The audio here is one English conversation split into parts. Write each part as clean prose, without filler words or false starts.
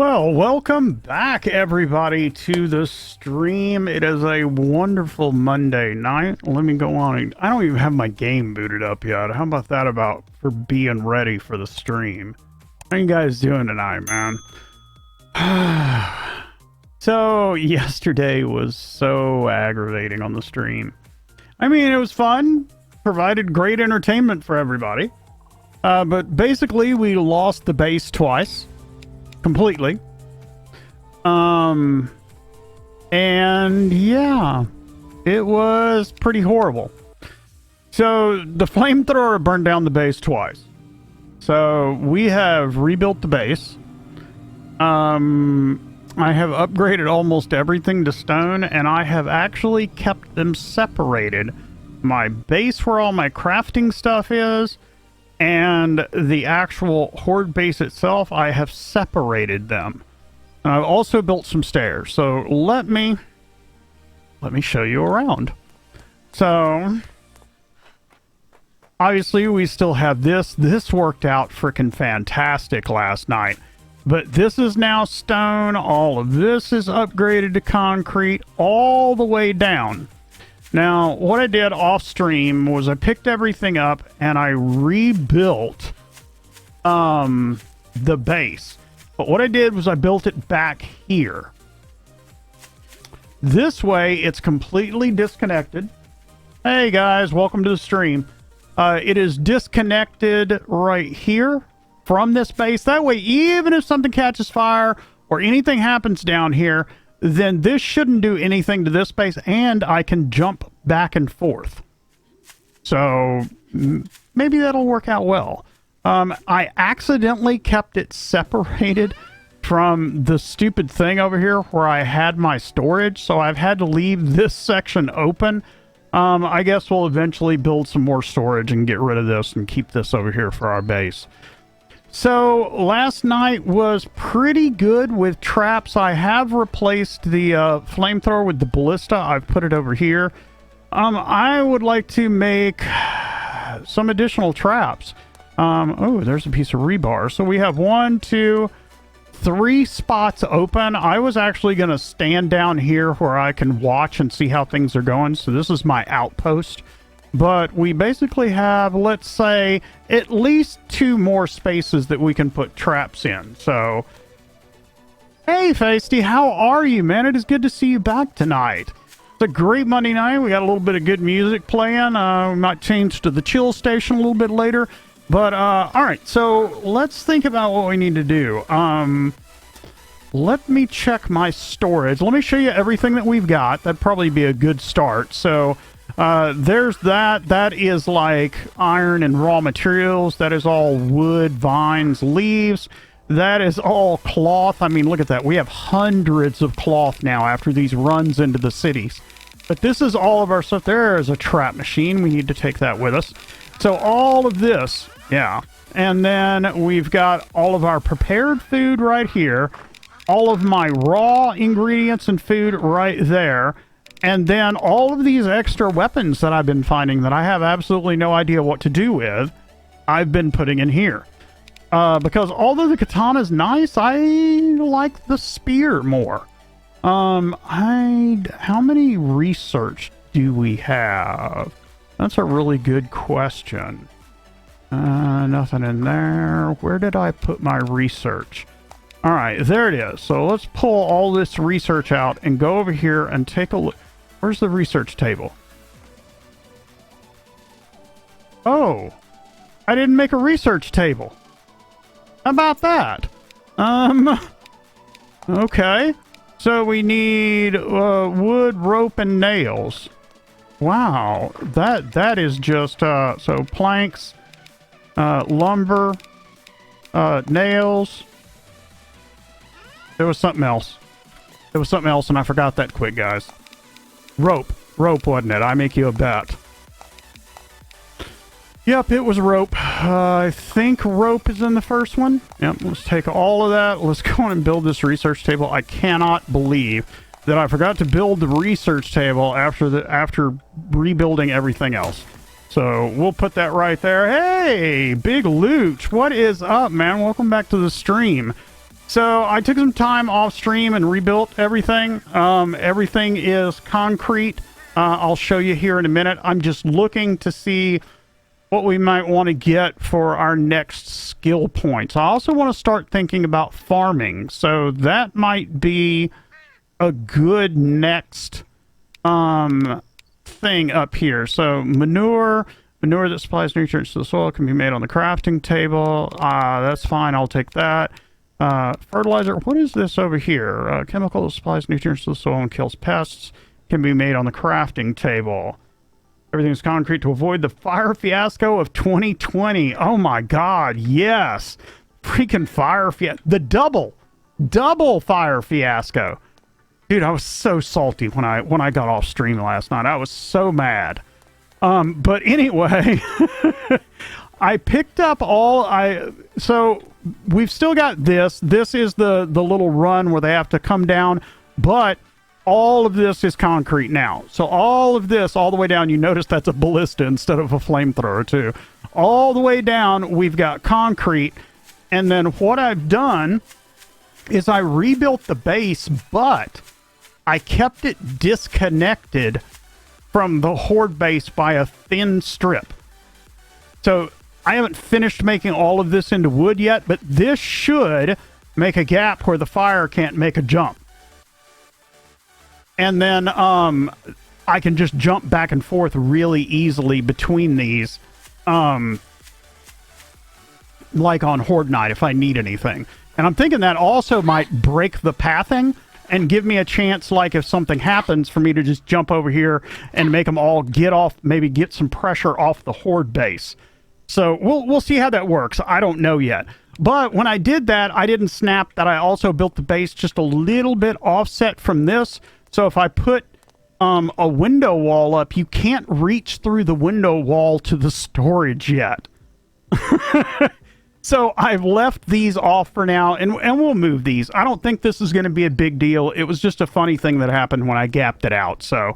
Well, welcome back, everybody, to the stream. It is a wonderful Monday night. Let me go on. I don't even have my game booted up yet. How about that for being ready for the stream? How you guys doing tonight, man? So, yesterday was so aggravating on the stream. I mean, it was fun. Provided great entertainment for everybody. But basically, we lost the base twice. Completely. And yeah, it was pretty horrible. So the flamethrower burned down the base twice. So we have rebuilt the base. I have upgraded almost everything to stone, and I have actually kept them separated. My base where all my crafting stuff is, and the actual horde base itself, I have separated them. And I've also built some stairs. So let me show you around. So obviously we still have this. This worked out freaking fantastic last night. But this is now stone. All of this is upgraded to concrete all the way down. Now, what I did off stream was I picked everything up and I rebuilt the base. But what I did was I built it back here. This way, it's completely disconnected. Hey guys, welcome to the stream. It is disconnected right here from this base. That way, even if something catches fire or anything happens down here, then this shouldn't do anything to this base, and I can jump back and forth. So maybe that'll work out well. I accidentally kept it separated from the stupid thing over here where I had my storage, so I've had to leave this section open. I guess we'll eventually build some more storage and get rid of this and keep this over here for our base. So last night was pretty good with traps. I have replaced the flamethrower with the ballista. I've put it over here. I would like to make some additional traps. Oh, there's a piece of rebar. So we have 1, 2, 3 spots open. I was actually going to stand down here where I can watch and see how things are going. So this is my outpost. But we basically have, let's say, at least 2 more spaces that we can put traps in. So, hey, Feisty, how are you, man? It is good to see you back tonight. It's a great Monday night. We got a little bit of good music playing. We might change to the chill station a little bit later. But, all right, so let's think about what we need to do. Let me check my storage. Let me show you everything that we've got. That'd probably be a good start. So there's that is like iron and raw materials. That is all wood, vines, leaves. That is all cloth. I mean, look at that. We have hundreds of cloth now after these runs into the cities. But this is all of our stuff. There is a trap machine. We need to take that with us. So all of this, yeah. And then we've got all of our prepared food right here. All of my raw ingredients and food right there. And then all of these extra weapons that I've been finding that I have absolutely no idea what to do with, I've been putting in here. Because although the katana is nice, I like the spear more. How many research do we have? That's a really good question. Nothing in there. Where did I put my research? All right, there it is. So let's pull all this research out and go over here and take a look. Where's the research table? Oh, I didn't make a research table. How about that? Okay. So we need wood, rope, and nails. Wow, that is just so planks, lumber, nails. There was something else. There was something else, and I forgot that quick, guys. Rope, wasn't it? I make you a bet. Yep, it was rope. I think rope is in the first one. Yep, let's take all of that. Let's go on and build this research table. I cannot believe that I forgot to build the research table after rebuilding everything else. So we'll put that right there. Hey, Big Looch, what is up, man? Welcome back to the stream. So I took some time off stream and rebuilt everything. Everything is concrete. I'll show you here in a minute. I'm just looking to see what we might want to get for our next skill points. I also want to start thinking about farming. So that might be a good next thing up here. So manure that supplies nutrients to the soil can be made on the crafting table. That's fine. I'll take that. Fertilizer. What is this over here? Chemical that supplies nutrients to the soil and kills pests can be made on the crafting table. Everything's concrete to avoid the fire fiasco of 2020. Oh my God. Yes. Freaking fire fiasco. The double fire fiasco. Dude, I was so salty when I got off stream last night. I was so mad. But anyway, I picked up so we've still got this. This is the little run where they have to come down, but all of this is concrete now. So all of this, all the way down, you notice that's a ballista instead of a flamethrower too. All the way down, we've got concrete. And then what I've done is I rebuilt the base, but I kept it disconnected from the horde base by a thin strip. So I haven't finished making all of this into wood yet, but this should make a gap where the fire can't make a jump. And then I can just jump back and forth really easily between these, like on Horde Night if I need anything. And I'm thinking that also might break the pathing and give me a chance, like if something happens, for me to just jump over here and make them all get off, maybe get some pressure off the horde base. So we'll see how that works. I don't know yet. But when I did that, I didn't snap that I also built the base just a little bit offset from this. So if I put a window wall up, you can't reach through the window wall to the storage yet. So I've left these off for now, and we'll move these. I don't think this is going to be a big deal. It was just a funny thing that happened when I gapped it out. So,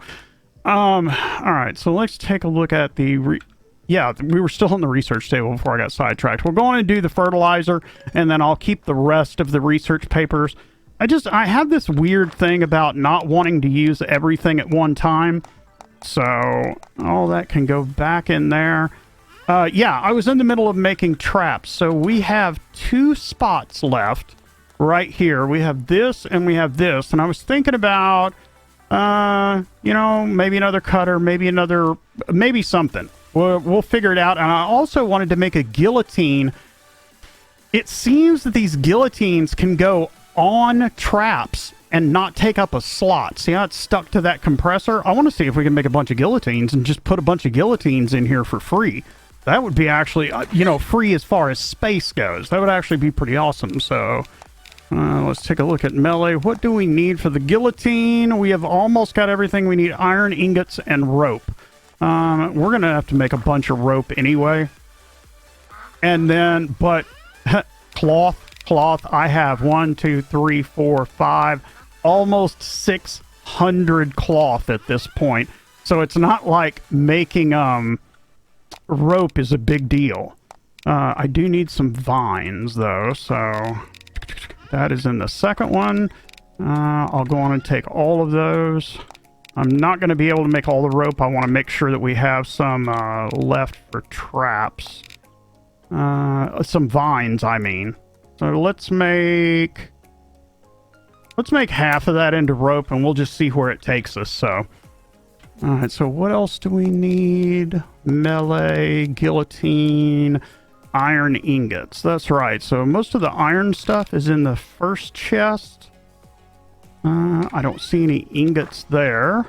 all right. So let's take a look at the... Yeah, we were still on the research table before I got sidetracked. We're going to do the fertilizer, and then I'll keep the rest of the research papers. I have this weird thing about not wanting to use everything at one time. So all that can go back in there. Yeah, I was in the middle of making traps. So we have 2 spots left right here. We have this and we have this. And I was thinking about, you know, maybe another cutter, maybe something. We'll figure it out. And I also wanted to make a guillotine. It seems that these guillotines can go on traps and not take up a slot. See how it's stuck to that compressor? I want to see if we can make a bunch of guillotines and just put a bunch of guillotines in here for free. That would be actually, you know, free as far as space goes. That would actually be pretty awesome. So let's take a look at melee. What do we need for the guillotine? We have almost got everything. We need iron ingots and rope. We're going to have to make a bunch of rope anyway. And then, but cloth, I have 1, 2, 3, 4, 5, almost 600 cloth at this point. So it's not like making, rope is a big deal. I do need some vines though, so that is in the second one. I'll go on and take all of those. I'm not going to be able to make all the rope. I want to make sure that we have some left for traps. Some vines, I mean. So let's make half of that into rope, and we'll just see where it takes us. So, all right. So what else do we need? Melee, guillotine, iron ingots. That's right. So most of the iron stuff is in the first chest. I don't see any ingots there.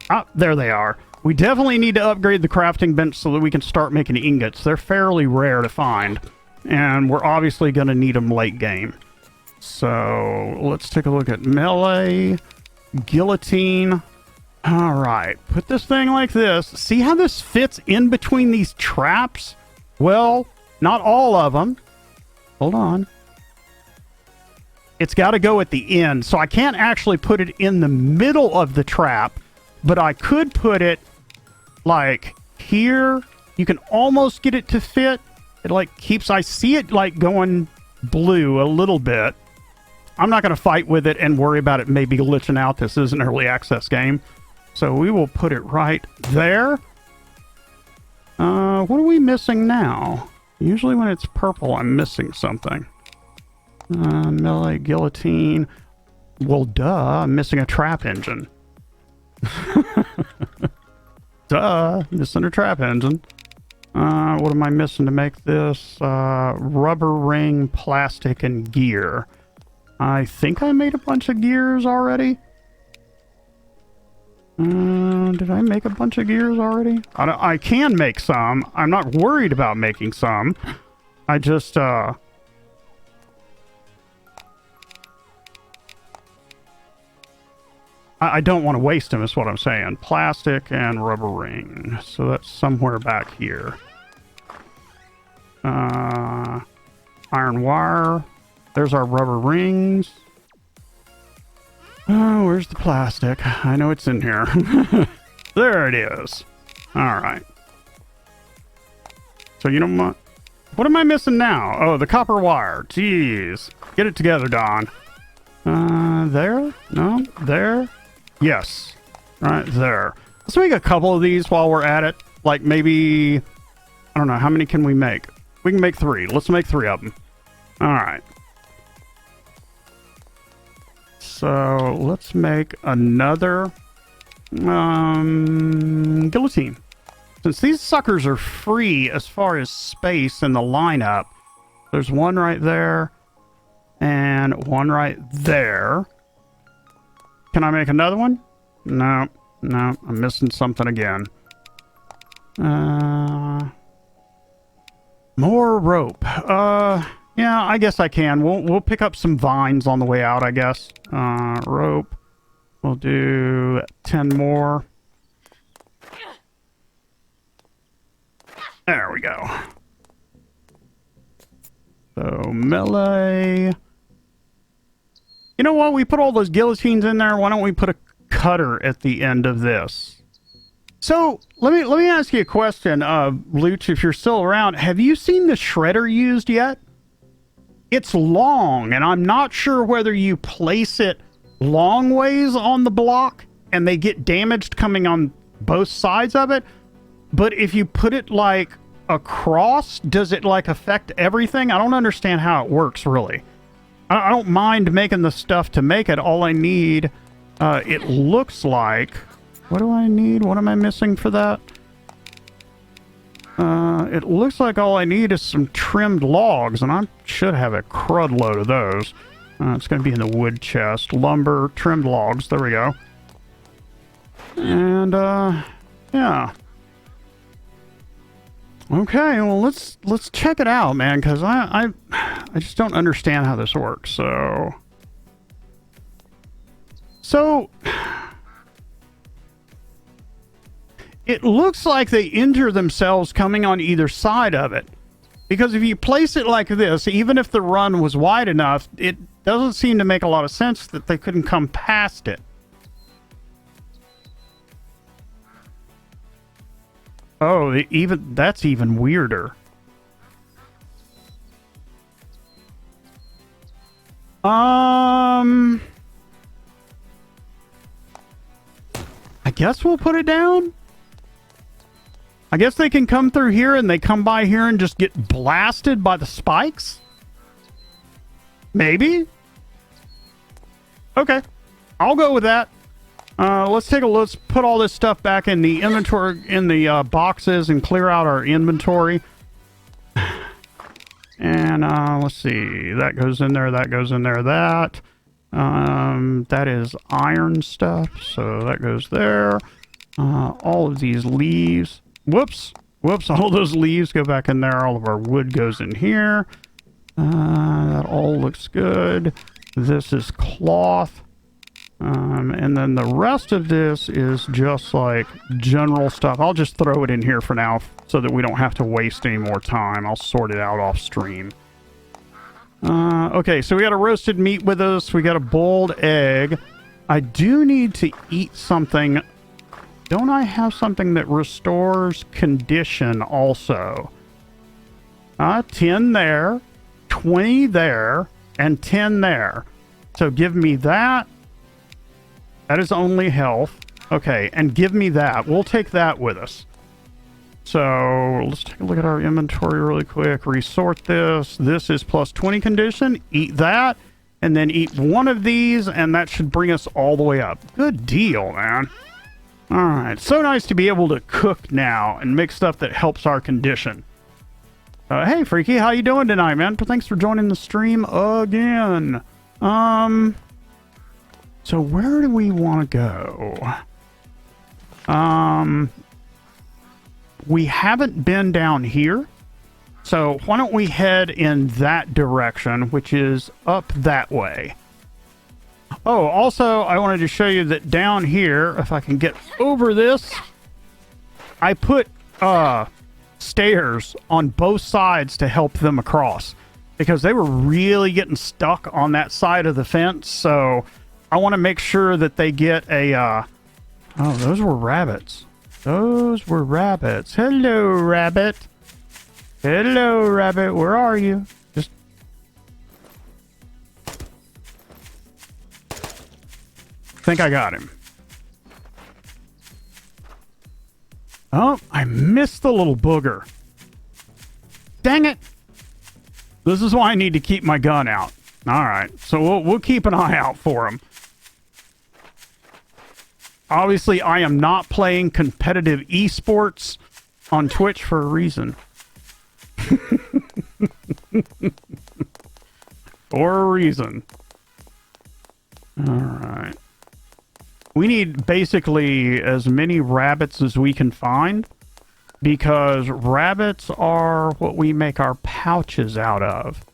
Ah, there they are. We definitely need to upgrade the crafting bench so that we can start making ingots. They're fairly rare to find, and we're obviously going to need them late game. So let's take a look at melee, guillotine. All right, put this thing like this. See how this fits in between these traps? Well, not all of them. Hold on. It's got to go at the end, so I can't actually put it in the middle of the trap, but I could put it like here. You can almost get it to fit. It like keeps, I see it like going blue a little bit. I'm not going to fight with it and worry about it maybe glitching out. This is an early access game. So we will put it right there. What are we missing now? Usually when it's purple, I'm missing something. Melee, guillotine. Well, duh, I'm missing a trap engine. Duh, missing a trap engine. What am I missing to make this? Rubber ring, plastic, and gear. I think I made a bunch of gears already. Did I make a bunch of gears already? I can make some. I'm not worried about making some. I just, I don't want to waste them, is what I'm saying. Plastic and rubber ring. So that's somewhere back here. Iron wire. There's our rubber rings. Oh, where's the plastic? I know it's in here. There it is. Alright. So you know what? What am I missing now? Oh, the copper wire. Jeez. Get it together, Don. There? No? There? Yes. Right there. Let's make a couple of these while we're at it. Like maybe... I don't know. How many can we make? We can make 3. Let's make 3 of them. Alright. So let's make another guillotine. Since these suckers are free as far as space in the lineup, there's one right there and one right there. Can I make another one? No, no, I'm missing something again. More rope. Yeah, I guess I can. We'll pick up some vines on the way out, I guess. Rope. We'll do 10 more. There we go. So, melee. You know what? We put all those guillotines in there. Why don't we put a cutter at the end of this? So, let me ask you a question, Luch, if you're still around. Have you seen the shredder used yet? It's long, and I'm not sure whether you place it long ways on the block and they get damaged coming on both sides of it. But if you put it like across, does it like affect everything? I don't understand how it works, really. I don't mind making the stuff to make it. All I need, it looks like... What do I need? What am I missing for that? It looks like all I need is some trimmed logs, and I should have a crud load of those. It's going to be in the wood chest. Lumber, trimmed logs. There we go. And, yeah. Okay, well, let's check it out, man, because I just don't understand how this works, So... It looks like they injure themselves coming on either side of it. Because if you place it like this, even if the run was wide enough, it doesn't seem to make a lot of sense that they couldn't come past it. Oh, that's even weirder. I guess we'll put it down. I guess they can come through here and they come by here and just get blasted by the spikes? Maybe? Okay. I'll go with that. Let's put all this stuff back in the inventory, in the boxes, and clear out our inventory. And let's see. That goes in there, that goes in there, that. That is iron stuff, so that goes there. All of these leaves. Whoops. All those leaves go back in there. All of our wood goes in here. That all looks good. This is cloth. And then the rest of this is just like general stuff. I'll just throw it in here for now so that we don't have to waste any more time. I'll sort it out off stream. Okay, so we got a roasted meat with us. We got a boiled egg. I do need to eat something. Don't I have something that restores condition also? 10 there, 20 there, and 10 there. So give me that. That is only health. Okay, and give me that. We'll take that with us. So let's take a look at our inventory really quick. Resort this. This is plus 20 condition. Eat that. And then eat one of these, and that should bring us all the way up. Good deal, man. All right. So nice to be able to cook now and make stuff that helps our condition. Hey, Freaky. How you doing tonight, man? Thanks for joining the stream again. So where do we want to go? We haven't been down here. So why don't we head in that direction, which is up that way. Oh, also, I wanted to show you that down here, if I can get over this, I put stairs on both sides to help them across because they were really getting stuck on that side of the fence. So I want to make sure that they get a... oh, those were rabbits. Those were rabbits. Hello, rabbit. Hello, rabbit. Where are you? Just... think I got him. Oh, I missed the little booger. Dang it. This is why I need to keep my gun out. All right. So we'll keep an eye out for him. Obviously, I am not playing competitive esports on Twitch for a reason. For a reason. All right. We need basically as many rabbits as we can find because rabbits are what we make our pouches out of.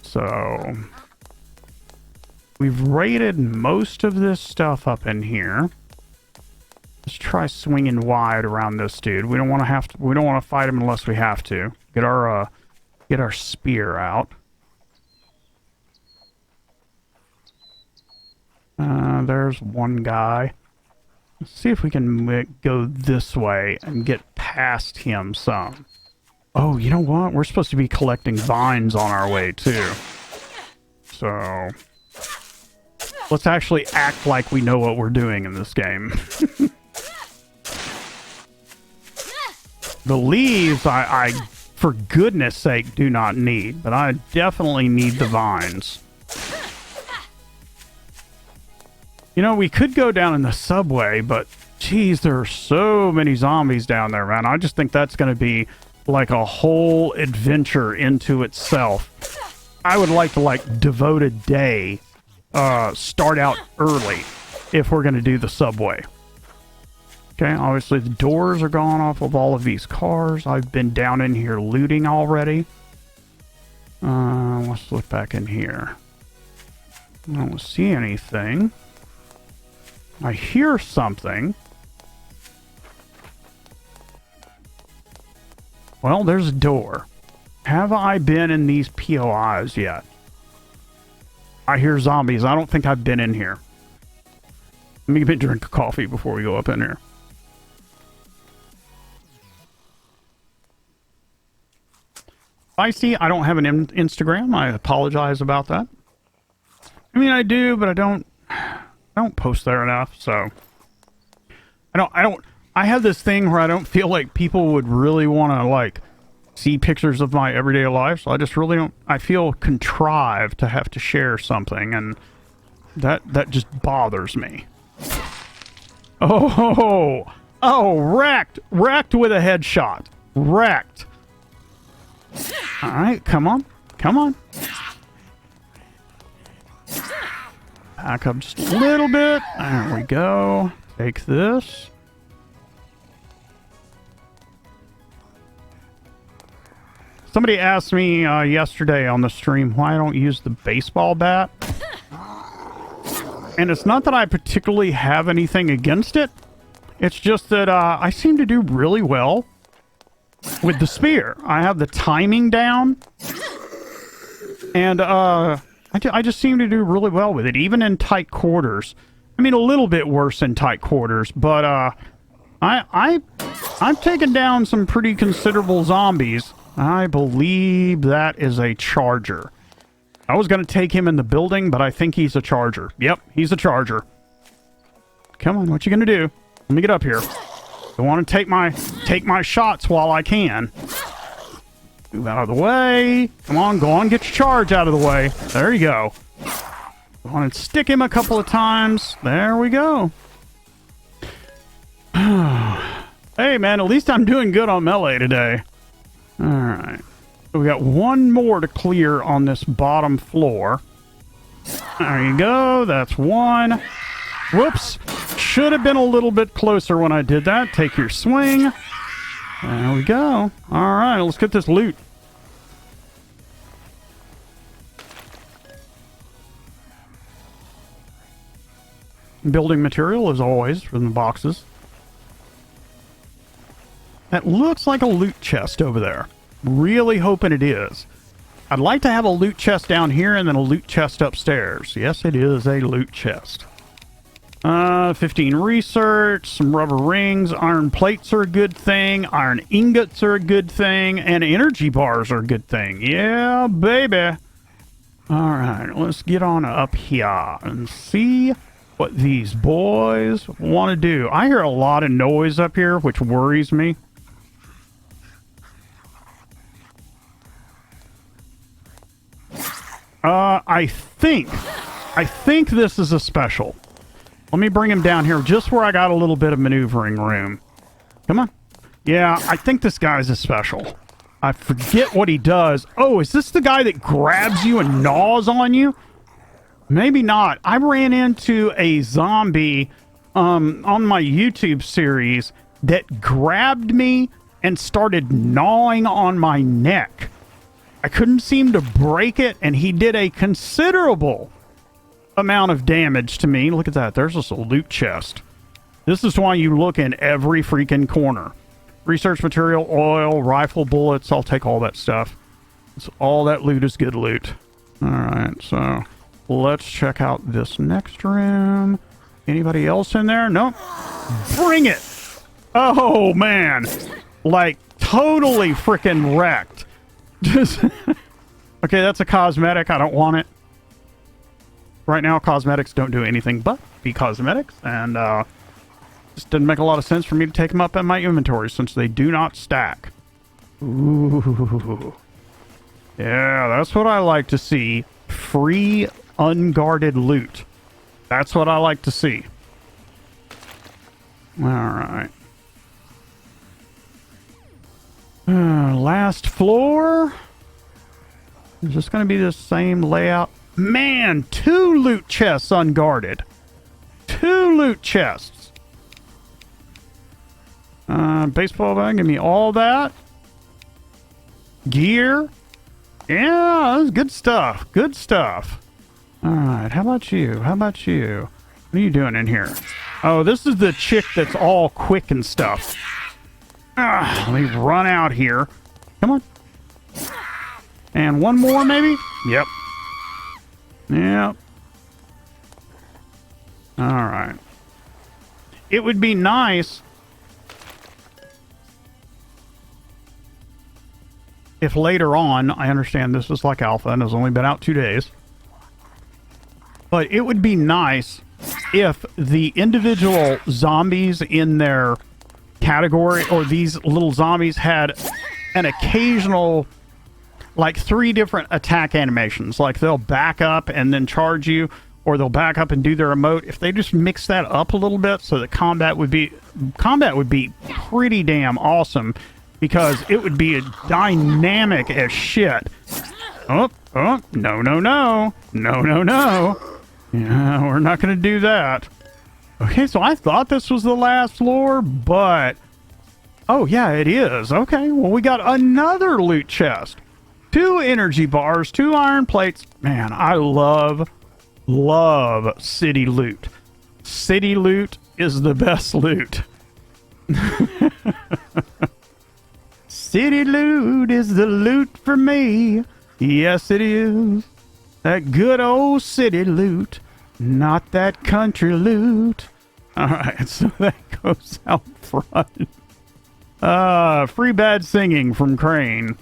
So we've raided most of this stuff up in here. Let's try swinging wide around this dude. We don't want to fight him unless we have to. Get our spear out. There's one guy. Let's see if we can go this way and get past him some. Oh, you know what? We're supposed to be collecting vines on our way, too. So let's actually act like we know what we're doing in this game. The leaves, I, for goodness sake, do not need. But I definitely need the vines. You know, we could go down in the subway, but geez, there are so many zombies down there, man. I just think that's going to be like a whole adventure into itself. I would like to, devote a day, start out early if we're going to do the subway. Okay, obviously the doors are gone off of all of these cars. I've been down in here looting already. Let's look back in here. I don't see anything. I hear something. Well, there's a door. Have I been in these POIs yet? I hear zombies. I don't think I've been in here. Let me get a drink of coffee before we go up in here. Feisty, I don't have an Instagram. I apologize about that. I mean, I do, but I don't post there enough, so I have this thing where I don't feel like people would really want to see pictures of my everyday life, so I just really don't. I feel contrived to have to share something, and that just bothers me. Oh, wrecked with a headshot. Wrecked. All right, come on. Back up just a little bit. There we go. Take this. Somebody asked me yesterday on the stream why I don't use the baseball bat. And it's not that I particularly have anything against it. It's just that I seem to do really well with the spear. I have the timing down. And I just seem to do really well with it, even in tight quarters. I mean, a little bit worse in tight quarters, but I've taken down some pretty considerable zombies. I believe that is a charger. I was going to take him in the building, but I think he's a charger. Yep, he's a charger. Come on, what you going to do? Let me get up here. I want to take my shots while I can. Move out of the way. Come on, go on, get your charge out of the way. There you go. Go on and stick him a couple of times. There we go. Hey, man, at least I'm doing good on melee today. All right. So we got one more to clear on this bottom floor. There you go. That's one. Whoops. Should have been a little bit closer when I did that. Take your swing. There we go. All right, let's get this loot. Building material, as always, from the boxes. That looks like a loot chest over there. Really hoping it is. I'd like to have a loot chest down here and then a loot chest upstairs. Yes, it is a loot chest. 15 research, some rubber rings, iron plates are a good thing, iron ingots are a good thing, and energy bars are a good thing. Yeah, baby. Alright, let's get on up here and see what these boys want to do. I hear a lot of noise up here, which worries me. I think this is a special. Let me bring him down here just where I got a little bit of maneuvering room. Come on. Yeah, I think this guy's a special. I forget what he does. Oh, is this the guy that grabs you and gnaws on you? Maybe not. I ran into a zombie on my YouTube series that grabbed me and started gnawing on my neck. I couldn't seem to break it, and he did a considerable amount of damage to me. Look at that. There's just a loot chest. This is why you look in every freaking corner. Research material, oil, rifle bullets. I'll take all that stuff. All that loot is good loot. All right, so let's check out this next room. Anybody else in there? Nope. Bring it. Oh, man. Like, totally freaking wrecked. Just okay, that's a cosmetic. I don't want it. Right now, cosmetics don't do anything but be cosmetics, and just didn't make a lot of sense for me to take them up in my inventory since they do not stack. Ooh. Yeah, that's what I like to see. Free, unguarded loot. That's what I like to see. Alright. Last floor. Is this going to be the same layout? Man, 2 loot chests unguarded. 2 loot chests. Baseball bag, give me all that. Gear. Yeah, that's good stuff. Good stuff. Alright, how about you? How about you? What are you doing in here? Oh, this is the chick that's all quick and stuff. Let me run out here. Come on. And one more, maybe? Yep. Yep. Alright. It would be nice if later on, I understand this is like alpha and has only been out 2 days, but it would be nice if the individual zombies in their category, or these little zombies, had an occasional, like 3 different attack animations. Like they'll back up and then charge you, or they'll back up and do their emote. If they just mix that up a little bit so that combat would be pretty damn awesome, because it would be dynamic as shit. Oh, no, no, no. No, no, no. Yeah, we're not going to do that. Okay, so I thought this was the last floor, but... Oh, yeah, it is. Okay, well, we got another loot chest. 2 energy bars, 2 iron plates. Man, I love city loot. City loot is the best loot. City loot is the loot for me. Yes, it is. That good old city loot. Not that country loot. Alright, so that goes out front. Free bad singing from Crane.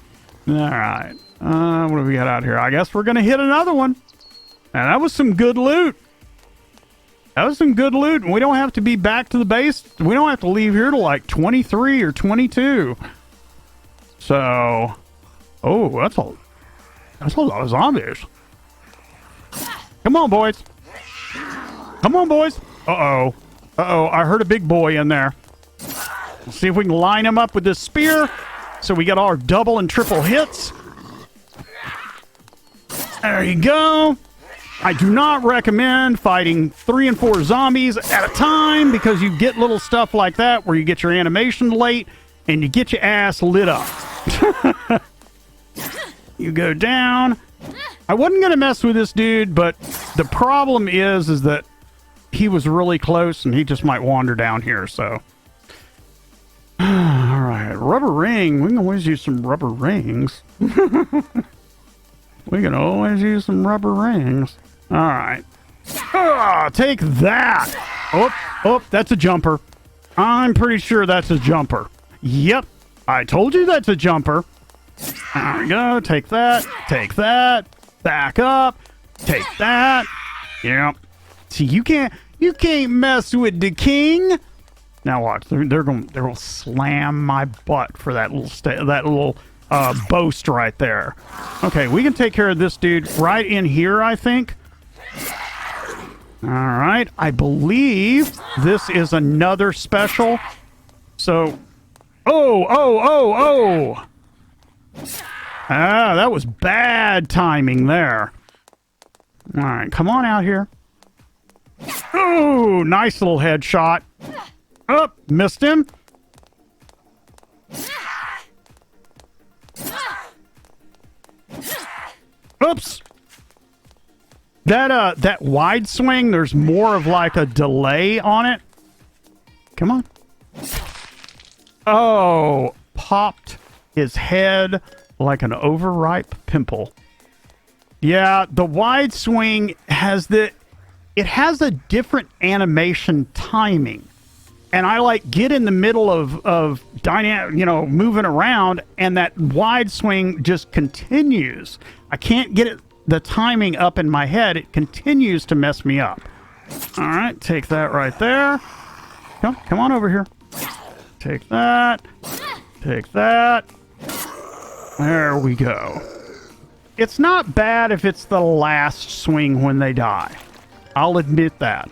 Alright. What do we got out here? I guess we're going to hit another one. And that was some good loot. That was some good loot. And we don't have to be back to the base. We don't have to leave here till like 23 or 22. So, oh, that's a lot of zombies. Come on, boys. Come on, boys. Uh-oh. Uh-oh, I heard a big boy in there. Let's see if we can line him up with this spear so we get our double and triple hits. There you go. I do not recommend fighting 3 and 4 zombies at a time because you get little stuff like that where you get your animation late and you get your ass lit up. You go down. I wasn't going to mess with this dude, but the problem is that he was really close and he just might wander down here, so. All right, rubber ring. We can always use some rubber rings. We can always use some rubber rings. All right. Take that. Oh, that's a jumper. I'm pretty sure that's a jumper. Yep, I told you that's a jumper. There we go. Take that. Take that. Back up. Take that. Yep. See, you can't mess with the king. Now watch. They're gonna slam my butt for that little boast right there. Okay, we can take care of this dude right in here, I think. All right, I believe this is another special. So, oh. Ah, that was bad timing there. All right, come on out here. Oh, nice little headshot. Oh, missed him. Oops. That wide swing, there's more of like a delay on it. Come on. Oh, popped his head like an overripe pimple. Yeah, the wide swing has a different animation timing. And I like get in the middle of dynamic, moving around, and that wide swing just continues. I can't get the timing up in my head. It continues to mess me up. All right, take that right there. Come on over here. Take that. Take that. There we go. It's not bad if it's the last swing when they die. I'll admit that.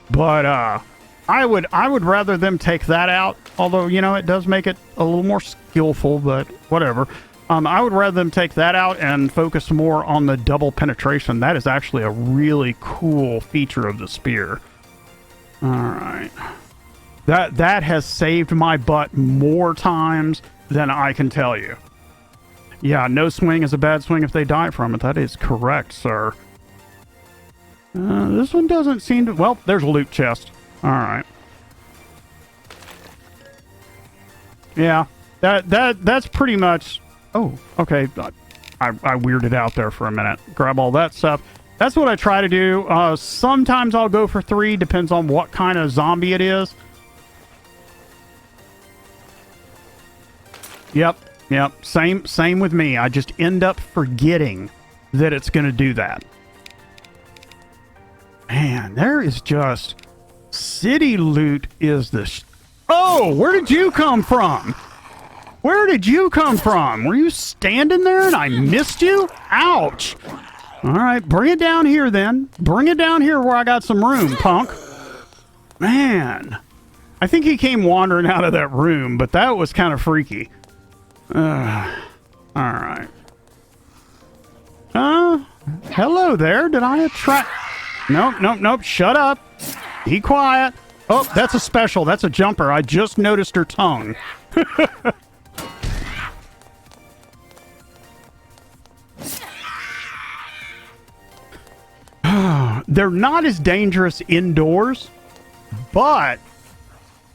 But I would rather them take that out, although, it does make it a little more skillful, but whatever. I would rather them take that out and focus more on the double penetration. That is actually a really cool feature of the spear. All right. That has saved my butt more times than I can tell you. Yeah, no swing is a bad swing if they die from it. That is correct, sir. This one doesn't seem to... Well, there's a loot chest. All right. Yeah, that's pretty much... Oh, okay. I weirded out there for a minute. Grab all that stuff. That's what I try to do. Sometimes I'll go for 3. Depends on what kind of zombie it is. Yep. Same with me. I just end up forgetting that it's going to do that. Man, there is just... City loot is the... Oh, where did you come from? Where did you come from? Were you standing there and I missed you? Ouch. All right, bring it down here then. Bring it down here where I got some room, punk. Man. I think he came wandering out of that room, but that was kind of freaky. All right. Hello there. Did I attract... Nope. Shut up. Be quiet. Oh, that's a special. That's a jumper. I just noticed her tongue. They're not as dangerous indoors, but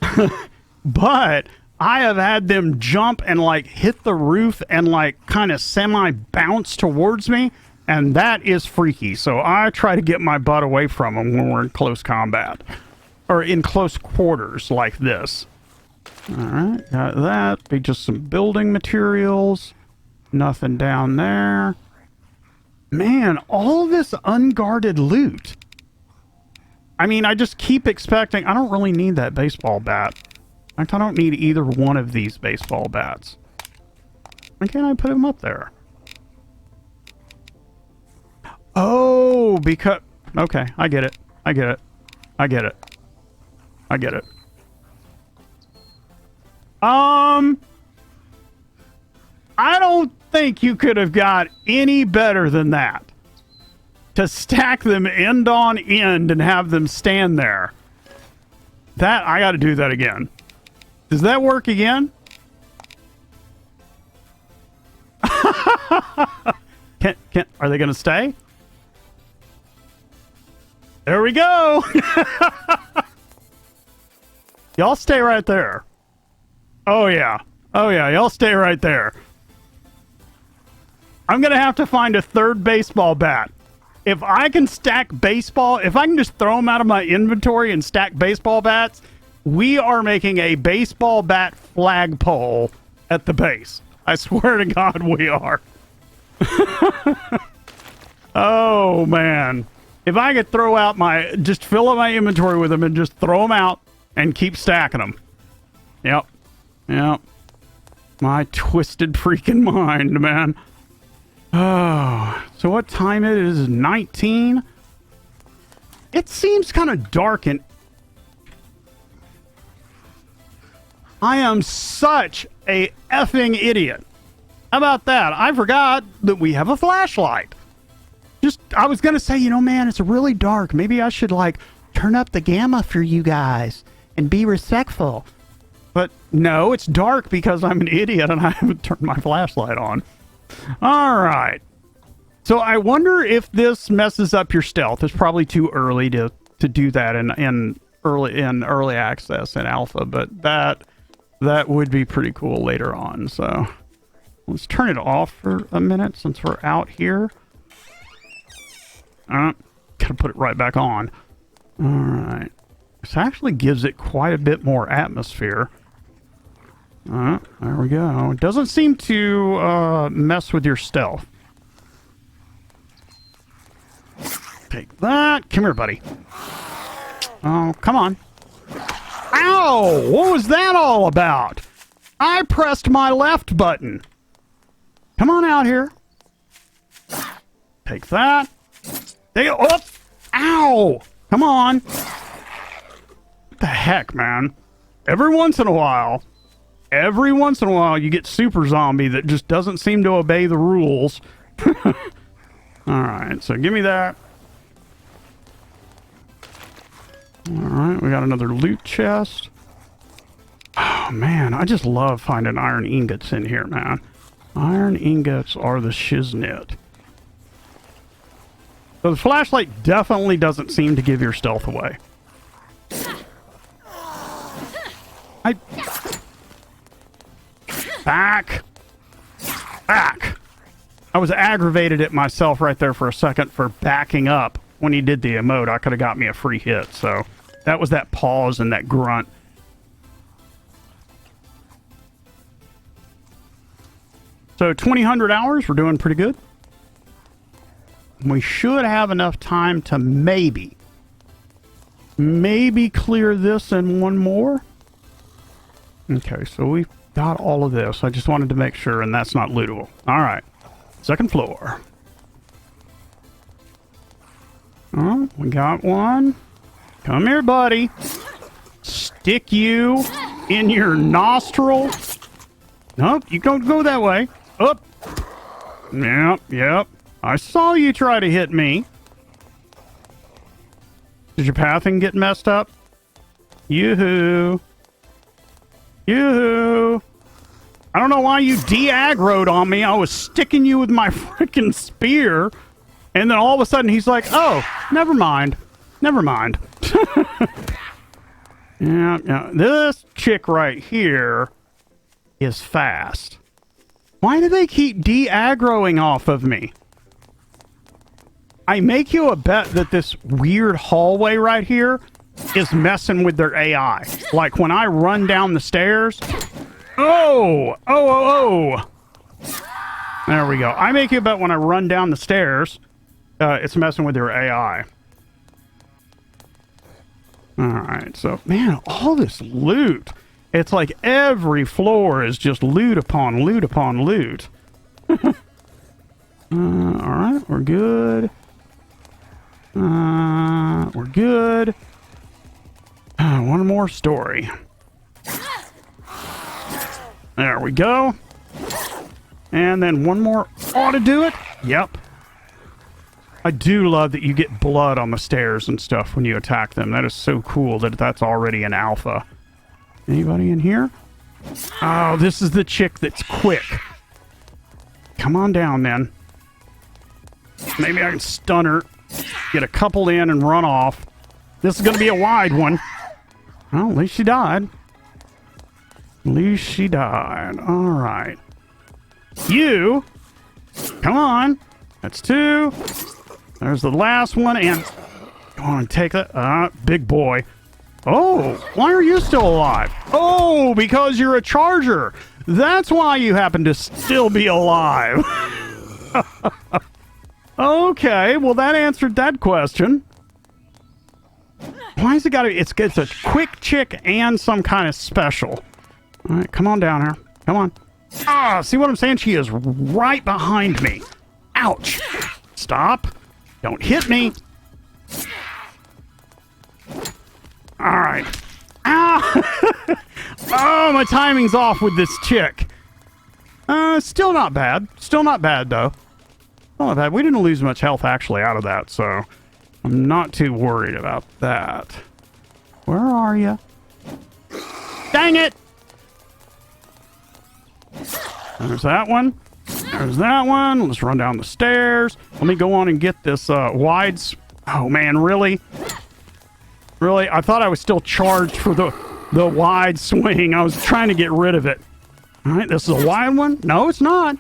I have had them jump and like hit the roof and like kind of semi bounce towards me, and that is freaky. So I try to get my butt away from them when we're in close combat or in close quarters like this. All right, got that. Be just some building materials. Nothing down there. Man, all this unguarded loot. I mean, I just keep expecting... I don't really need that baseball bat. I don't need either one of these baseball bats. Why can't I put them up there? Oh, because... Okay, I get it. I get it. I get it. I get it. I don't think you could have got any better than that. To stack them end on end and have them stand there. That, I gotta do that again. Does that work again? Are they gonna stay? There we go! Y'all stay right there. Oh yeah. Oh yeah, y'all stay right there. I'm gonna have to find a third baseball bat. If I can stack baseball, if I can just throw them out of my inventory and stack baseball bats, we are making a baseball bat flagpole at the base. I swear to God we are. Oh, man. If I could throw out just fill up my inventory with them and just throw them out and keep stacking them. Yep. Yep. My twisted freaking mind, man. Oh, so what time it is? 19? It seems kind of dark and... I am such a effing idiot. How about that? I forgot that we have a flashlight. I was going to say, you know, man, it's really dark. Maybe I should, like, turn up the gamma for you guys and be respectful. But no, it's dark because I'm an idiot and I haven't turned my flashlight on. All right. So I wonder if this messes up your stealth. It's probably too early to do that in early access and alpha, but that would be pretty cool later on. So let's turn it off for a minute since we're out here. Gotta put it right back on. All right. This actually gives it quite a bit more atmosphere. There we go. It doesn't seem to mess with your stealth. Take that. Come here, buddy. Oh, come on. Ow! What was that all about? I pressed my left button. Come on out here. Take that. Oh! Ow! Come on. What the heck, man? Every once in a while, you get super zombie that just doesn't seem to obey the rules. Alright, so give me that. Alright, we got another loot chest. Oh, man, I just love finding iron ingots in here, man. Iron ingots are the shiznit. So the flashlight definitely doesn't seem to give your stealth away. Back! I was aggravated at myself right there for a second for backing up when he did the emote. I could have got me a free hit, so that was that pause and that grunt. So 2,000 hours, we're doing pretty good. We should have enough time to maybe clear this and one more. Okay, so we've got all of this. I just wanted to make sure, and that's not lootable. All right, second floor. Oh, we got one. Come here, buddy. Stick you in your nostril. Nope, you don't go that way. Up. Yep. I saw you try to hit me. Did your pathing get messed up? Yoo-hoo. Yoo-hoo. I don't know why you de-aggroed on me. I was sticking you with my freaking spear. And then all of a sudden he's like, oh, never mind. Never mind. Yeah. This chick right here is fast. Why do they keep de-aggroing off of me? I make you a bet that this weird hallway right here is messing with their AI. Like when I run down the stairs. Oh! There we go. I make you bet when I run down the stairs, it's messing with your AI. Alright, so, man, all this loot. It's like every floor is just loot upon loot upon loot. Alright, we're good. We're good. One more story. There we go. And then one more ought to do it. Yep. I do love that you get blood on the stairs and stuff when you attack them. That is so cool that that's already an alpha. Anybody in here? Oh, this is the chick that's quick. Come on down, then. Maybe I can stun her. Get a couple in and run off. This is going to be a wide one. Well, at least she died. At least she died. All right. You. Come on. That's two. There's the last one. And go on and take that. Big boy. Oh, why are you still alive? Oh, because you're a charger. That's why you happen to still be alive. Okay, well, that answered that question. Why has it got to... It's a quick chick and some kind of special. All right, come on down here. Come on. Ah, see what I'm saying? She is right behind me. Ouch. Stop. Don't hit me. All right. Ah! Oh, my timing's off with this chick. Still not bad. Still not bad, though. Not bad. We didn't lose much health, actually, out of that, so I'm not too worried about that. Where are you? Dang it! There's that one. There's that one. Let's run down the stairs. Let me go on and get this wides. Oh, man, really? Really? I thought I was still charged for the wide swing. I was trying to get rid of it. All right, this is a wide one? No, it's not.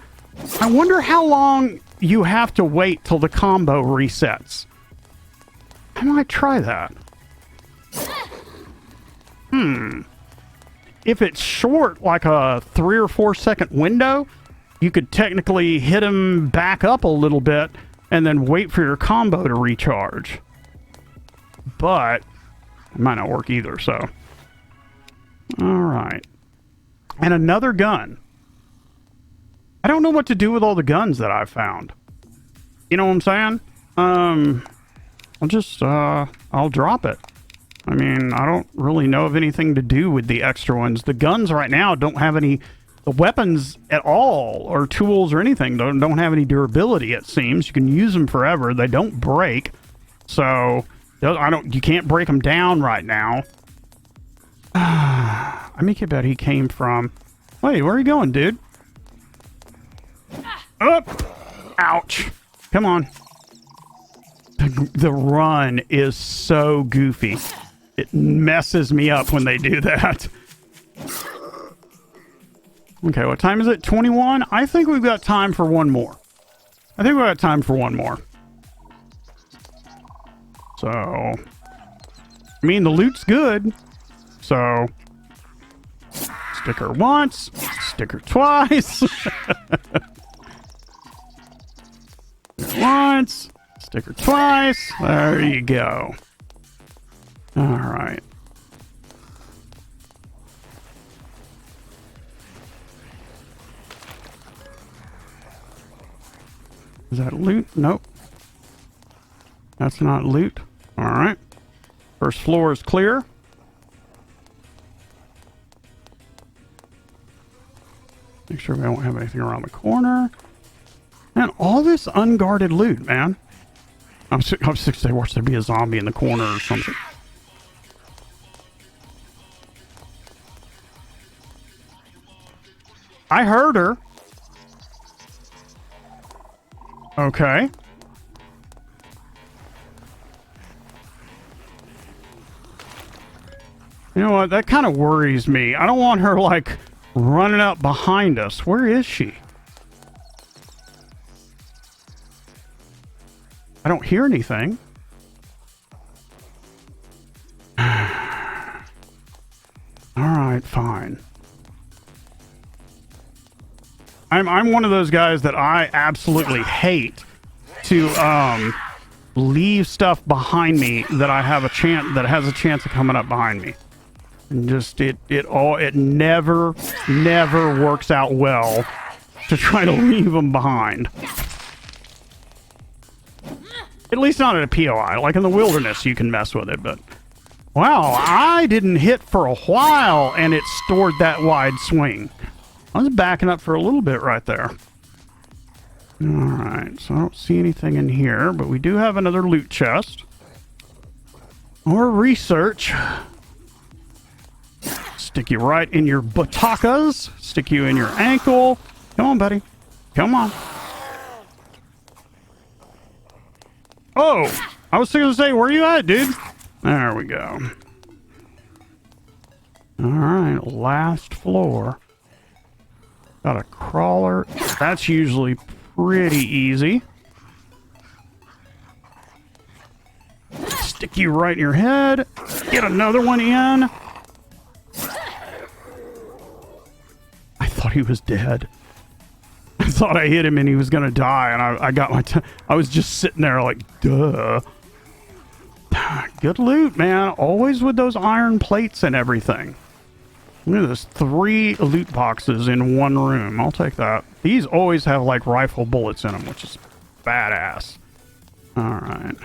I wonder how long you have to wait till the combo resets. I might try that. If it's short, like a 3 or 4 second window, you could technically hit him back up a little bit and then wait for your combo to recharge. But it might not work either, so. All right. And another gun. I don't know what to do with all the guns that I've found. You know what I'm saying? I'll just, I'll drop it. I mean, I don't really know of anything to do with the extra ones. The guns right now don't have any the weapons at all, or tools or anything. Don't have any durability, it seems. You can use them forever. They don't break. So, you can't break them down right now. I make it bet he came from... Wait, where are you going, dude? Up! Ouch. Come on. The run is so goofy. It messes me up when they do that. Okay, what time is it? 21? I think we've got time for one more. I think we've got time for one more. So... I mean, the loot's good. So... Stick her once. Stick her twice. Once. Stick her twice. There you go. Alright. Is that loot? Nope. That's not loot. Alright. First floor is clear. Make sure we don't have anything around the corner. Man, all this unguarded loot, man. I'm sick to watch there be a zombie in the corner or something. I heard her. Okay. You know what? That kind of worries me. I don't want her, like, running up behind us. Where is she? I don't hear anything. Alright, fine. I'm one of those guys that I absolutely hate to leave stuff behind me that I have a chance that has a chance of coming up behind me. And just it never works out well to try to leave them behind. At least not at a POI. Like in the wilderness, you can mess with it, but wow, I didn't hit for a while and it stored that wide swing. I was backing up for a little bit right there. Alright, so I don't see anything in here, but we do have another loot chest. Or research. Stick you right in your buttocks. Stick you in your ankle. Come on, buddy. Come on. Oh! I was going to say, where you at, dude? There we go. Alright, last floor. Got a crawler. That's usually pretty easy. Stick you right in your head. Get another one in. I thought he was dead. I thought I hit him and he was gonna die, and I got my I was just sitting there like, duh. Good loot, man. Always with those iron plates and everything. Look at this. 3 loot boxes in one room. I'll take that. These always have, like, rifle bullets in them, which is badass. Alright.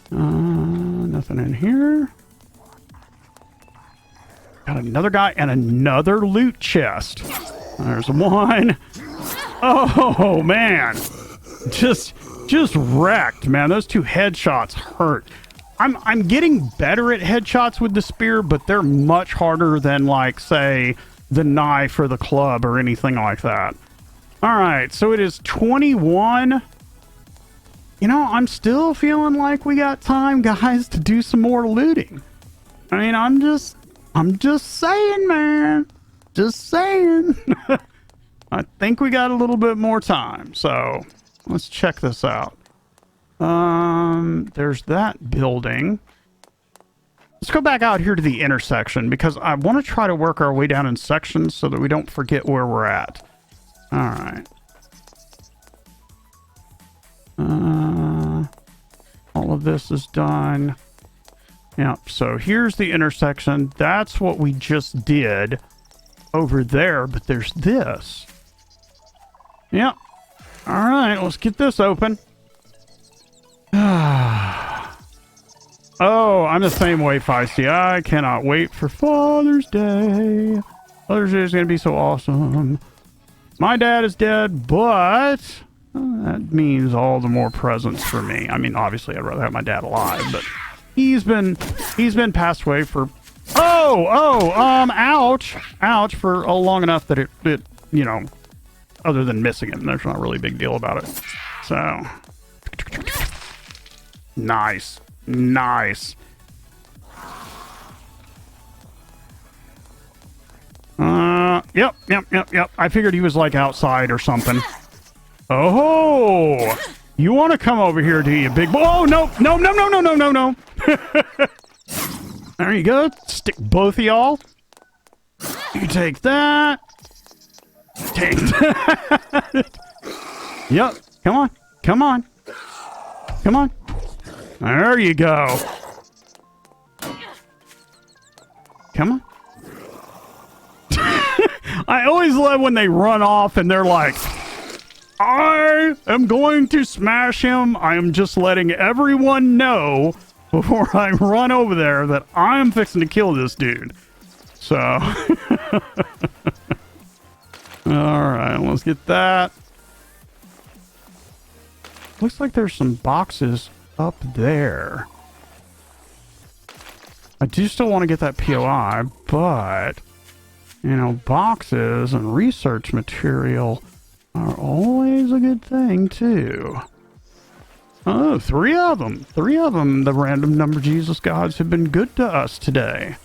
Nothing in here. Got another guy and another loot chest. There's one. Oh, man. Just wrecked, man. Those 2 headshots hurt. I'm getting better at headshots with the spear, but they're much harder than, like, say, the knife or the club or anything like that. Alright, so it is 21. You know, I'm still feeling like we got time, guys, to do some more looting. I mean, I'm just saying, man. Just saying. I think we got a little bit more time, so let's check this out. There's that building. Let's go back out here to the intersection because I want to try to work our way down in sections so that we don't forget where we're at. All right. All of this is done. Yep. So here's the intersection. That's what we just did over there, but there's this. Yep. All right. Let's get this open. Oh, I'm the same way, Feisty. I cannot wait for Father's Day. Father's Day is going to be so awesome. My dad is dead, but that means all the more presents for me. I mean, obviously, I'd rather have my dad alive, but he's been passed away for ouch for long enough that it you know, other than missing him, there's not really a big deal about it. So. Nice. Nice. Yep. I figured he was like outside or something. Oh, you want to come over here, do you, big boy? Oh, no. There you go. Stick both of y'all. You take that. Take that. Yep. Come on. There you go. Come on. I always love when they run off and they're like, I am going to smash him. I am just letting everyone know before I run over there that I am fixing to kill this dude. So. Alright, let's get that. Looks like there's some boxes up there. I do still want to get that POI, but, you know, boxes and research material are always a good thing, too. Oh, 3 of them. 3 of them, the random number Jesus gods have been good to us today.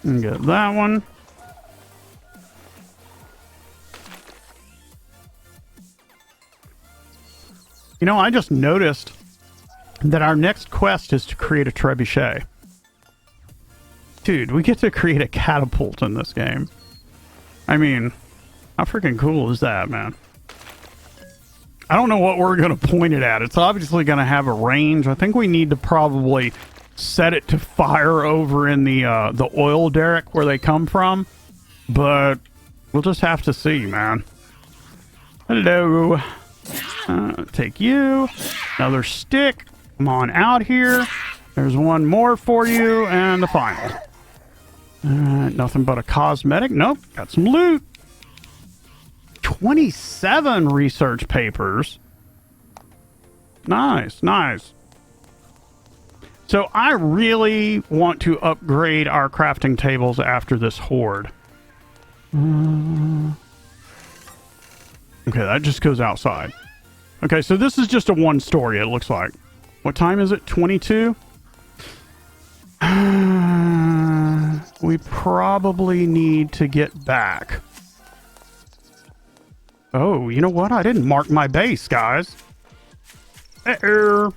And get that one. You know, I just noticed that our next quest is to create a trebuchet. Dude, we get to create a catapult in this game. I mean, how freaking cool is that, man? I don't know what we're going to point it at. It's obviously going to have a range. I think we need to probably set it to fire over in the oil derrick where they come from. But we'll just have to see, man. Hello. Take you. Another stick. Come on out here. There's one more for you. And the final. Nothing but a cosmetic. Nope. Got some loot. 27 research papers. Nice, nice. So I really want to upgrade our crafting tables after this horde. Okay, that just goes outside. Okay, so this is just a one story, it looks like. What time is it? 22? We probably need to get back. Oh, you know what? I didn't mark my base, guys. Uh-oh.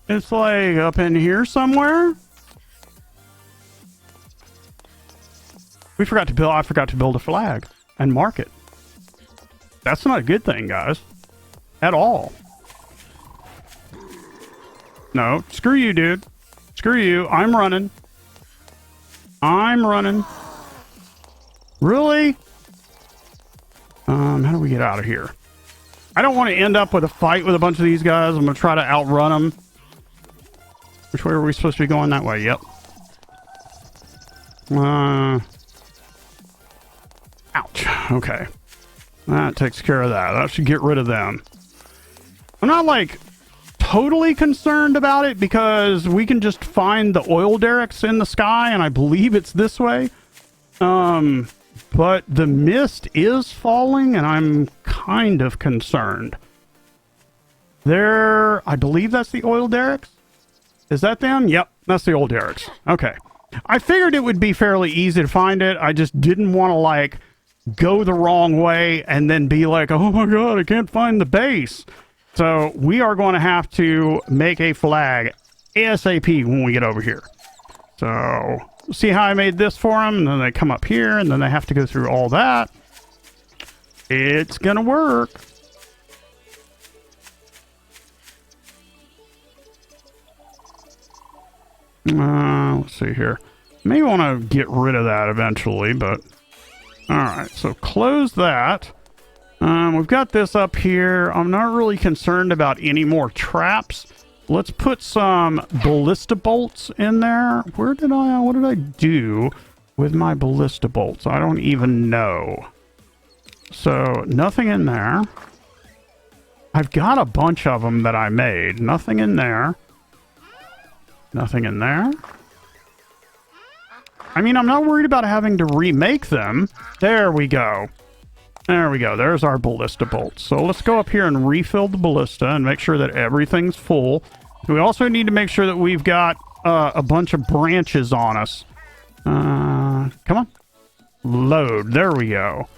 It's like up in here somewhere. I forgot to build a flag and mark it. That's not a good thing, guys. At all. No, screw you, dude. Screw you. I'm running. I'm running. Really? How do we get out of here? I don't want to end up with a fight with a bunch of these guys. I'm going to try to outrun them. Which way are we supposed to be going? That way, yep. Ouch. Okay. That takes care of that. That should get rid of them. I'm not, like, totally concerned about it because we can just find the oil derricks in the sky, and I believe it's this way. But the mist is falling, and I'm kind of concerned. There, I believe that's the oil derricks. Is that them? Yep, that's the oil derricks. Okay. I figured it would be fairly easy to find it. I just didn't want to, like, go the wrong way and then be like, oh my god, I can't find the base. So we are going to have to make a flag ASAP when we get over here. So see how I made this for them? And then they come up here and then they have to go through all that. It's going to work. Let's see here. May want to get rid of that eventually, but alright, so close that. We've got this up here. I'm not really concerned about any more traps. Let's put some ballista bolts in there. What did I do with my ballista bolts? I don't even know. So, nothing in there. I've got a bunch of them that I made. Nothing in there. Nothing in there. I mean, I'm not worried about having to remake them. There we go. There we go. There's our ballista bolts. So let's go up here and refill the ballista and make sure that everything's full. We also need to make sure that we've got a bunch of branches on us. Come on. Load. There we go.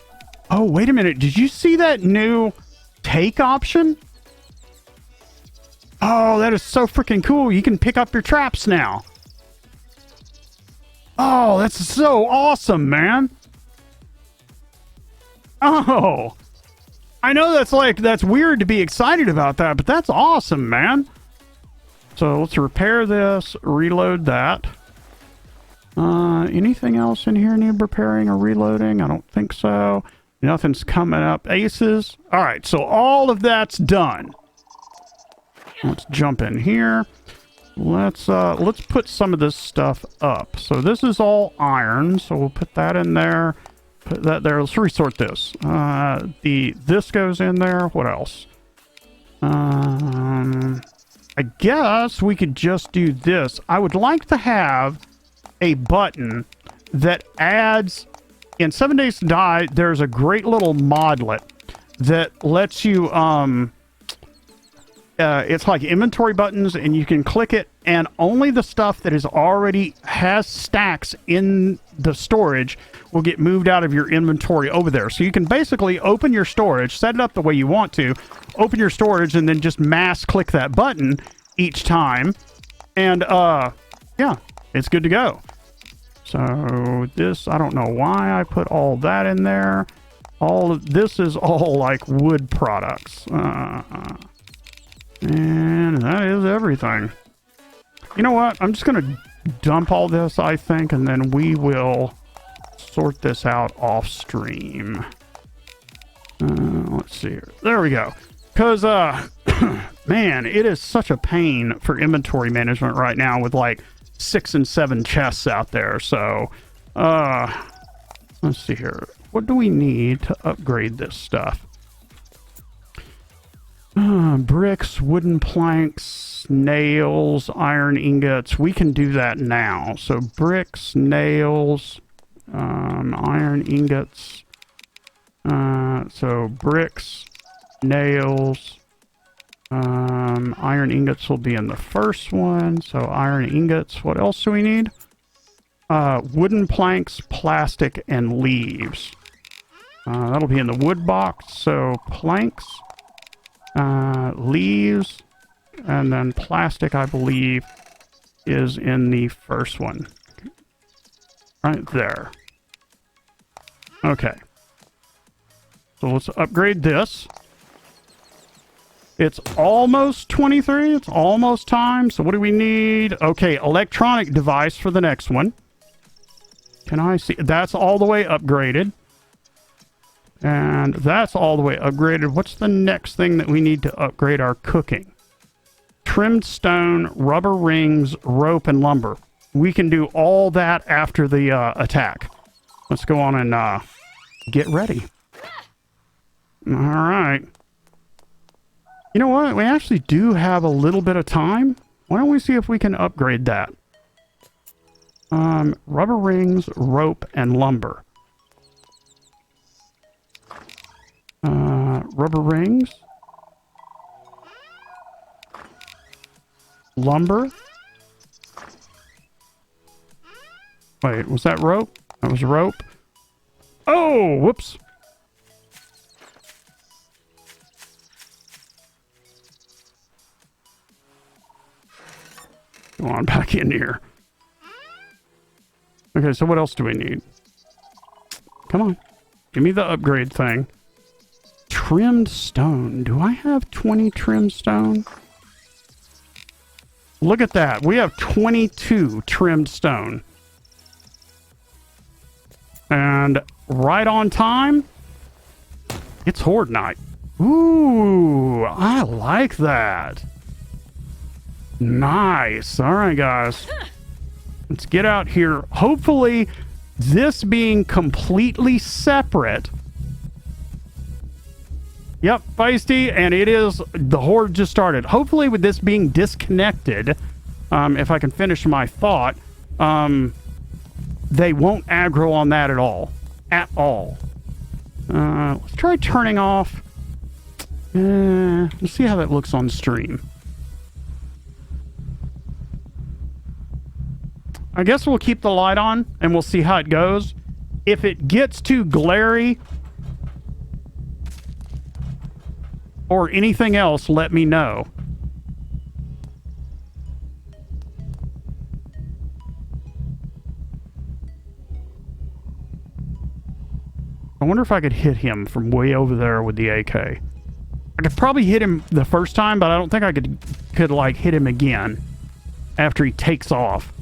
Oh, wait a minute. Did you see that new take option? Oh, that is so freaking cool. You can pick up your traps now. Oh, that's so awesome, man. Oh, I know that's weird to be excited about that, but that's awesome, man. So let's repair this, reload that. Anything else in here need repairing or reloading? I don't think so. Nothing's coming up. Aces. All right, so all of that's done. Let's jump in here. Let's put some of this stuff up. So this is all iron, so we'll put that in there. Put that there. Let's resort this. This goes in there. What else? I guess we could just do this. I would like to have a button that adds in 7 Days to Die. There's a great little modlet that lets you it's like inventory buttons, and you can click it and only the stuff that is already has stacks in the storage will get moved out of your inventory over there. So you can basically open your storage, set it up the way you want to, open your storage, and then just mass click that button each time. And yeah, it's good to go. So this, I don't know why I put all that in there. All of this is all like wood products. And that is everything. You know what? I'm just going to dump all this, I think, and then we will sort this out off stream. Let's see here. There we go. Because, man, it is such a pain for inventory management right now with like 6 and 7 chests out there. So, let's see here. What do we need to upgrade this stuff? Bricks, wooden planks, nails, iron ingots. We can do that now. So bricks, nails, iron ingots. So bricks, nails, iron ingots will be in the first one. So iron ingots. What else do we need? Wooden planks, plastic, and leaves. That'll be in the wood box. So planks, leaves, and then plastic, I believe, is in the first one. Right there. Okay. So let's upgrade this. It's almost 23. It's almost time. So what do we need? Okay, electronic device for the next one. Can I see? That's all the way upgraded. And that's all the way upgraded. What's the next thing that we need to upgrade our cooking? Trimmed stone, rubber rings, rope, and lumber. We can do all that after the attack. Let's go on and get ready. All right. You know what? We actually do have a little bit of time. Why don't we see if we can upgrade that? Rubber rings, rope, and lumber. Rubber rings. Lumber. Wait, was that rope? That was rope. Oh, whoops. Go on back in here. Okay, so what else do we need? Come on. Give me the upgrade thing. Trimmed stone. Do I have 20 trimmed stone? Look at that. We have 22 trimmed stone. And right on time, it's Horde Night. Ooh, I like that. Nice. All right, guys. Let's get out here. Hopefully, this being completely separate. Yep, feisty, and it is, the Horde just started. Hopefully, with this being disconnected, if I can finish my thought, they won't aggro on that at all. At all. Let's try turning off. Let's see how that looks on stream. I guess we'll keep the light on, and we'll see how it goes. If it gets too glary or anything else, let me know. I wonder if I could hit him from way over there with the AK. I could probably hit him the first time, but I don't think I could like hit him again after he takes off.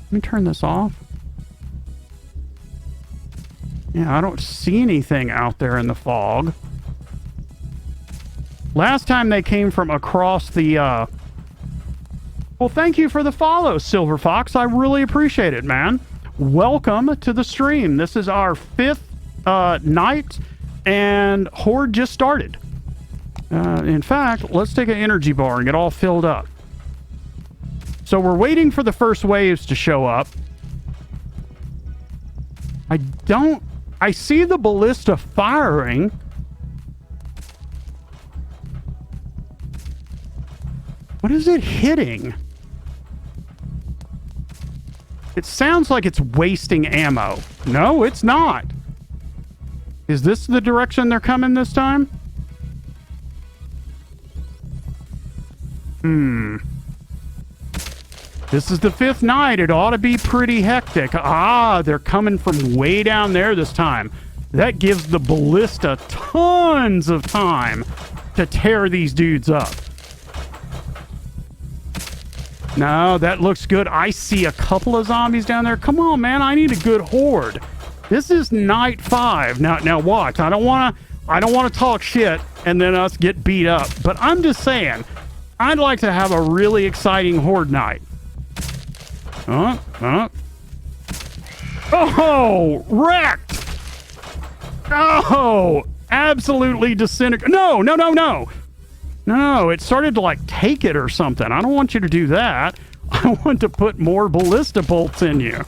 Let me turn this off. Yeah, I don't see anything out there in the fog. Last time they came from across the, Well, thank you for the follow, Silver Fox. I really appreciate it, man. Welcome to the stream. This is our 5th night, and Horde just started. In fact, let's take an energy bar and get all filled up. So we're waiting for the first waves to show up. I see the ballista firing. What is it hitting? It sounds like it's wasting ammo. No, it's not. Is this the direction they're coming this time? This is the 5th night. It ought to be pretty hectic. Ah, they're coming from way down there this time. That gives the ballista tons of time to tear these dudes up. No, that looks good. I see a couple of zombies down there. Come on, man. I need a good horde. This is night 5. Now watch. I don't want to talk shit and then us get beat up. But I'm just saying, I'd like to have a really exciting horde night. Oh, wrecked. Oh, absolutely disintegrated. No. No, it started to like take it or something. I don't want you to do that. I want to put more ballista bolts in you.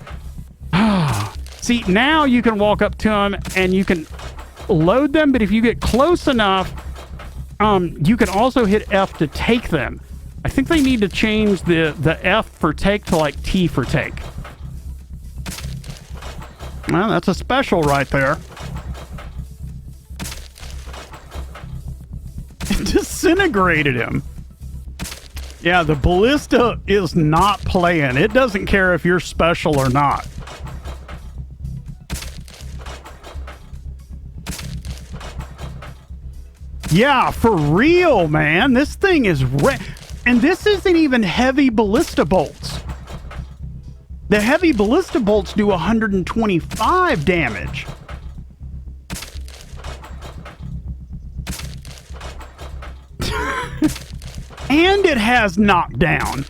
See, now you can walk up to them and you can load them, but if you get close enough, you can also hit F to take them. I think they need to change the F for take to like T for take. Well, that's a special right there. It disintegrated him. Yeah, the ballista is not playing. It doesn't care if you're special or not. Yeah, for real, man. This thing is and this isn't even heavy ballista bolts. The heavy ballista bolts do 125 damage. And it has knockdown.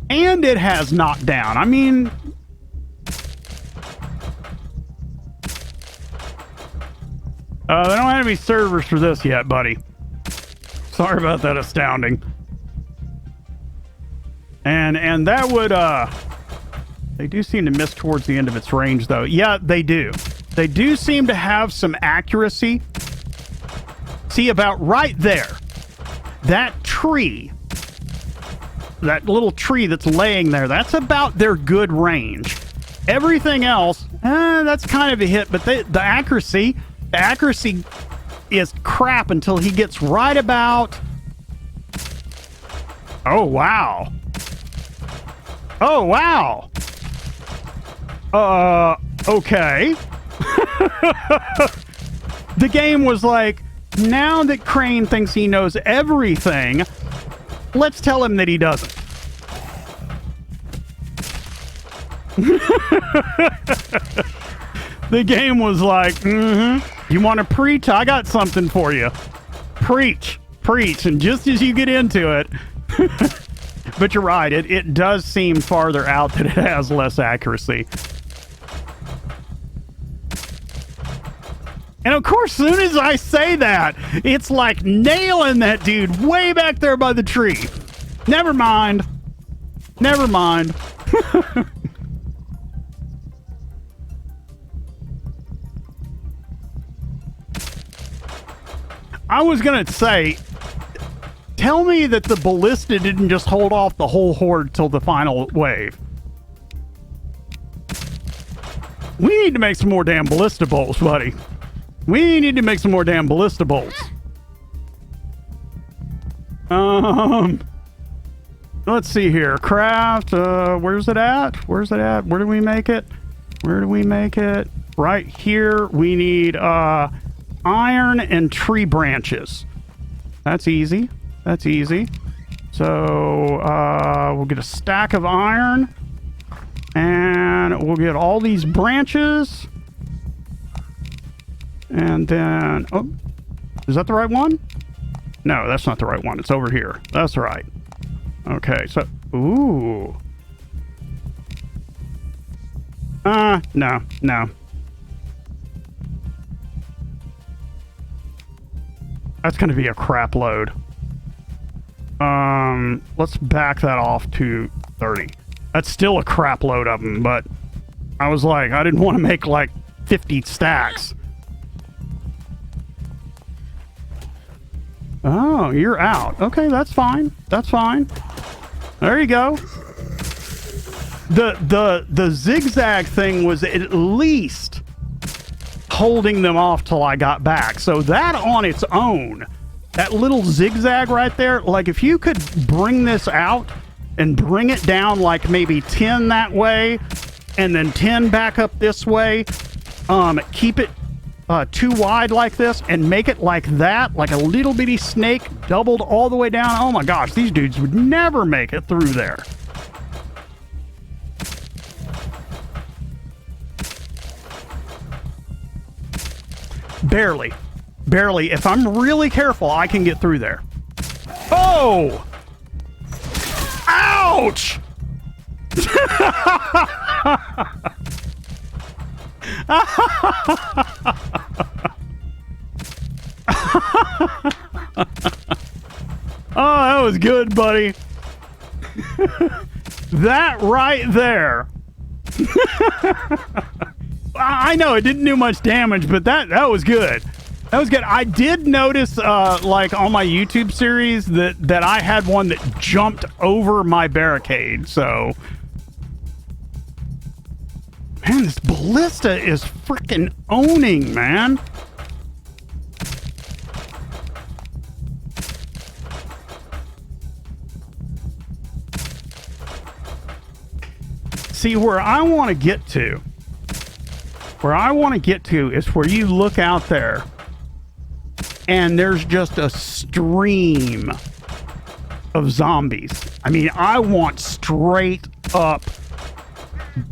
And it has knockdown. I mean, they don't have any servers for this yet, buddy. Sorry about that, astounding. And that would, they do seem to miss towards the end of its range, though. Yeah, they do. They do seem to have some accuracy. See, about right there, that tree, that little tree that's laying there, that's about their good range. Everything else, that's kind of a hit, but the accuracy is crap until he gets right about... Oh, wow. Oh, wow. Okay. The game was like, now that Crane thinks he knows everything, let's tell him that he doesn't. The game was like, you want to preach? I got something for you. Preach. And just as you get into it... But you're right, it does seem farther out that it has less accuracy. And of course, as soon as I say that, it's like nailing that dude way back there by the tree. Never mind. I was gonna say, tell me that the ballista didn't just hold off the whole horde till the final wave. We need to make some more damn ballista bolts, buddy. We need to make some more damn ballista bolts. Let's see here. Craft, where's it at? Where do we make it? Right here. We need, iron and tree branches. That's easy. So, we'll get a stack of iron. And we'll get all these branches. And then... Oh, is that the right one? No, that's not the right one. It's over here. That's right. Okay, so... Ooh. No. That's going to be a crap load. Let's back that off to 30. That's still a crap load of them, but I was like, I didn't want to make like 50 stacks. Oh, you're out. Okay, that's fine. That's fine. There you go. The zigzag thing was at least holding them off till I got back. So that on its own, that little zigzag right there, like if you could bring this out and bring it down like maybe 10 that way and then 10 back up this way, keep it too wide like this and make it like that, like a little bitty snake doubled all the way down. Oh my gosh, these dudes would never make it through there. Barely. Barely. If I'm really careful, I can get through there. Oh! Ouch! Oh, that was good, buddy. That right there. I know it didn't do much damage, but that was good. That was good. I did notice, like on my YouTube series, that I had one that jumped over my barricade. So, man, this ballista is freaking owning, man. See, where I want to get to is where you look out there and there's just a stream of zombies. I mean, I want straight up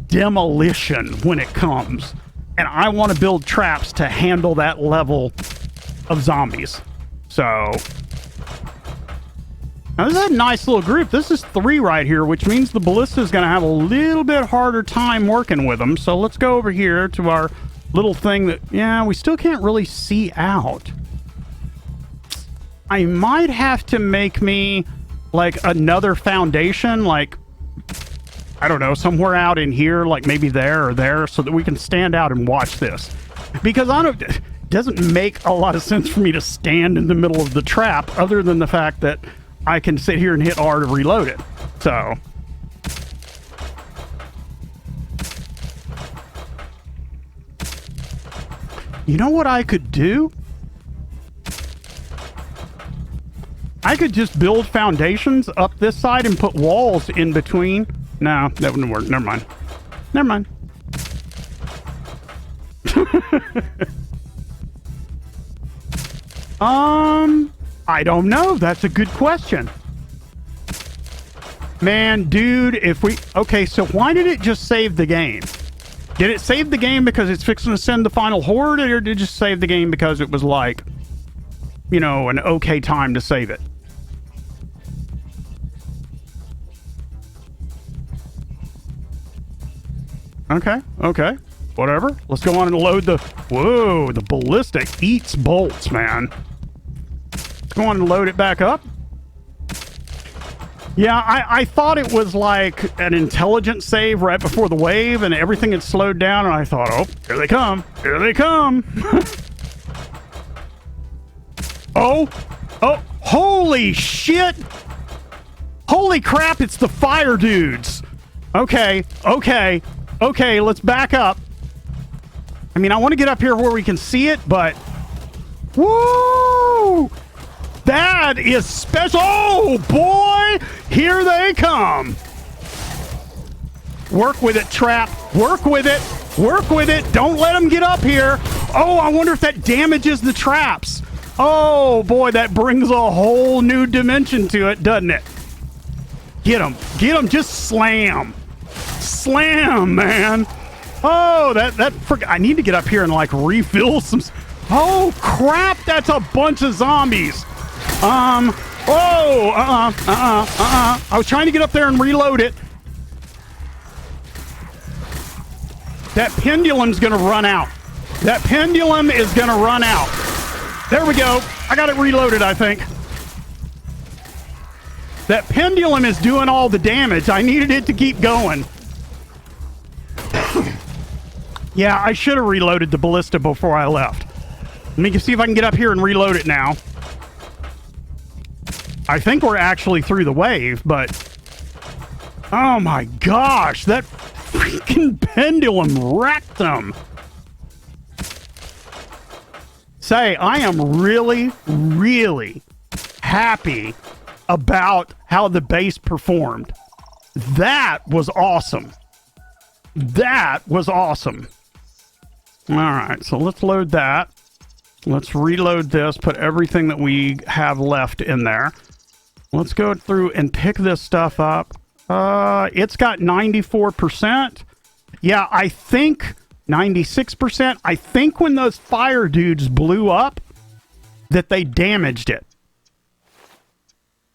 demolition when it comes. And I want to build traps to handle that level of zombies. So, now this is a nice little group. This is 3 right here, which means the ballista is going to have a little bit harder time working with them. So let's go over here to our little thing that, yeah, we still can't really see out. I might have to make me like another foundation, like, I don't know, somewhere out in here, like maybe there or there, so that we can stand out and watch this. Because it doesn't make a lot of sense for me to stand in the middle of the trap, other than the fact that I can sit here and hit R to reload it. So, you know what I could do? I could just build foundations up this side and put walls in between. No, that wouldn't work. Never mind. Never mind. I don't know. That's a good question. Man, dude, if we... Okay, so why did it just save the game? Did it save the game because it's fixing to send the final horde, or did it just save the game because it was like, you know, an okay time to save it? Okay, okay. Whatever. Let's go on and load the... Whoa, the ballista eats bolts, man. Let's go on and load it back up. Yeah, I thought it was like an intelligent save right before the wave and everything had slowed down, and I thought, oh, here they come. Here they come. Oh, holy shit. Holy crap, it's the fire dudes. Okay, okay. Okay, let's back up. I mean, I want to get up here where we can see it, but... Woo! That is special! Oh, boy! Here they come! Work with it, trap. Work with it. Work with it. Don't let them get up here. Oh, I wonder if that damages the traps. Oh, boy, that brings a whole new dimension to it, doesn't it? Get them. Get them. Just slam. Slam, man. Oh, I need to get up here and like refill some. Oh crap, that's a bunch of zombies. I was trying to get up there and reload it. That pendulum's gonna run out. That pendulum is gonna run out. There we go. I got it reloaded, I think. That pendulum is doing all the damage. I needed it to keep going. Yeah, I should have reloaded the ballista before I left. Let me see if I can get up here and reload it now. I think we're actually through the wave, but... Oh my gosh, that freaking pendulum wrecked them. Say, I am really, really happy about how the base performed. That was awesome. That was awesome. All right, so let's load that. Let's reload this, put everything that we have left in there. Let's go through and pick this stuff up. It's got 94%. Yeah, I think 96%. I think when those fire dudes blew up, that they damaged it.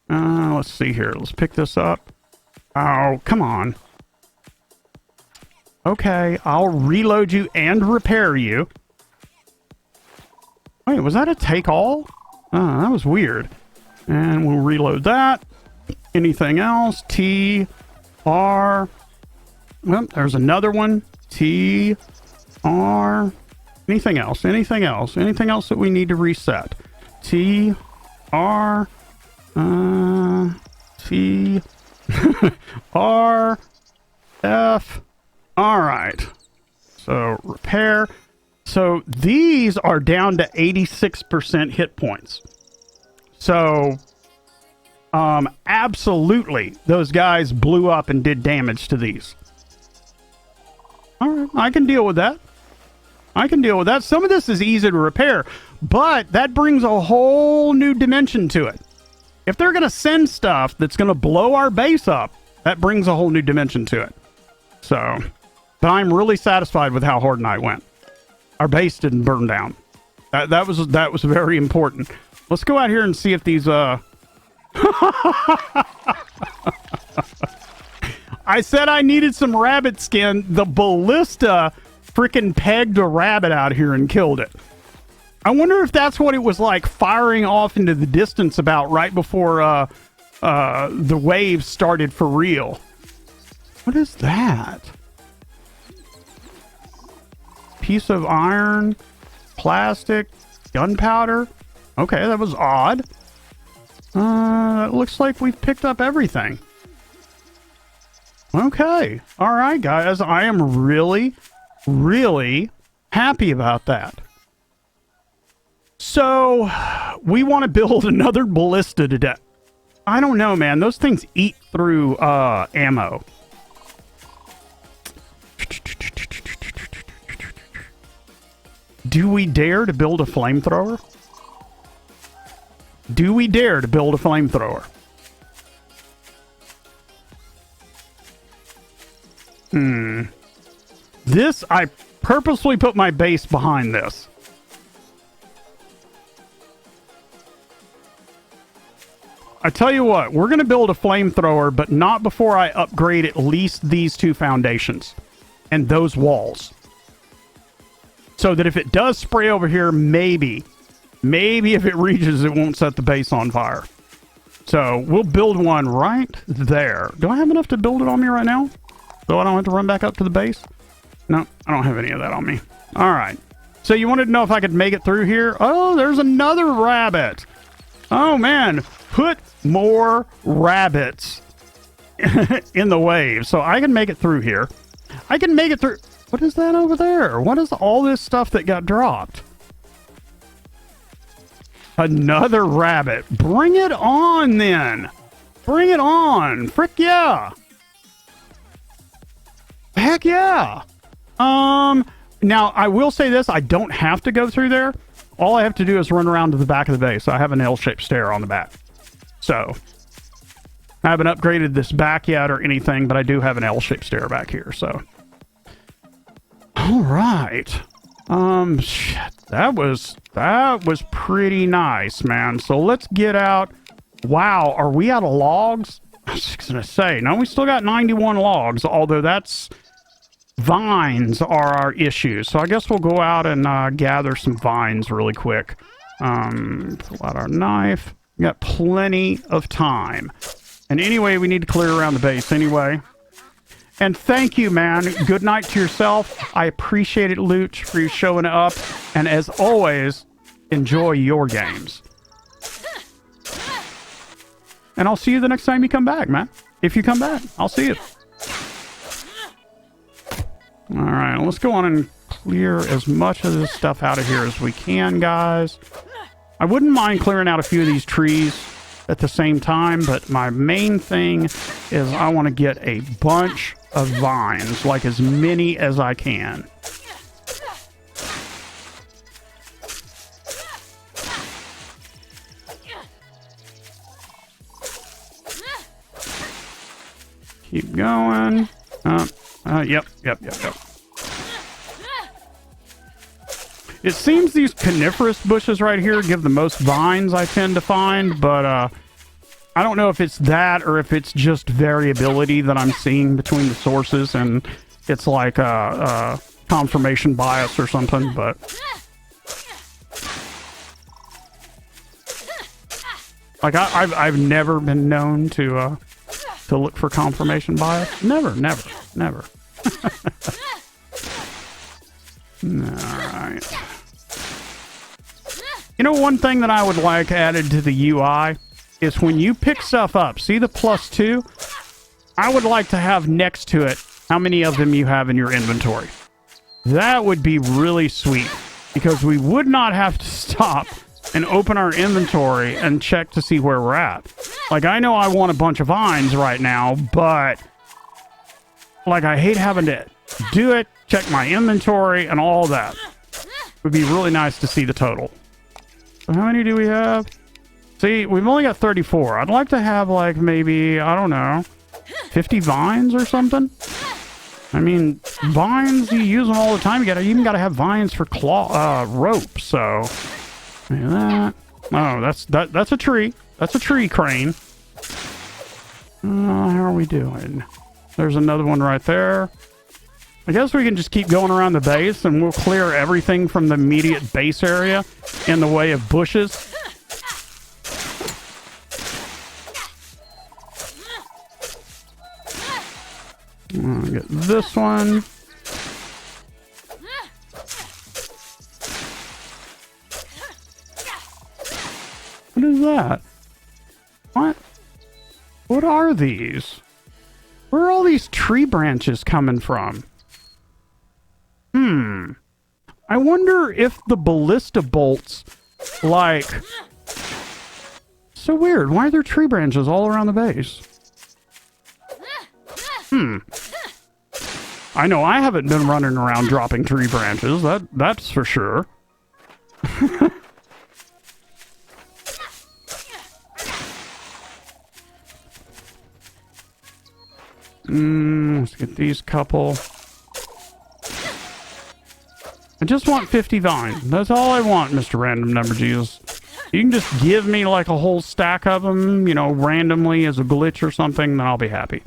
Let's see here. Let's pick this up. Oh, come on. Okay, I'll reload you and repair you. Wait, was that a take all? Oh, that was weird. And we'll reload that. Anything else? T, R. Well, there's another one. T, R. Anything else? Anything else? Anything else that we need to reset? T, R. T, R, F. All right. So repair. So these are down to 86% hit points. So, absolutely, those guys blew up and did damage to these. All right, I can deal with that. I can deal with that. Some of this is easy to repair, but that brings a whole new dimension to it. If they're going to send stuff that's going to blow our base up, that brings a whole new dimension to it. So, but I'm really satisfied with how Horde Night went. Our base didn't burn down. That was very important. Let's go out here and see if these I said I needed some rabbit skin. The ballista freaking pegged a rabbit out here and killed it. I wonder if that's what it was like firing off into the distance about right before the waves started for real. What is that? Piece of iron, plastic, gunpowder. Okay, that was odd. It looks like we've picked up everything. Okay. All right, guys. I am really, really happy about that. So, we want to build another ballista to death. I don't know, man. Those things eat through ammo. Do we dare to build a flamethrower? Do we dare to build a flamethrower? This, I purposely put my base behind this. I tell you what, we're going to build a flamethrower, but not before I upgrade at least these two foundations and those walls. So that if it does spray over here, maybe if it reaches, it won't set the base on fire. So we'll build one right there. Do I have enough to build it on me right now? So I don't have to run back up to the base? No, I don't have any of that on me. All right. So you wanted to know if I could make it through here? Oh, there's another rabbit. Oh, man. Put more rabbits in the wave. So I can make it through here. I can make it through... What is that over there? What is all this stuff that got dropped? Another rabbit. Bring it on, then. Bring it on. Frick yeah. Heck yeah. Now, I will say this. I don't have to go through there. All I have to do is run around to the back of the base. I have an L-shaped stair on the back. So, I haven't upgraded this back yet or anything, but I do have an L-shaped stair back here, so... All right. Shit, that was pretty nice, man. So let's get out. Wow, are we out of logs? I was just gonna say, no, we still got 91 logs, although that's vines are our issue. So I guess we'll go out and gather some vines really quick. Pull out our knife. We got plenty of time. And anyway, we need to clear around the base anyway. And thank you, man. Good night to yourself. I appreciate it, Luch, for you showing up. And as always, enjoy your games. And I'll see you the next time you come back, man. If you come back, I'll see you. All right, let's go on and clear as much of this stuff out of here as we can, guys. I wouldn't mind clearing out a few of these trees at the same time, but my main thing is I want to get a bunch of vines, like as many as I can. Keep going. Yep. It seems these coniferous bushes right here give the most vines I tend to find, but I don't know if it's that or if it's just variability that I'm seeing between the sources, and it's like a confirmation bias or something, but... Like, I've never been known to look for confirmation bias. Never. Alright. You know, one thing that I would like added to the UI is when you pick stuff up, see the +2? I would like to have next to it how many of them you have in your inventory. That would be really sweet, because we would not have to stop and open our inventory and check to see where we're at. Like, I know I want a bunch of vines right now, but like, I hate having to do it, check my inventory and all that. It would be really nice to see the total. So how many do we have? See, we've only got 34. I'd like to have, like, maybe, I don't know, 50 vines or something. I mean, vines, you use them all the time. You even gotta have vines for rope, so... Look at that. Oh, that's a tree. That's a tree crane. How are we doing? There's another one right there. I guess we can just keep going around the base and we'll clear everything from the immediate base area in the way of bushes. I'll get this one. What is that? What? What are these? Where are all these tree branches coming from? I wonder if the ballista bolts, like... So weird. Why are there tree branches all around the base? I know I haven't been running around dropping tree branches. That's for sure. Let's get these couple. I just want 50 vines. That's all I want, Mr. Random Number Jesus. You can just give me like a whole stack of them, you know, randomly as a glitch or something, then I'll be happy.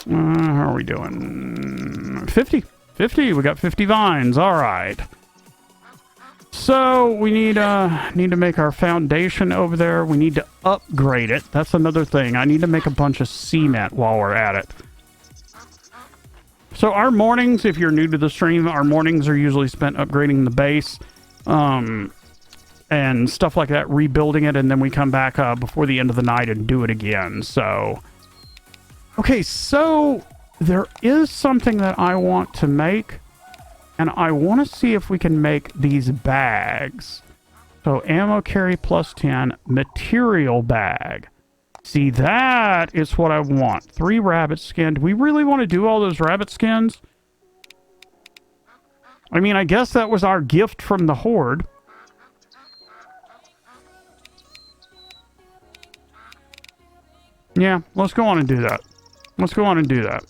How are we doing? 50. 50. We got 50 vines. All right. So we need to make our foundation over there. We need to upgrade it. That's another thing. I need to make a bunch of cement while we're at it. So our mornings, if you're new to the stream, our mornings are usually spent upgrading the base, and stuff like that, rebuilding it, and then we come back before the end of the night and do it again. So, okay, so there is something that I want to make. And I want to see if we can make these bags. So ammo carry +10, material bag. See, that is what I want. 3 rabbit skin. Do we really want to do all those rabbit skins? I mean, I guess that was our gift from the Horde. Yeah, let's go on and do that. Let's go on and do that.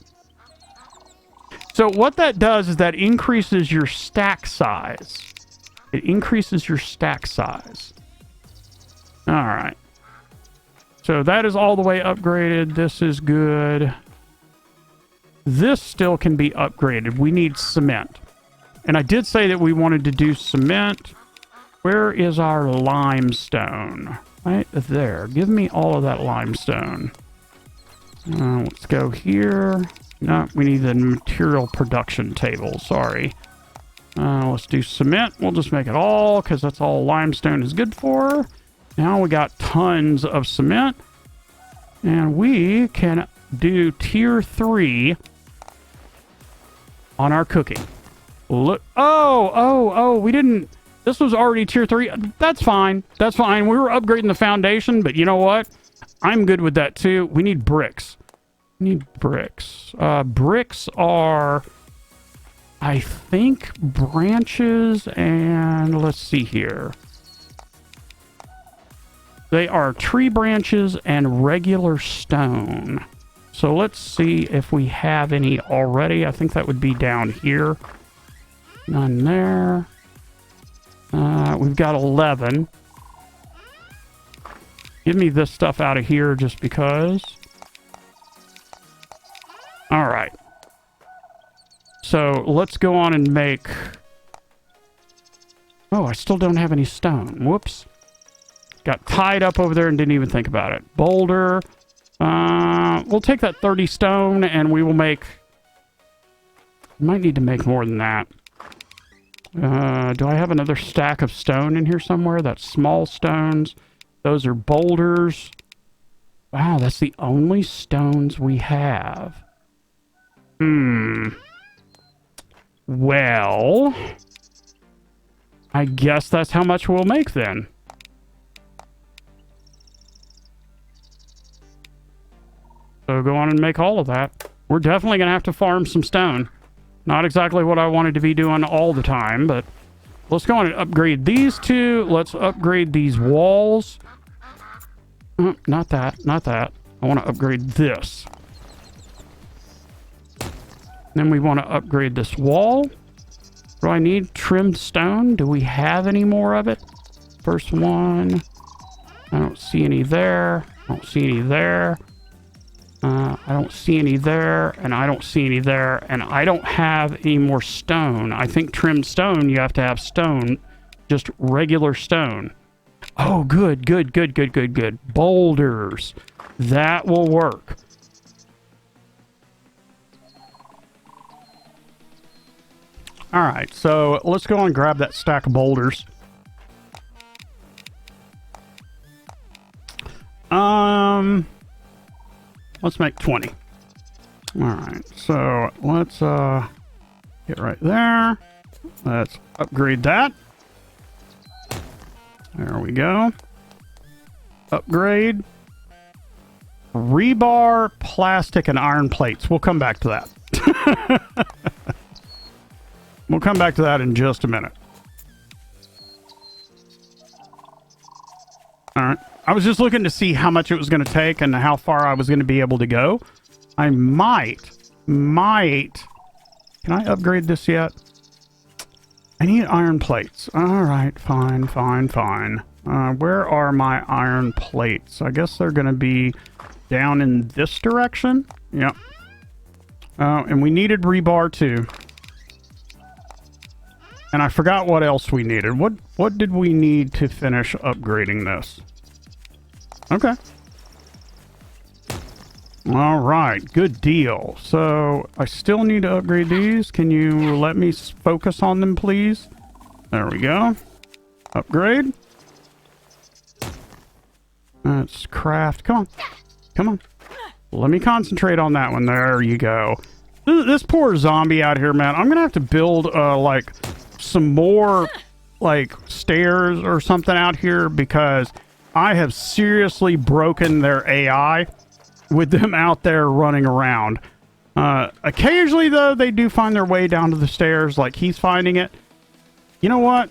So what that does is that increases your stack size. It increases your stack size. All right. So that is all the way upgraded. This is good. This still can be upgraded. We need cement. And I did say that we wanted to do cement. Where is our limestone? Right there. Give me all of that limestone. Let's go here. No, we need the material production table. Sorry. Let's do cement. We'll just make it all, because that's all limestone is good for. Now we got tons of cement. And we can do tier 3 on our cooking. Look. Oh, we didn't. This was already tier 3. That's fine. That's fine. We were upgrading the foundation, but you know what? I'm good with that too. We need bricks. We need bricks. Bricks are, I think, branches, and let's see here. They are tree branches and regular stone. So let's see if we have any already. I think that would be down here. None there. We've got 11. Give me this stuff out of here just because. All right. So let's go on and make... Oh, I still don't have any stone. Whoops. Got tied up over there and didn't even think about it. Boulder. We'll take that 30 stone and we will make... Might need to make more than that. Do I have another stack of stone in here somewhere? That's small stones. Those are boulders. Wow, that's the only stones we have. Well, I guess that's how much we'll make then. So go on and make all of that. We're definitely going to have to farm some stone. Not exactly what I wanted to be doing all the time, but let's go on and upgrade these two. Let's upgrade these walls. Not that, not that. I want to upgrade this. Then we want to upgrade this wall. Do I need trimmed stone? Do we have any more of it? First one. I don't see any there. I don't see any there. I don't see any there, and I don't see any there, and I don't have any more stone. I think trimmed stone, you have to have stone, just regular stone. Oh, good. Boulders. That will work. All right, so let's go and grab that stack of boulders. Let's make 20. All right, so let's get right there. Let's upgrade that. There we go. Upgrade. Rebar, plastic, and iron plates. We'll come back to that. We'll come back to that in just a minute. All right. I was just looking to see how much it was going to take and how far I was going to be able to go. I might. Can I upgrade this yet? I need iron plates. All right, fine. Where are my iron plates? I guess they're going to be down in this direction. Yep. And we needed rebar too. And I forgot what else we needed. What did we need to finish upgrading this? Okay. All right, good deal. So I still need to upgrade these. Can you let me focus on them, please? There we go. Upgrade. Let's craft. Come on. Let me concentrate on that one. There you go. This poor zombie out here, man. I'm gonna have to build like some more like stairs or something out here because I have seriously broken their AI with them out there running around. Occasionally, though, they do find their way down to the stairs like he's finding it. You know what?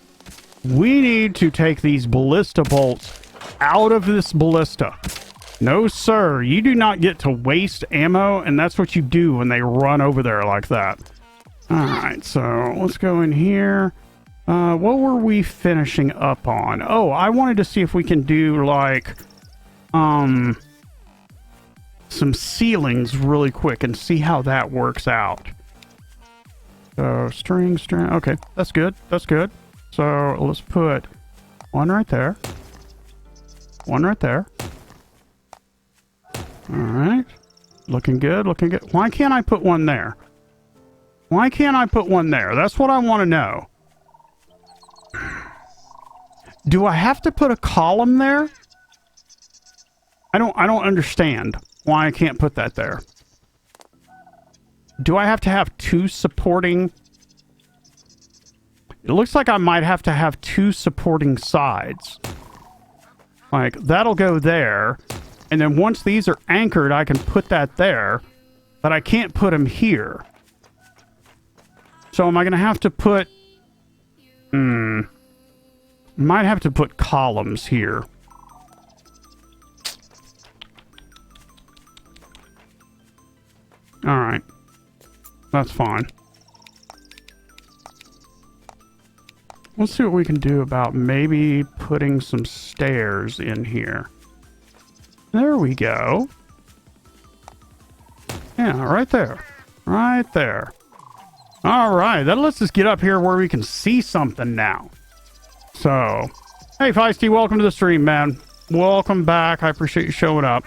We need to take these ballista bolts out of this ballista. No, sir. You do not get to waste ammo, and that's what you do when they run over there like that. All right, so let's go in here. What were we finishing up on? Oh, I wanted to see if we can do, like, some ceilings really quick and see how that works out. So, string. Okay, that's good. So, let's put one right there. One right there. All right. Looking good. Why can't I put one there? That's what I want to know. Do I have to put a column there? I don't understand why I can't put that there. Do I have to have two supporting? It looks like I might have to have two supporting sides. Like, that'll go there. And then once these are anchored, I can put that there. But I can't put them here. So am I going to have to put... Might have to put columns here. Alright. That's fine. Let's see what we can do about maybe putting some stairs in here. There we go. Yeah, right there. Right there. Alright, that lets us get up here where we can see something now. So, hey Feisty, welcome to the stream, man. Welcome back. I appreciate you showing up.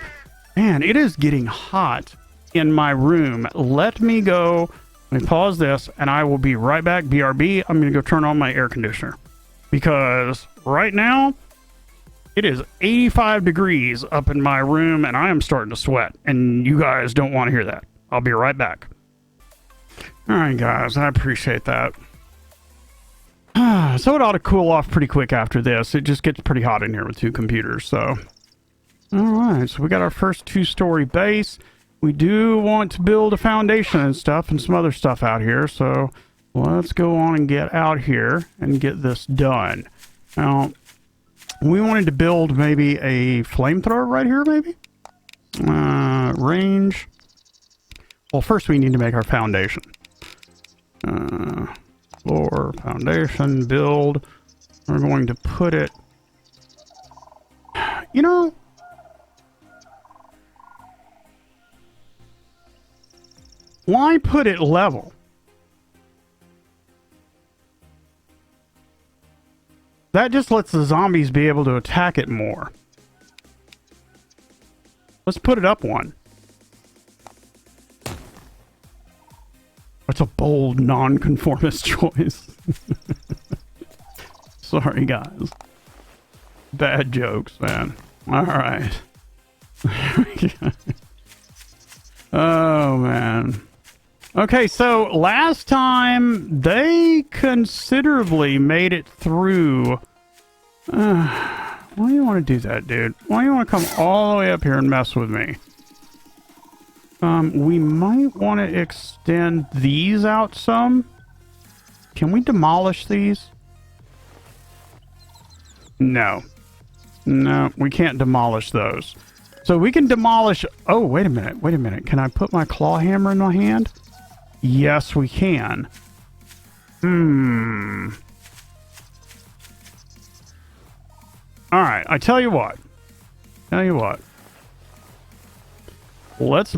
Man, it is getting hot in my room. Let me go. Let me pause this, and I will be right back. BRB, I'm going to go turn on my air conditioner. Because right now, it is 85 degrees up in my room, and I am starting to sweat. And you guys don't want to hear that. I'll be right back. All right, guys, I appreciate that. So it ought to cool off pretty quick after this. It just gets pretty hot in here with two computers, so. All right, so we got our first two-story base. We do want to build a foundation and stuff and some other stuff out here, so let's go on and get out here and get this done. Now, we wanted to build maybe a flamethrower right here, maybe? Range. Well, first we need to make our foundation. Floor, foundation, build. We're going to put it... You know... Why put it level? That just lets the zombies be able to attack it more. Let's put it up one. That's a bold, non-conformist choice. Sorry, guys. Bad jokes, man. All right. Oh, man. Okay, so last time they considerably made it through. Why do you want to do that, dude? Why do you want to come all the way up here and mess with me? We might want to extend these out some. Can we demolish these? No. No, we can't demolish those. So we can demolish... Oh, wait a minute. Wait a minute. Can I put my claw hammer in my hand? Yes, we can. Alright, I tell you what. Let's...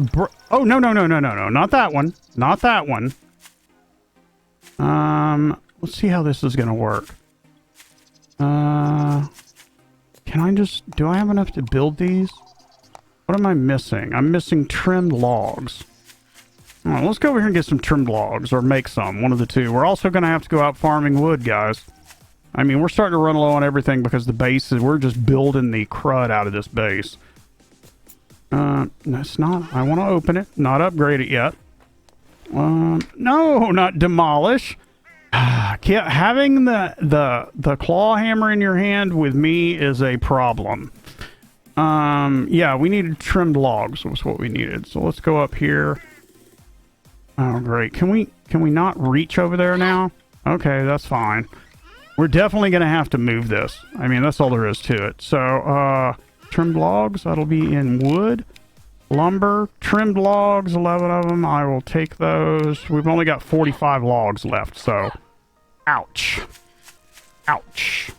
Oh, no. Not that one. Not that one. Let's see how this is going to work. Can I just... Do I have enough to build these? What am I missing? I'm missing trimmed logs. All right, let's go over here and get some trimmed logs, or make some, one of the two. We're also going to have to go out farming wood, guys. I mean, we're starting to run low on everything because the base is... We're just building the crud out of this base. That's not... I want to open it, not upgrade it yet. No, not demolish. Having the claw hammer in your hand with me is a problem. Yeah, we needed trimmed logs was what we needed. So let's go up here. Oh, great. Can we not reach over there now? Okay, that's fine. We're definitely going to have to move this. I mean, that's all there is to it. So, trimmed logs, that'll be in wood. Lumber, trimmed logs, 11 of them. I will take those. We've only got 45 logs left, so... Ouch. Ouch.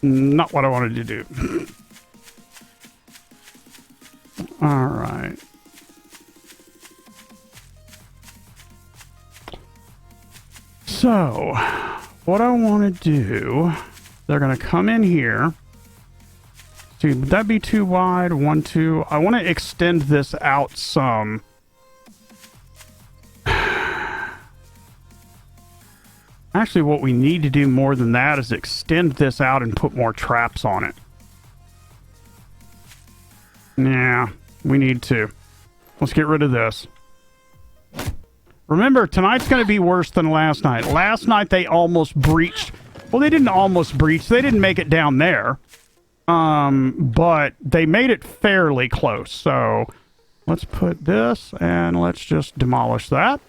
Not what I wanted to do. All right. So, what I want to do, they're going to come in here. See, would that be too wide? 1, 2. I want to extend this out some. Actually, what we need to do more than that is extend this out and put more traps on it. Yeah, we need to. Let's get rid of this. Remember, tonight's going to be worse than last night. Last night, they almost breached. Well, they didn't almost breach. They didn't make it down there. But they made it fairly close. So let's put this and let's just demolish that.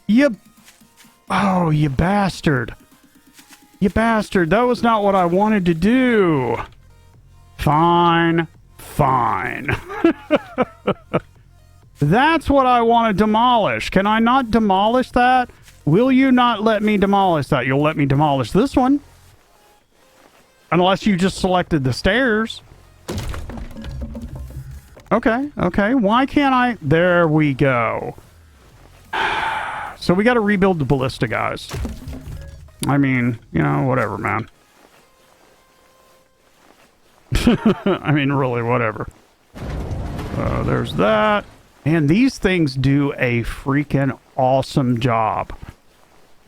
You bastard. You bastard. That was not what I wanted to do. Fine. Fine. That's what I want to demolish. Can I not demolish that? Will you not let me demolish that? You'll let me demolish this one. Unless you just selected the stairs. Okay, okay. Why can't I? There we go. So we got to rebuild the ballista, guys. I mean, you know, whatever, man. I mean, really, whatever. There's that. And these things do a freaking awesome job.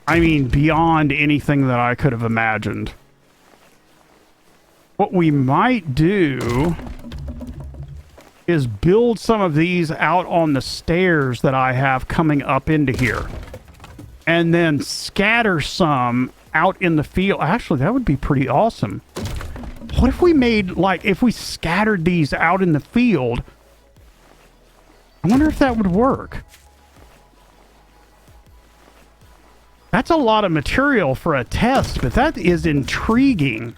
I mean, beyond anything that I could have imagined. What we might do is build some of these out on the stairs that I have coming up into here. And then scatter some out in the field. Actually, that would be pretty awesome. What if we made, like, if we scattered these out in the field? I wonder if that would work. That's a lot of material for a test, but that is intriguing.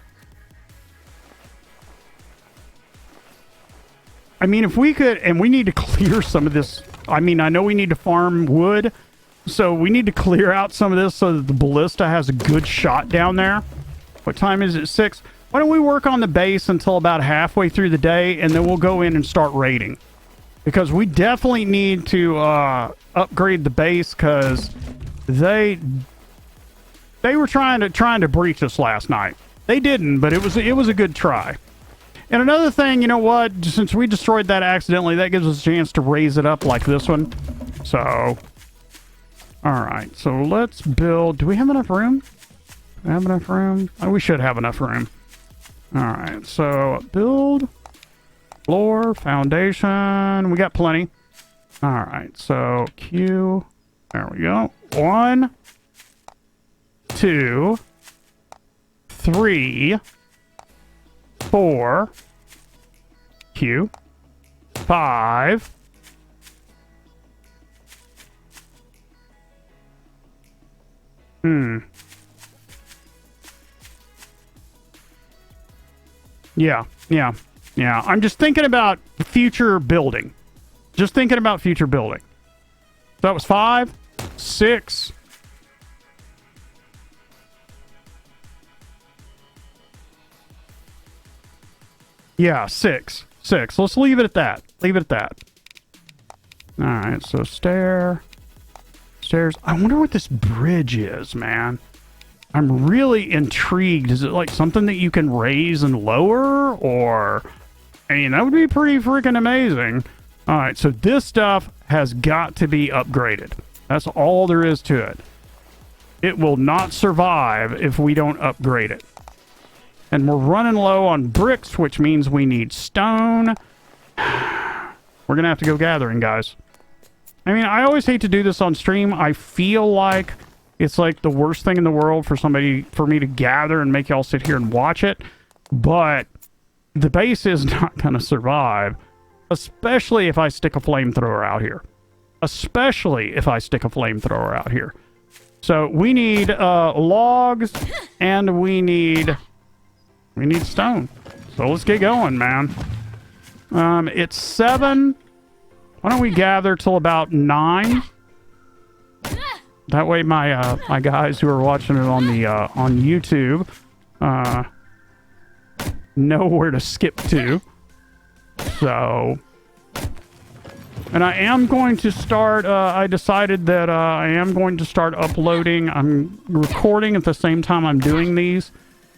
I mean, if we could, and we need to clear some of this. I mean, I know we need to farm wood, so we need to clear out some of this so that the ballista has a good shot down there. What time is it? 6? Why don't we work on the base until about halfway through the day, and then we'll go in and start raiding. Because we definitely need to upgrade the base, because they were trying to breach us last night. They didn't, but it was a good try. And another thing, you know what? Since we destroyed that accidentally, that gives us a chance to raise it up like this one. So, all right. So let's build. Do we have enough room? Do we have enough room? Oh, we should have enough room. All right. So build, floor, foundation. We got plenty. All right. So Q. There we go. 1, 2, 3. 4, Q, 5, Yeah. I'm just thinking about future building. Just thinking about future building. So that was 5, 6. Yeah, 6. Let's leave it at that. Leave it at that. All right, so stairs. I wonder what this bridge is, man. I'm really intrigued. Is it like something that you can raise and lower? Or, I mean, that would be pretty freaking amazing. All right, so this stuff has got to be upgraded. That's all there is to it. It will not survive if we don't upgrade it. And we're running low on bricks, which means we need stone. We're going to have to go gathering, guys. I mean, I always hate to do this on stream. I feel like it's like the worst thing in the world for me to gather and make y'all sit here and watch it. But the base is not going to survive, especially if I stick a flamethrower out here. So we need logs, and we need stone. So let's get going, man. It's 7. Why don't we gather till about 9? That way my my guys who are watching it on the on YouTube know where to skip to. So, and I am going to start, I decided that I am going to start uploading. I'm recording at the same time I'm doing these.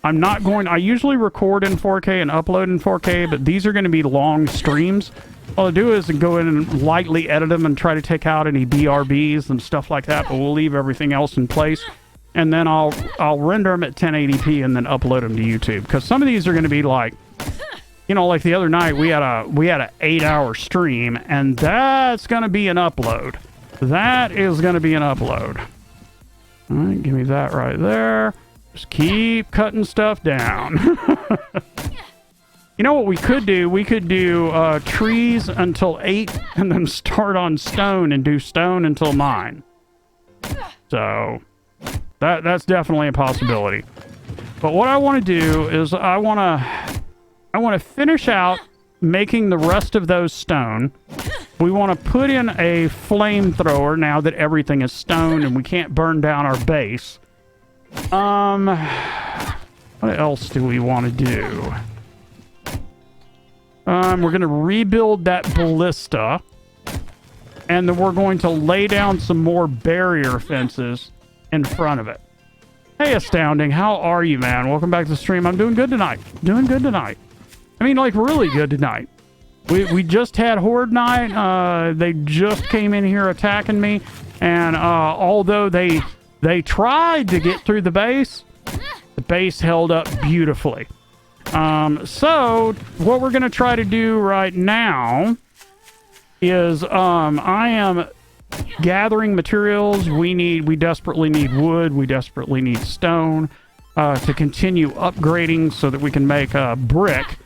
I usually record in 4K and upload in 4K, but these are going to be long streams. All I do is go in and lightly edit them and try to take out any BRBs and stuff like that, but we'll leave everything else in place. and then I'll render them at 1080p and then upload them to YouTube. Because some of these are going to be like, you know, like the other night we had an 8-hour stream, and that's going to be an upload. That is going to be an upload. All right, give me that right there. Just keep cutting stuff down. You know what we could do? We could do trees until 8 and then start on stone and do stone until 9. So that's definitely a possibility. But what I want to do is I want to finish out making the rest of those stone. We want to put in a flamethrower now that everything is stone and we can't burn down our base. What else do we want to do? We're going to rebuild that ballista. And then we're going to lay down some more barrier fences in front of it. Hey, Astounding, how are you, man? Welcome back to the stream. I'm doing good tonight. Doing good tonight. I mean, like, really good tonight. We just had Horde Night. They just came in here attacking me. And although they tried to get through the base held up beautifully. So what we're going to try to do right now is I am gathering materials. We desperately need wood. We desperately need stone to continue upgrading so that we can make brick.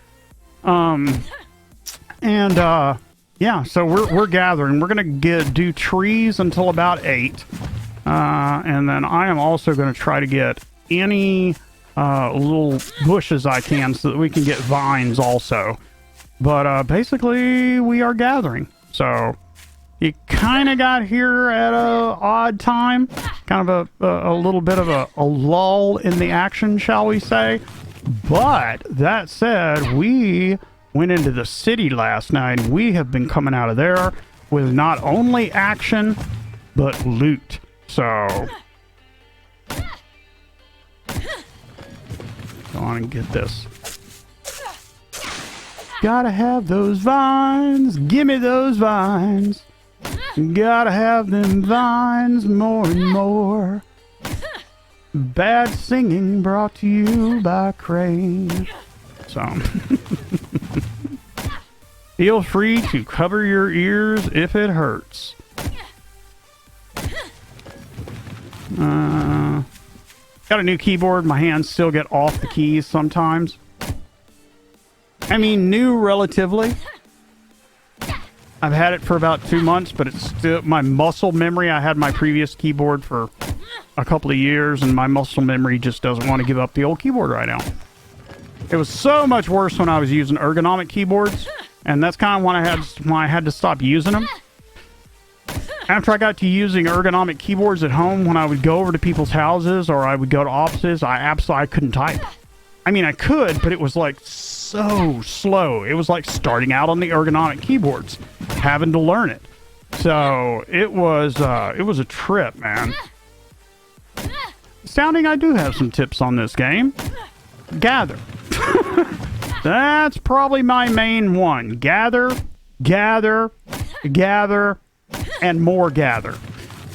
Yeah, so we're gathering. We're going to do trees until about 8. And then I am also going to try to get any little bushes I can so that we can get vines also. But basically, we are gathering. So you kind of got here at a odd time. Kind of a little bit of a lull in the action, shall we say. But that said, we went into the city last night. We have been coming out of there with not only action, but loot. So go on and get this. Gotta have those vines. Gimme those vines. Gotta have them vines more and more. Bad singing brought to you by Crane. So feel free to cover your ears if it hurts. Got a new keyboard. My hands still get off the keys sometimes. I mean, new relatively. I've had it for about 2 months, but it's still my muscle memory. I had my previous keyboard for a couple of years, and my muscle memory just doesn't want to give up the old keyboard right now. It was so much worse when I was using ergonomic keyboards, and that's kind of when I had to stop using them. After I got to using ergonomic keyboards at home, when I would go over to people's houses or I would go to offices, I couldn't type. I mean, I could, but it was like so slow. It was like starting out on the ergonomic keyboards, having to learn it. So it was a trip, man. Sounding, I do have some tips on this game. Gather. That's probably my main one. Gather, gather, gather, and more gather.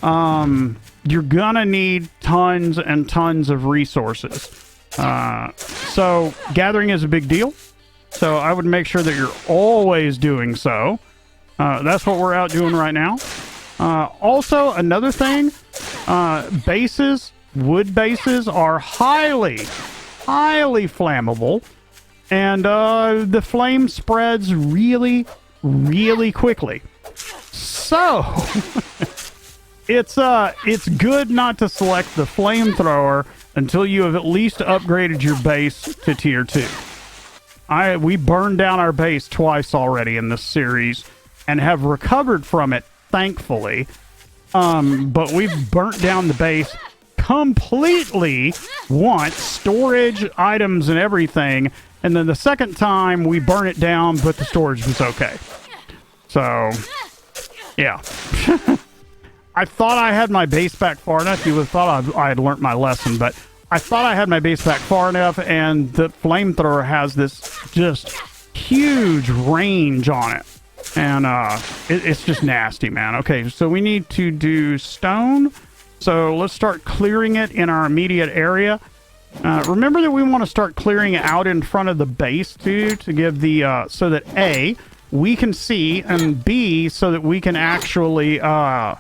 You're gonna need tons and tons of resources. So gathering is a big deal. So I would make sure that you're always doing so. That's what we're out doing right now. Also, another thing, bases, wood bases are highly flammable. And the flame spreads really, really quickly. So it's good not to select the flamethrower until you have at least upgraded your base to tier 2. We burned down our base twice already in this series and have recovered from it, thankfully. But we've burnt down the base completely once, storage, items, and everything. And then the second time we burn it down, but the storage was okay. So, yeah. I thought I had my base back far enough. You would have thought I had learned my lesson, but I thought I had my base back far enough, and the flamethrower has this just huge range on it. And it's just nasty, man. Okay, so we need to do stone. So let's start clearing it in our immediate area. Remember that we want to start clearing it out in front of the base too, to give the so that A, we can see, and B, so that we can actually the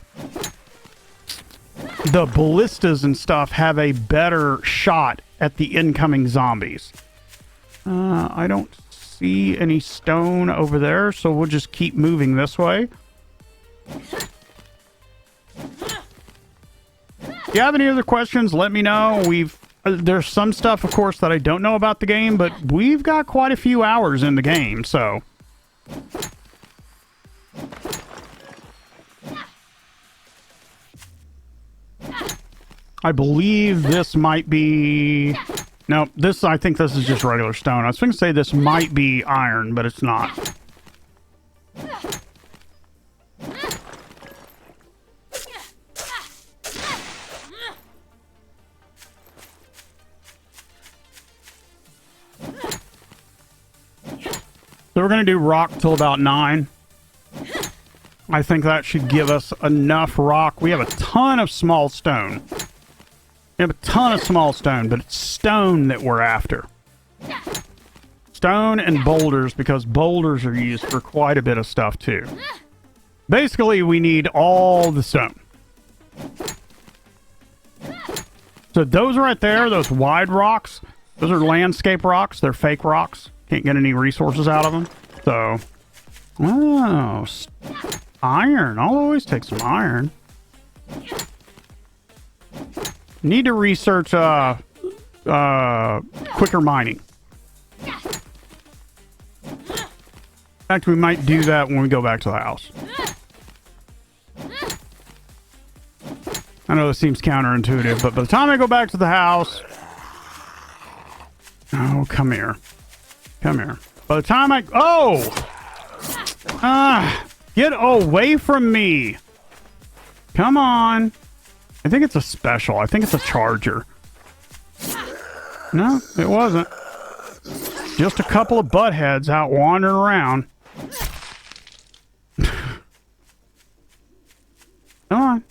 ballistas and stuff have a better shot at the incoming zombies. I don't see any stone over there, so we'll just keep moving this way. If you have any other questions, let me know. There's some stuff, of course, that I don't know about the game, but we've got quite a few hours in the game, so. I believe this might be... No, I think this is just regular stone. I was going to say this might be iron, but it's not. So we're going to do rock till about 9. I think that should give us enough rock. We have a ton of small stone. We have a ton of small stone, but it's stone that we're after. Stone and boulders, because boulders are used for quite a bit of stuff too. Basically, we need all the stone. So those right there, those wide rocks, those are landscape rocks. They're fake rocks. Can't get any resources out of them. So, oh, iron. I'll always take some iron. Need to research quicker mining. In fact, we might do that when we go back to the house. I know this seems counterintuitive, but by the time I go back to the house... Oh, come here. Come here. By the time I... Oh! Get away from me! Come on. I think it's a special. I think it's a charger. No, it wasn't. Just a couple of buttheads out wandering around. Come on.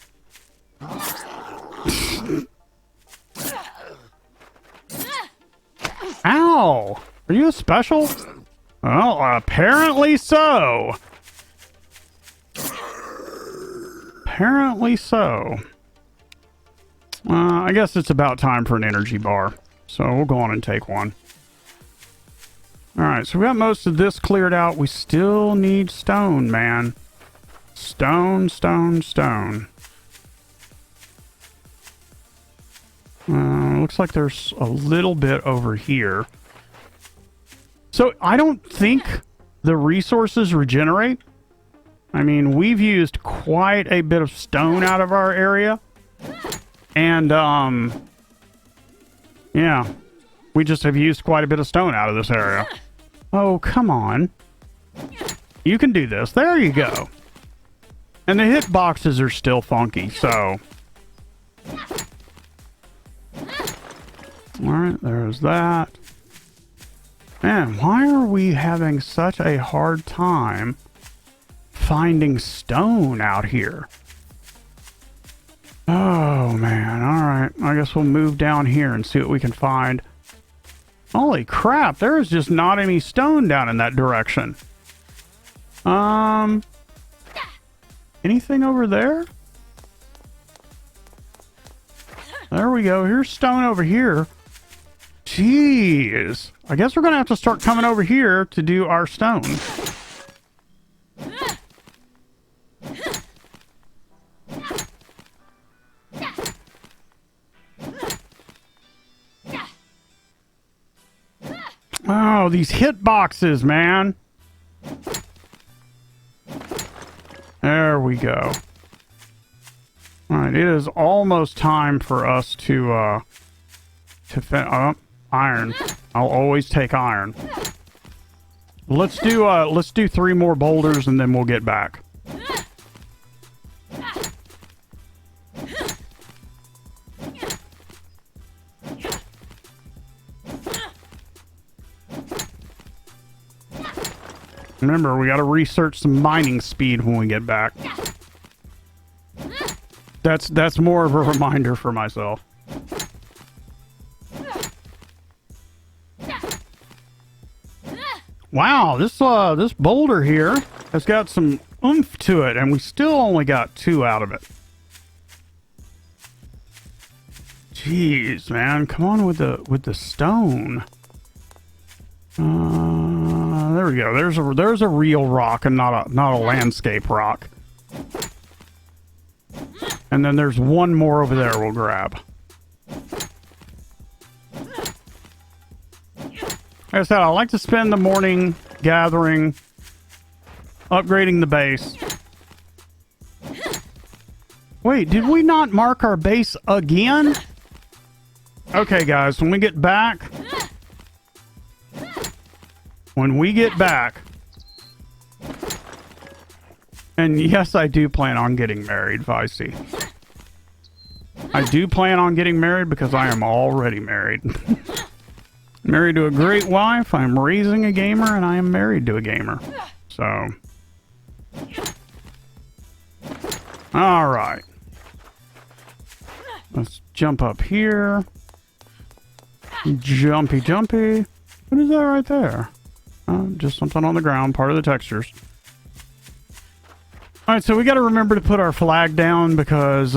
Ow! Are you a special? Well, apparently so. Apparently so. I guess it's about time for an energy bar. So we'll go on and take one. Alright, so we got most of this cleared out. We still need stone, man. Stone, stone, stone. Looks like there's a little bit over here. So I don't think the resources regenerate. I mean, we've used quite a bit of stone out of our area. And, yeah. We just have used quite a bit of stone out of this area. Oh, come on. You can do this. There you go. And the hit boxes are still funky, so... Alright, there's that. Man, why are we having such a hard time finding stone out here? Oh, man. Alright, I guess we'll move down here and see what we can find. Holy crap, there is just not any stone down in that direction. Anything over there? There we go. Here's stone over here. Jeez. I guess we're going to have to start coming over here to do our stone. Oh, these hit boxes, man. There we go. Alright, it is almost time for us to iron. I'll always take iron. Let's do 3 more boulders and then we'll get back. Remember, we got to research some mining speed when we get back. That's more of a reminder for myself. Wow, this boulder here has got some oomph to it, and we still only got 2 out of it. Jeez, man, come on with the stone. There we go. There's a real rock and not a landscape rock. And then there's one more over there we'll grab. Like I said, I like to spend the morning gathering, upgrading the base. Wait, did we not mark our base again? Okay, guys, when we get back... And yes, I do plan on getting married, Vicey. I do plan on getting married because I am already married. Married to a great wife, I'm raising a gamer, and I am married to a gamer. So. Alright. Let's jump up here. Jumpy, jumpy. What is that right there? Just something on the ground, part of the textures. Alright, so we got to remember to put our flag down because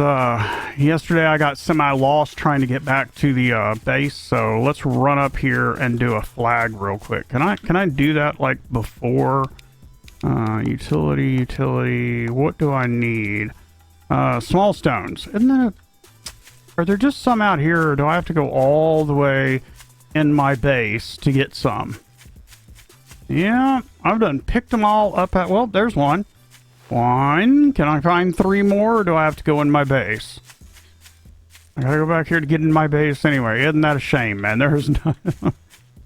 yesterday I got semi-lost trying to get back to the base. So let's run up here and do a flag real quick. Can I do that like before? Utility. What do I need? Small stones. Are there just some out here, or do I have to go all the way in my base to get some? Yeah, I've done picked them all up at... Well, there's one. Can I find 3 more, or do I have to go in my base? I gotta go back here to get in my base anyway. Isn't that a shame, man? There's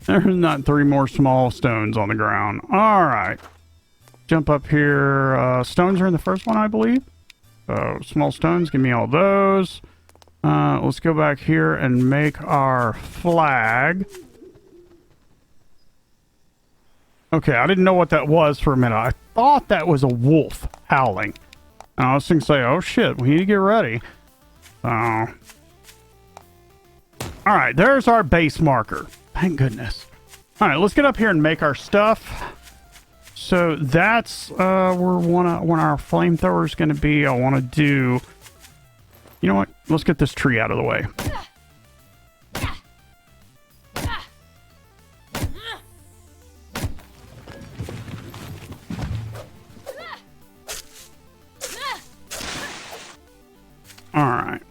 not 3 more small stones on the ground. Alright. Jump up here. Stones are in the first one, I believe. So, small stones, give me all those. Let's go back here and make our flag. Okay, I didn't know what that was for a minute. I thought that was a wolf howling. And I was thinking, oh shit, we need to get ready. So, alright, there's our base marker. Thank goodness. Alright, let's get up here and make our stuff. So that's where one our flamethrower is going to be. I want to do... You know what? Let's get this tree out of the way. Alright.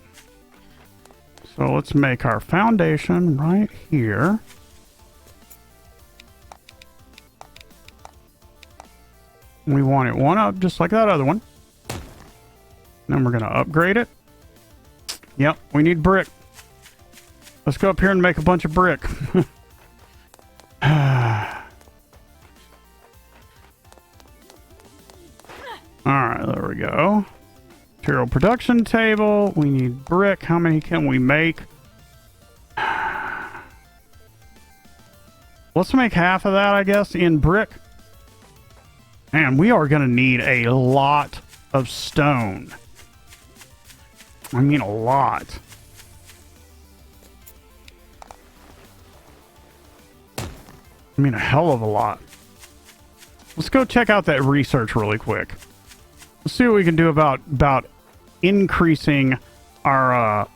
So let's make our foundation right here. We want it one up just like that other one. Then we're going to upgrade it. Yep, we need brick. Let's go up here and make a bunch of brick. Alright, there we go. Material production table. We need brick. How many can we make? Let's make half of that, I guess, in brick. And we are going to need a lot of stone. I mean, a lot. I mean, a hell of a lot. Let's go check out that research really quick. Let's see what we can do about increasing our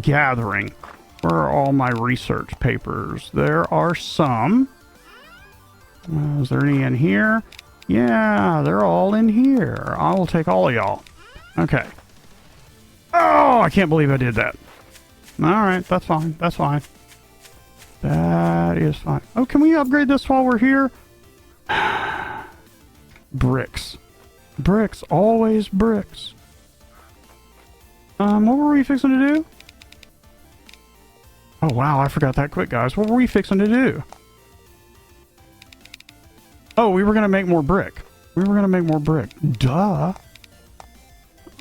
gathering. Where are all my research papers? There are some. Is there any in here? Yeah, they're all in here. I will take all of y'all. Okay. Oh, I can't believe I did that. Alright, that's fine. That's fine. That is fine. Oh, can we upgrade this while we're here? Bricks. Bricks. Always bricks. What were we fixing to do? Oh, wow, I forgot that quick, guys. What were we fixing to do? Oh, we were going to make more brick. We were going to make more brick. Duh.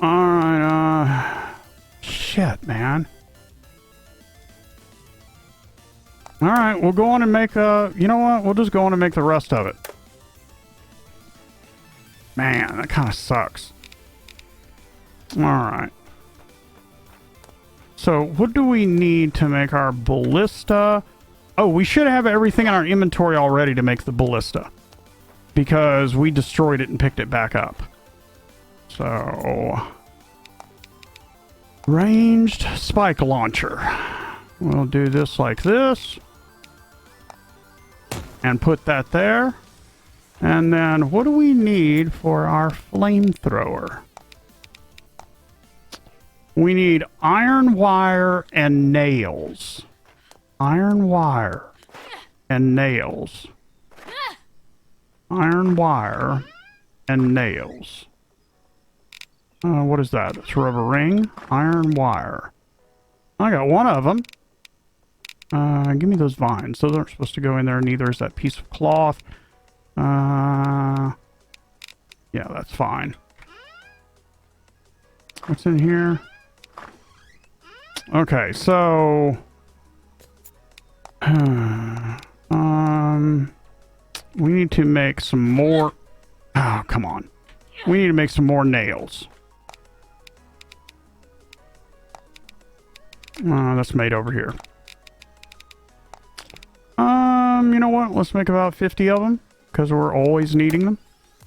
Alright, shit, man. Alright, we'll go on and make, you know what? We'll just go on and make the rest of it. Man, that kind of sucks. All right. So what do we need to make our ballista? Oh, we should have everything in our inventory already to make the ballista, because we destroyed it and picked it back up. So, ranged spike launcher. We'll do this like this. And put that there. And then what do we need for our flamethrower? We need iron wire and nails. Iron wire and nails. Iron wire and nails. What is that? It's a rubber ring. Iron wire. I got one of them. Give me those vines. Those aren't supposed to go in there. Neither is that piece of cloth. Yeah, that's fine. What's in here? Okay, so... we need to make some more... Oh, come on. We need to make some more nails. That's made over here. You know what? Let's make about 50 of them, because we're always needing them.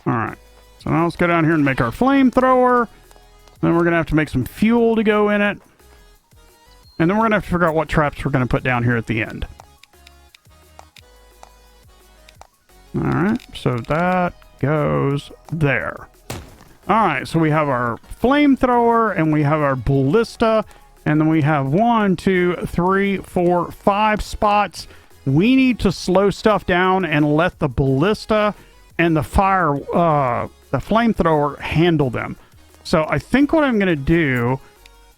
Alright. So now let's go down here and make our flamethrower. Then we're going to have to make some fuel to go in it. And then we're going to have to figure out what traps we're going to put down here at the end. Alright, so that goes there. Alright, so we have our flamethrower and we have our ballista. And then we have 1, 2, 3, 4, 5 spots. We need to slow stuff down and let the ballista and the flamethrower handle them. So I think what I'm going to do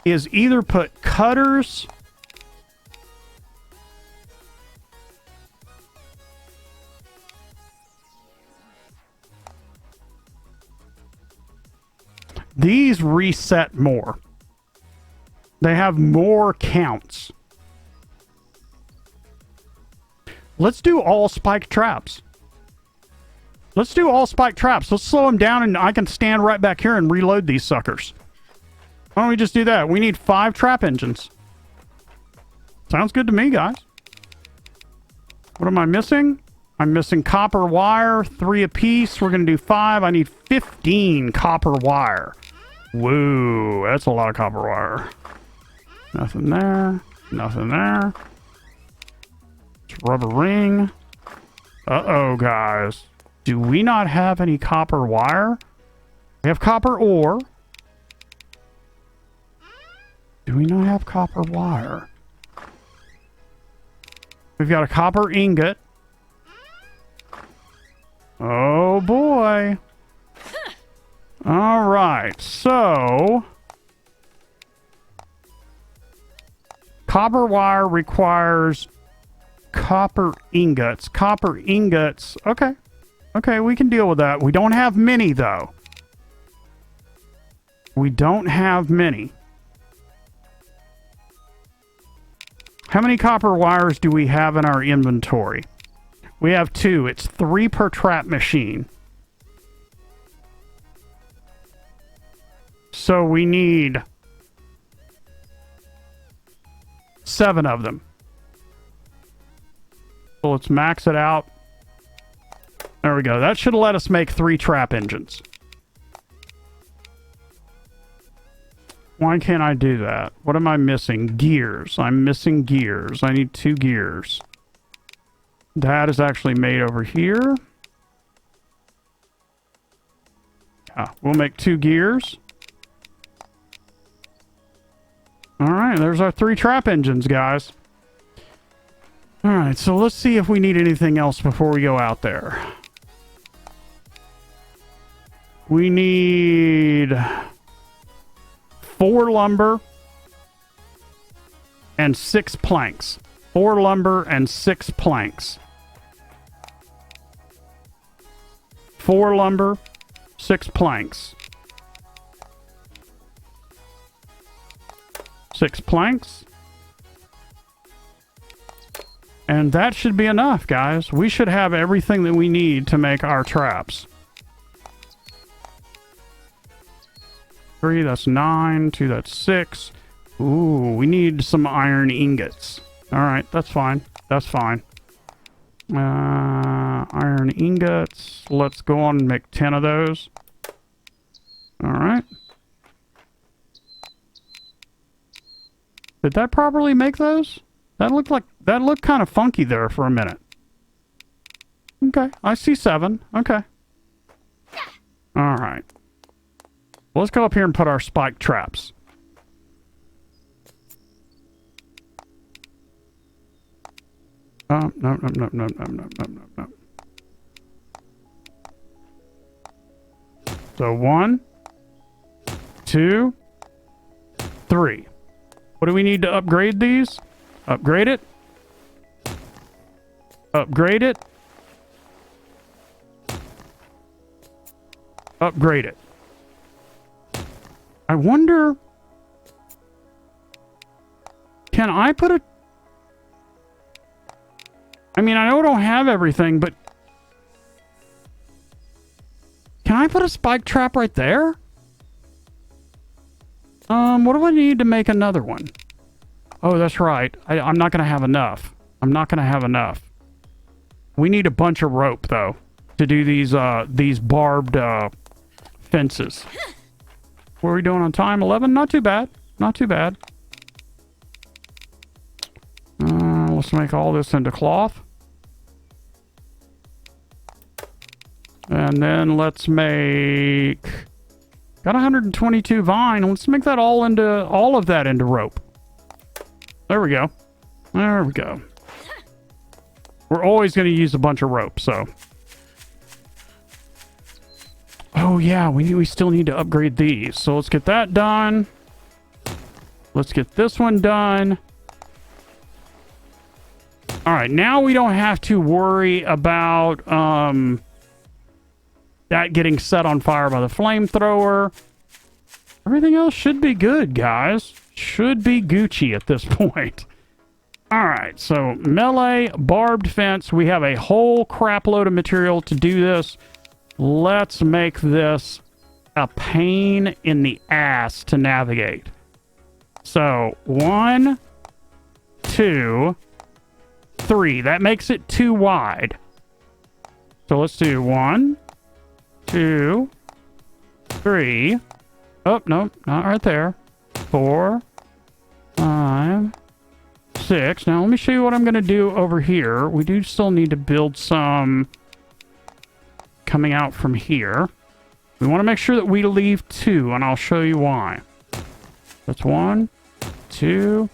is either put cutters... These reset more. They have more counts. Let's do all spike traps. Let's do all spike traps. Let's slow them down and I can stand right back here and reload these suckers. Why don't we just do that? We need 5 trap engines. Sounds good to me, guys. What am I missing? I'm missing copper wire, 3 apiece. We're going to do 5. I need 15 copper wire. Whoa, that's a lot of copper wire. Nothing there. Nothing there. It's rubber ring. Uh-oh, guys. Do we not have any copper wire? We have copper ore. Do we not have copper wire? We've got a copper ingot. Oh, boy. All right, so... Copper wire requires copper ingots. Copper ingots. Okay. Okay, we can deal with that. We don't have many, though. We don't have many. How many copper wires do we have in our inventory? We have 2. It's 3 per trap machine. So we need 7 of them. So let's max it out. There we go. That should let us make 3 trap engines. Why can't I do that? What am I missing? Gears. I'm missing gears. I need 2 gears. That is actually made over here. Yeah, we'll make 2 gears. Alright, there's our 3 trap engines, guys. Alright, so let's see if we need anything else before we go out there. We need 4 lumber and 6 planks. 4 lumber and 6 planks. 4 lumber, 6 planks. 6 planks. And that should be enough, guys. We should have everything that we need to make our traps. 3, that's 9. 2, that's 6. Ooh, we need some iron ingots. All right, that's fine. That's fine. Iron ingots. Let's go on and make 10 of those. All right. Did that properly make those? That looked kind of funky there for a minute. Okay, I see 7. Okay. All right. Let's go up here and put our spike traps. No. So 1, 2, 3. What do we need to upgrade these? Upgrade it. Upgrade it. Upgrade it. I wonder... Can I put a... I mean, I know I don't have everything, but... Can I put a spike trap right there? What do I need to make another one? Oh, that's right. I'm not going to have enough. I'm not going to have enough. We need a bunch of rope, though, to do these barbed fences. What are we doing on time? 11? Not too bad. Not too bad. Let's make all this into cloth. And then let's make... Got 122 vine. Let's make that all of that into rope. There we go. There we go. We're always going to use a bunch of rope, so... Oh, yeah, we still need to upgrade these. So let's get that done. Let's get this one done. All right, now we don't have to worry about that getting set on fire by the flamethrower. Everything else should be good, guys. Should be Gucci at this point. All right, so melee, barbed fence. We have a whole crap load of material to do this. Let's make this a pain in the ass to navigate. So 1, 2, 3. That makes it too wide. So let's do 1, 2, 3. Oh, no, not right there. 4, 5, 6. Now let me show you what I'm going to do over here. We do still need to build some coming out from here. We want to make sure that we leave 2, and I'll show you why. That's 1, 2,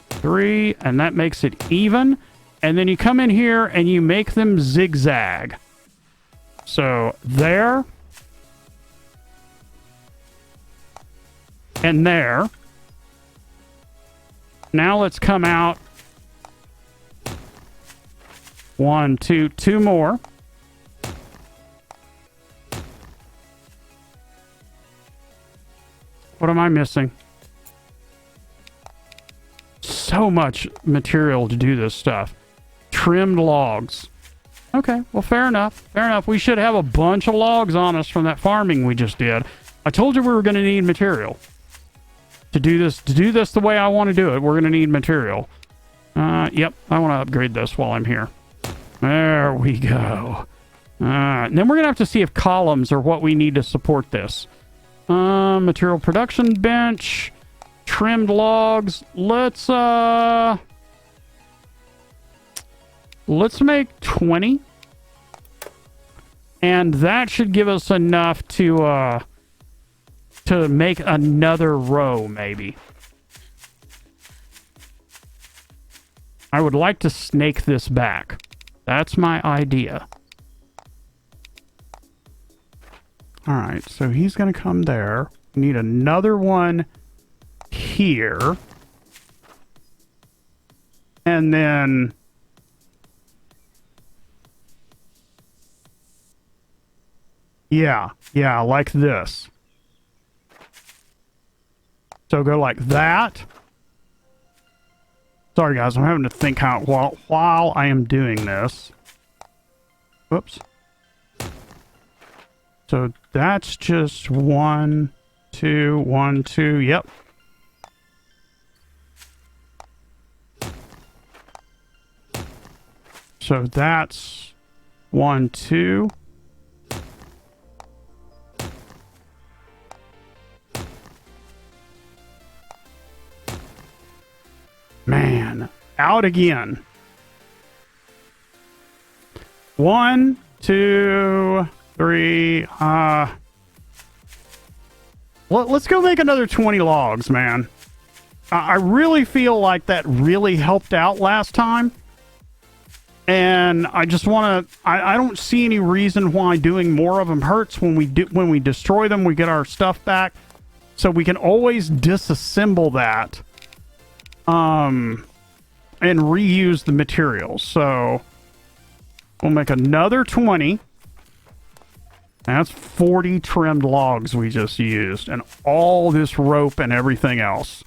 3, and that makes it even. And then you come in here and you make them zigzag. So there. And there. Now let's come out. 1, 2, 2 more. What am I missing? So much material to do this stuff. Trimmed logs. Okay, well, fair enough. Fair enough. We should have a bunch of logs on us from that farming we just did. I told you we were going to need material. To do this the way I want to do it, we're going to need material. Yep, I want to upgrade this while I'm here. There we go. And then we're going to have to see if columns are what we need to support this. Material production bench, trimmed logs. Let's make 20. And that should give us enough to make another row, maybe. I would like to snake this back. That's my idea. All right, so he's going to come there. We need another one here. And then... Yeah, like this. So go like that. Sorry, guys, I'm having to think how while I am doing this. Whoops. So that's just 1, 2, 1, 2. Yep. So that's 1, 2. Man, out again. 1, 2, 3. Let's go make another 20 logs, man. I really feel like that really helped out last time. And I just want to... I don't see any reason why doing more of them hurts. When we destroy them, we get our stuff back. So we can always disassemble that. And reuse the materials. So we'll make another 20. That's 40 trimmed logs we just used. And all this rope and everything else.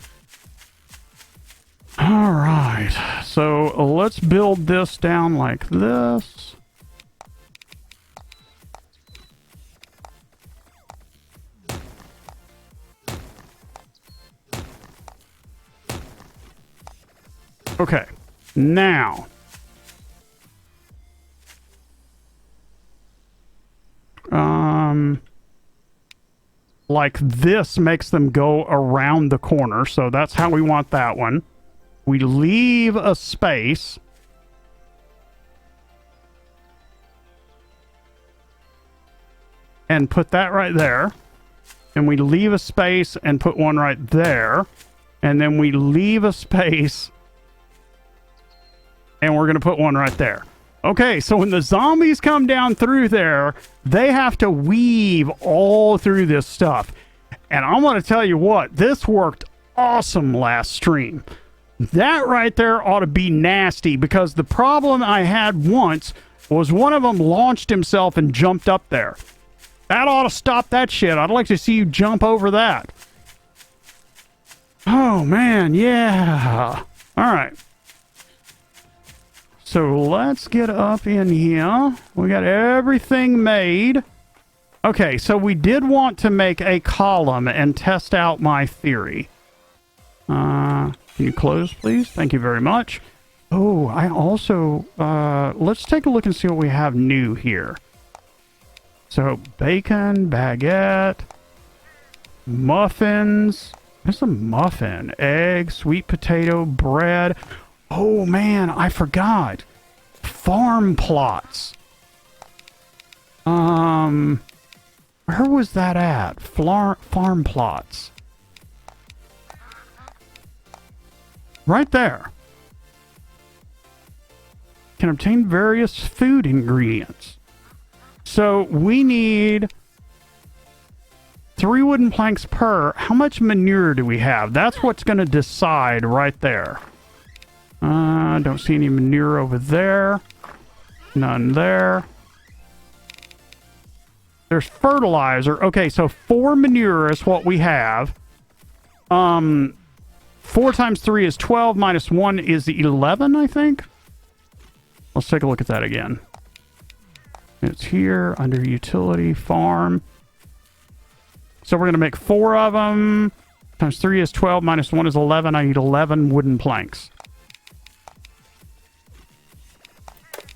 All right. So let's build this down like this. Okay. Now. Like this makes them go around the corner. So that's how we want that one. We leave a space. And put that right there. And we leave a space and put one right there. And then we leave a space. And we're going to put one right there. Okay, so when the zombies come down through there, they have to weave all through this stuff. And I'm going to tell you what, this worked awesome last stream. That right there ought to be nasty, because the problem I had once was one of them launched himself and jumped up there. That ought to stop that shit. I'd like to see you jump over that. Oh, man, yeah. All right. So let's get up in here. We got everything made. Okay, so we did want to make a column and test out my theory. Can you close, please? Thank you very much. Oh, I also... let's take a look and see what we have new here. So, bacon, baguette, muffins. There's a muffin. Egg, sweet potato, bread... Oh, man, I forgot. Farm plots. Where was that at? Farm plots. Right there. Can obtain various food ingredients. So we need 3 wooden planks per. How much manure do we have? That's what's going to decide right there. Don't see any manure over there. None there. There's fertilizer. Okay, so 4 manure is what we have. 4 times 3 is 12, minus 1 is 11, I think. Let's take a look at that again. It's here, under utility, farm. So we're going to make 4 of them. Times 3 is 12, minus 1 is 11. I need 11 wooden planks.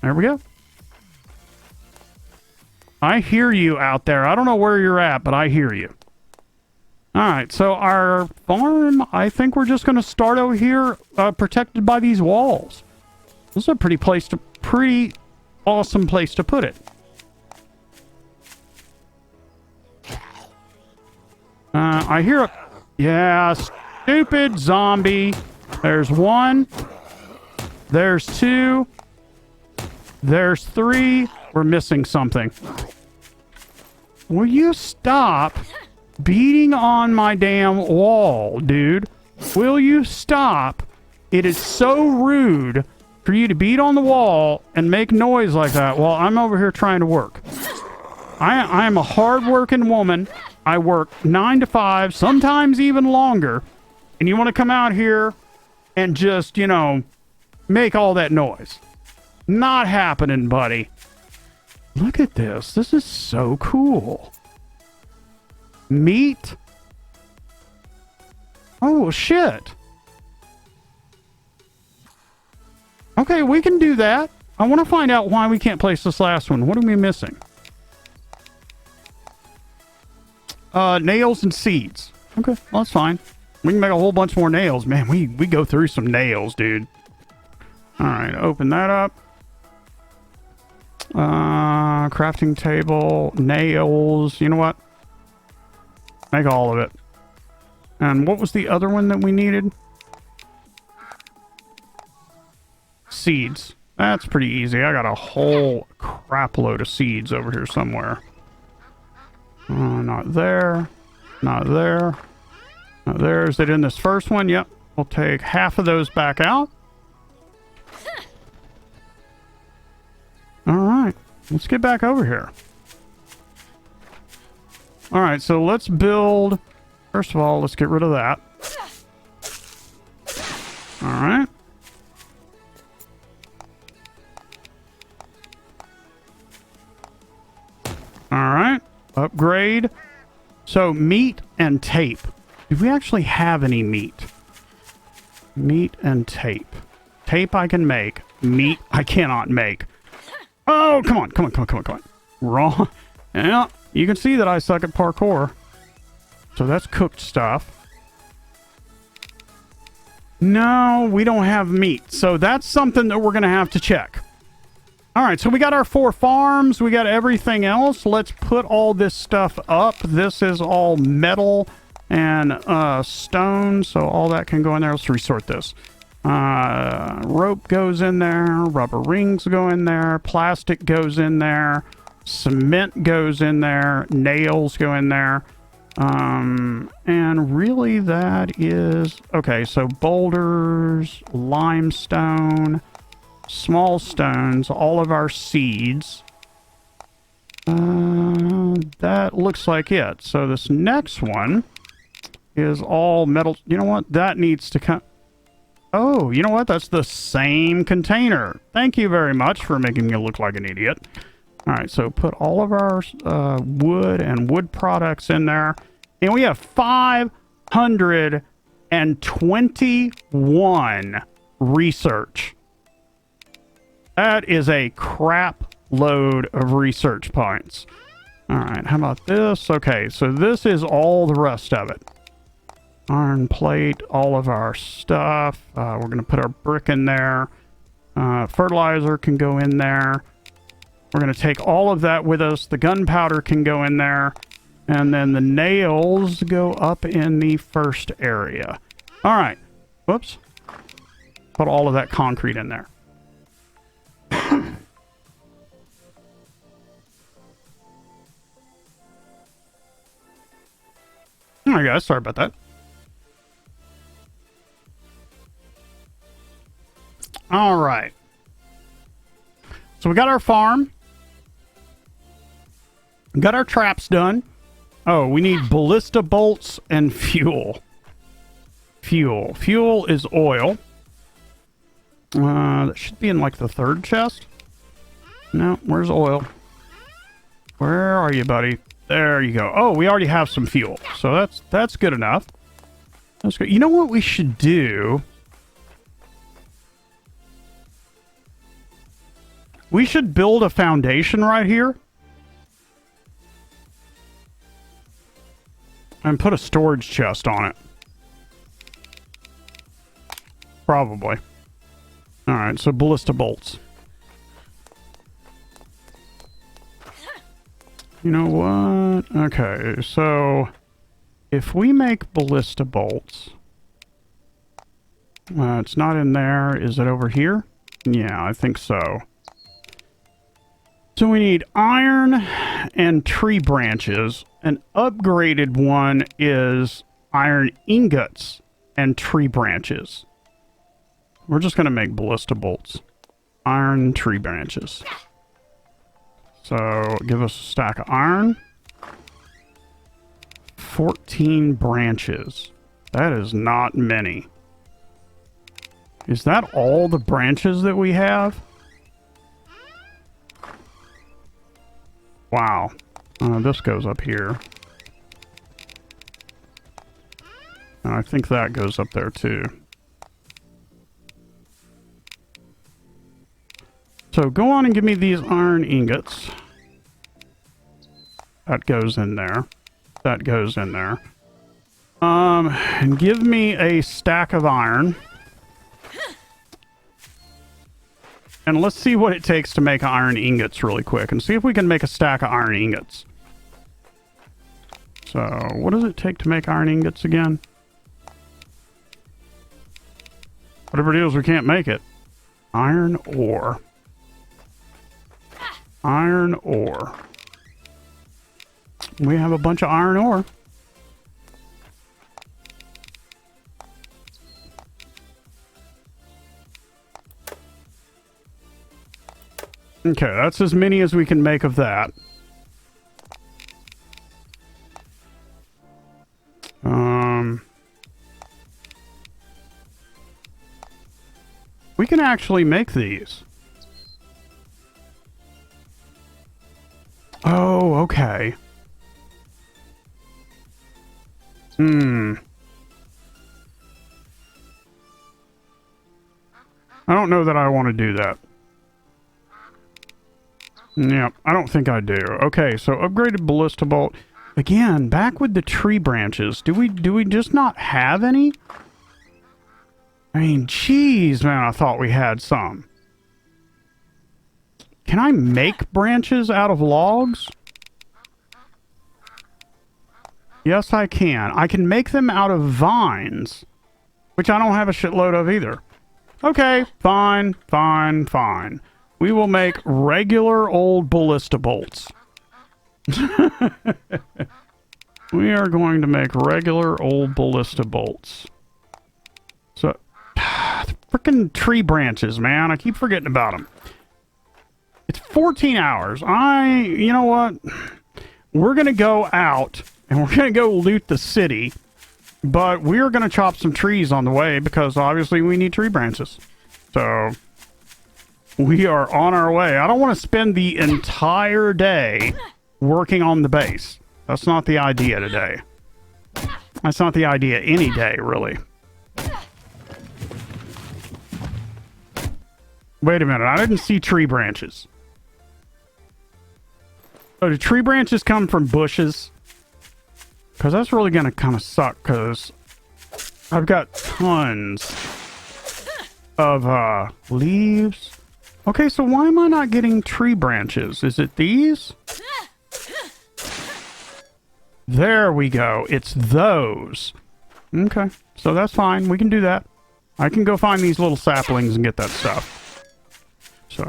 There we go. I hear you out there. I don't know where you're at, but I hear you. Alright, so our farm, I think we're just going to start over here, protected by these walls. This is a pretty awesome place to put it. I hear a... Yeah, stupid zombie. There's 1. There's 2. There's 3. We're missing something. Will you stop beating on my damn wall, dude? Will you stop? It is so rude for you to beat on the wall and make noise like that while I'm over here trying to work. I am a hard-working woman. I work 9 to 5, sometimes even longer. And you want to come out here and just, you know, make all that noise. Not happening, buddy. Look at this. This is so cool. Meat, Oh, shit. Okay, we can do that. I want to find out why we can't place this last one. What are we missing? Nails and seeds. Okay, well, that's fine. We can make a whole bunch more nails. Man, we go through some nails, dude. All right, open that up. Crafting table, nails. You know what? Make all of it. And what was the other one that we needed? Seeds. That's pretty easy. I got a whole crap load of seeds over here somewhere. Not there. Not there. Not there. Is it in this first one? Yep. We'll take half of those back out. All right. Let's get back over here. All right. So let's build. First of all, let's get rid of that. All right. All right. Upgrade. So meat and tape. Do we actually have any meat? Meat and tape. Tape I can make. Meat I cannot make. Oh, come on. Come on, come on, come on, come on. Wrong. Yeah, you can see that I suck at parkour. So that's cooked stuff. No, we don't have meat. So that's something that we're going to have to check. All right, so we got our 4 farms. We got everything else. Let's put all this stuff up. This is all metal and stone, so all that can go in there. Let's resort this. Rope goes in there. Rubber rings go in there. Plastic goes in there. Cement goes in there. Nails go in there. And really that is... Okay, so boulders, limestone... Small stones, all of our seeds. That looks like it. So this next one is all metal. You know what? That needs to come. Oh, you know what? That's the same container. Thank you very much for making me look like an idiot. All right, so put all of our wood and wood products in there. And we have 521 research. That is a crap load of research points. All right, how about this? Okay, so this is all the rest of it. Iron plate, all of our stuff. We're going to put our brick in there. Fertilizer can go in there. We're going to take all of that with us. The gunpowder can go in there. And then the nails go up in the first area. All right. Whoops. Put all of that concrete in there. All right, guys. Sorry about that. All right. So we got our farm. We got our traps done. Oh, we need ballista bolts and fuel. Fuel is oil. That should be in like the third chest. No, where's oil? Where are you, buddy? There you go. Oh, we already have some fuel. So that's good enough. That's good. You know what we should do? We should build a foundation right here. And put a storage chest on it. Probably. Alright, so ballista bolts. You know what? Okay, so if we make ballista bolts, it's not in there. Is it over here? Yeah, I think so. So we need iron and tree branches. An upgraded one is iron ingots and tree branches. We're just going to make ballista bolts. Iron tree branches. So give us a stack of iron. 14 branches. That is not many. Is that all the branches that we have? Wow. This goes up here. I think that goes up there too. So go on and give me these iron ingots. That goes in there. That goes in there. And give me a stack of iron. And let's see what it takes to make iron ingots really quick. And see if we can make a stack of iron ingots. So, what does it take to make iron ingots again? Whatever it is, we can't make it. Iron ore. Iron ore. We have a bunch of iron ore. Okay, that's as many as we can make of that. We can actually make these. Oh, okay. I don't know that I want to do that. Yep, I don't think I do. Okay, so upgraded ballista bolt. Again, back with the tree branches. Do we just not have any? I mean, geez, man, I thought we had some. Can I make branches out of logs? Yes, I can. I can make them out of vines, which I don't have a shitload of either. Okay, fine, fine, fine. We will make regular old ballista bolts. We are going to make regular old ballista bolts. So, freaking tree branches, man. I keep forgetting about them. It's 14 hours. You know what? We're going to go out and we're going to go loot the city. But we're going to chop some trees on the way because obviously we need tree branches. So, we are on our way. I don't want to spend the entire day working on the base. That's not the idea today. That's not the idea any day, really. Wait a minute. I didn't see tree branches. So do tree branches come from bushes? Because that's really going to kind of suck because I've got tons of leaves. Okay, so why am I not getting tree branches? Is it these? There we go. It's those. Okay, so that's fine. We can do that. I can go find these little saplings and get that stuff. So.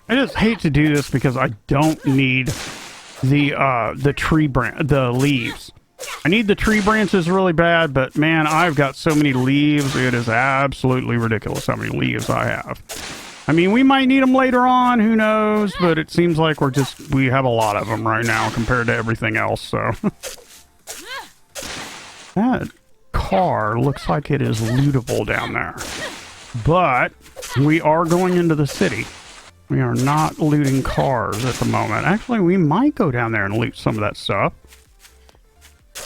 I just hate to do this because I don't need the leaves. I need the tree branches really bad, but man, I've got so many leaves. It is absolutely ridiculous how many leaves I have. I mean, we might need them later on, who knows, but it seems like we have a lot of them right now compared to everything else, so. That car looks like it is lootable down there. But we are going into the city. We are not looting cars at the moment. Actually, we might go down there and loot some of that stuff.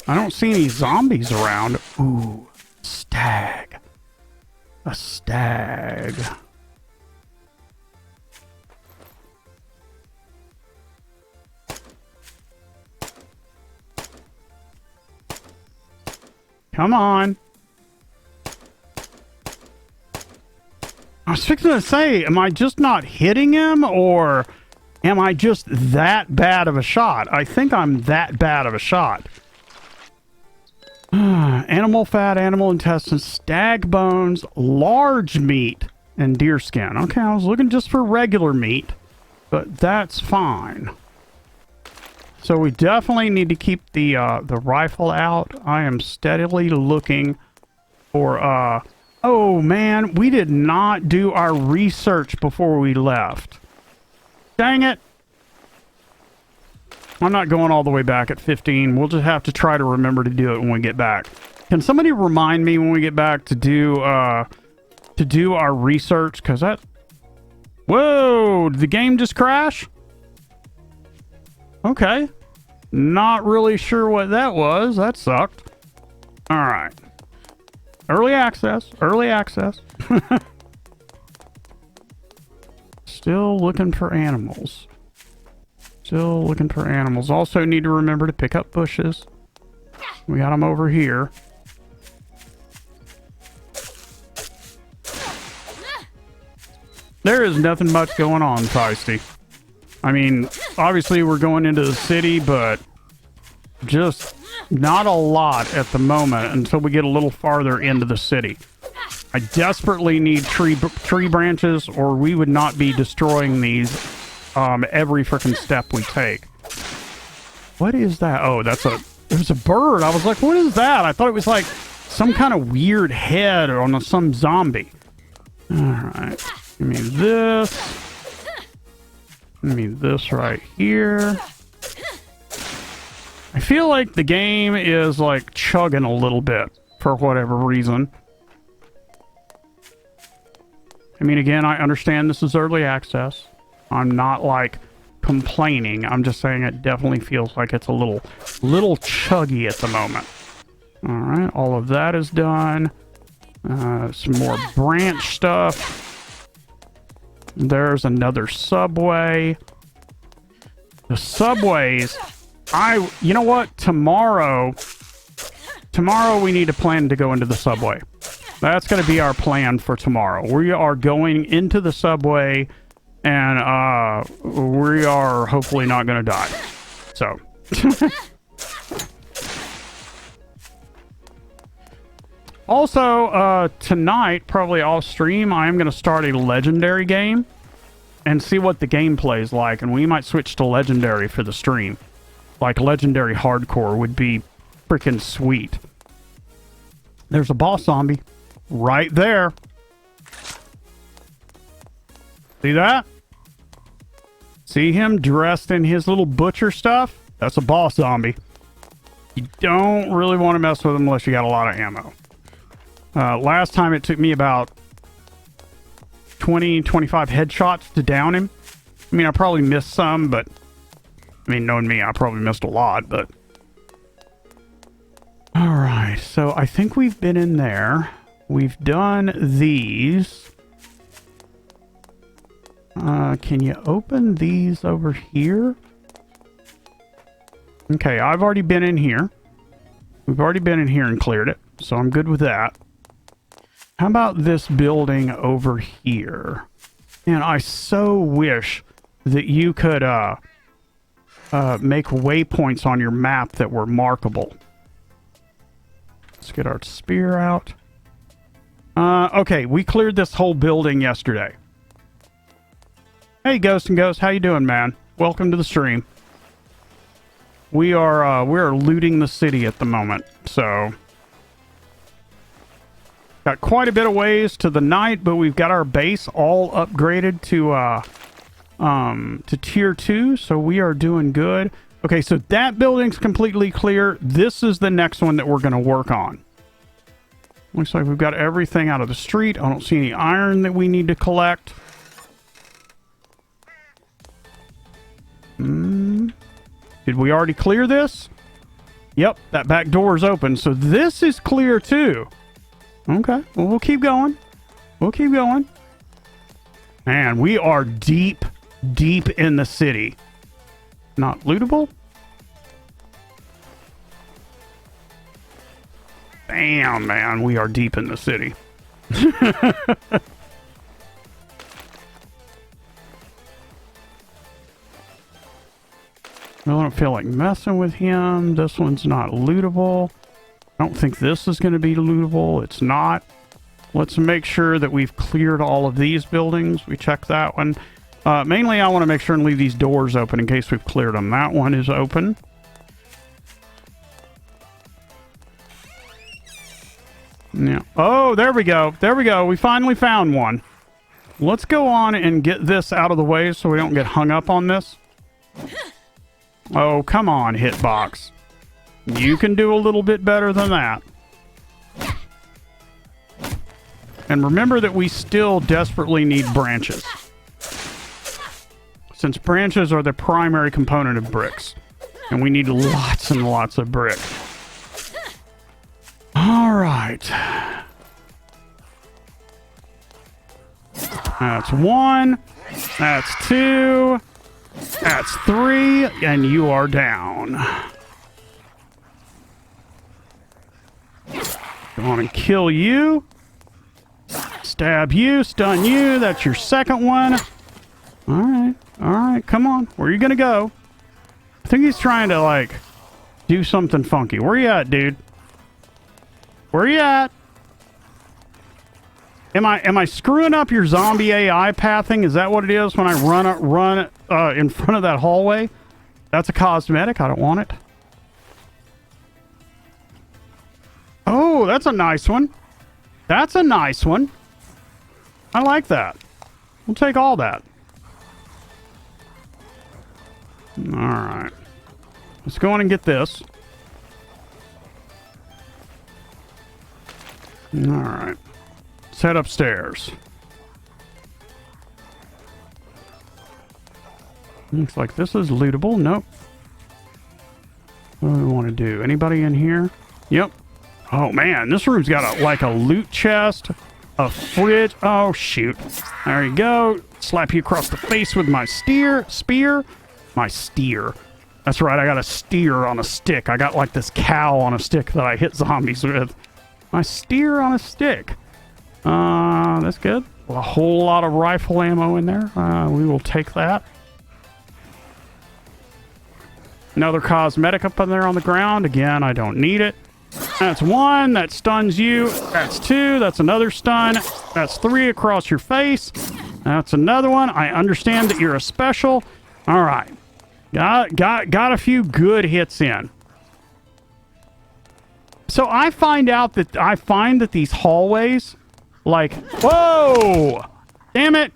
I don't see any zombies around. Ooh, stag. A stag. Come on. I was fixing to say, am I just not hitting him, or am I just that bad of a shot? I think I'm that bad of a shot. Animal fat, animal intestines, stag bones, large meat, and deer skin. Okay, I was looking just for regular meat, but that's fine. So we definitely need to keep the rifle out. I am steadily looking for oh man, we did not do our research before we left. Dang it. I'm not going all the way back at 15. We'll just have to try to remember to do it when we get back. Can somebody remind me when we get back to do our research? Because that Whoa, did the game just crash? Okay. Not really sure what that was. That sucked. All right. Early access. Early access. Still looking for animals. Still looking for animals. Also need to remember to pick up bushes. We got them over here. There is nothing much going on, Feisty. I mean, obviously we're going into the city, but just not a lot at the moment until we get a little farther into the city. I desperately need tree branches, or we would not be destroying these every freaking step we take. What is that? Oh, it was a bird. I was like, what is that? I thought it was like some kind of weird head on some zombie. All right. Give me this. Give me this right here. I feel like the game is like chugging a little bit for whatever reason. I mean, again, I understand this is early access. I'm not like complaining. I'm just saying it definitely feels like it's a little chuggy at the moment. All right, all of that is done. Some more branch stuff. There's another subway. The subways, you know what? Tomorrow we need to plan to go into the subway. That's going to be our plan for tomorrow. We are going into the subway, and we are hopefully not going to die. So. Also, tonight, probably off stream, I am going to start a legendary game and see what the gameplay is like, and we might switch to legendary for the stream. Like, legendary hardcore would be freaking sweet. There's a boss zombie right there. See that? See him dressed in his little butcher stuff? That's a boss zombie. You don't really want to mess with him unless you got a lot of ammo. Last time it took me about 20, 25 headshots to down him. I mean, I probably missed some, but... I mean, knowing me, I probably missed a lot, but... Alright, so I think we've been in there. We've done these. Can you open these over here? Okay, I've already been in here. We've already been in here and cleared it, so I'm good with that. How about this building over here? And I so wish that you could make waypoints on your map that were markable. Let's get our spear out. Okay, we cleared this whole building yesterday. Hey, Ghost and Ghost, how you doing, man? Welcome to the stream. We're looting the city at the moment, so... Got quite a bit of ways to the night, but we've got our base all upgraded to tier 2, so we are doing good. Okay, so that building's completely clear. This is the next one that we're going to work on. Looks like we've got everything out of the street. I don't see any iron that we need to collect. Did we already clear this? Yep, that back door is open, so this is clear too. Okay, well, we'll keep going. We'll keep going. Man, we are deep in the city. Not lootable? Damn, man, we are deep in the city. I don't feel like messing with him. This one's not lootable. I don't think this is going to be lootable. It's not. Let's make sure that we've cleared all of these buildings. We check that one. Mainly, I want to make sure and leave these doors open in case we've cleared them. That one is open. Yeah. Oh, there we go. There we go. We finally found one. Let's go on and get this out of the way so we don't get hung up on this. Oh, come on, Hitbox. You can do a little bit better than that. And remember that we still desperately need branches. since branches are the primary component of bricks. And we need lots and lots of brick. All right. That's 1. That's 2. That's 3. And you are down. Go on and kill you. Stab you. Stun you. That's your second one. All right. All right. Come on. Where are you going to go? I think he's trying to, like, do something funky. Where you at, dude? Where you at? Am I screwing up your zombie AI pathing? Is that what it is when I run in front of that hallway? That's a cosmetic. I don't want it. Oh, that's a nice one. That's a nice one. I like that. We'll take all that. All right. Let's go on and get this. All right. Let's head upstairs. Looks like this is lootable. Nope. What do we want to do? Anybody in here? Yep. Oh, man. This room's got like a loot chest, a fridge. Oh, shoot. There you go. Slap you across the face with my spear. My steer. That's right. I got a steer on a stick. I got like this cow on a stick that I hit zombies with. My steer on a stick. That's good. A whole lot of rifle ammo in there. We will take that. Another cosmetic up in there on the ground. Again, I don't need it. That's 1. That stuns you. That's 2. That's another stun. That's 3 across your face. That's another one. I understand that you're a special. All right. Got a few good hits in. So I find that these hallways, like, whoa, damn it.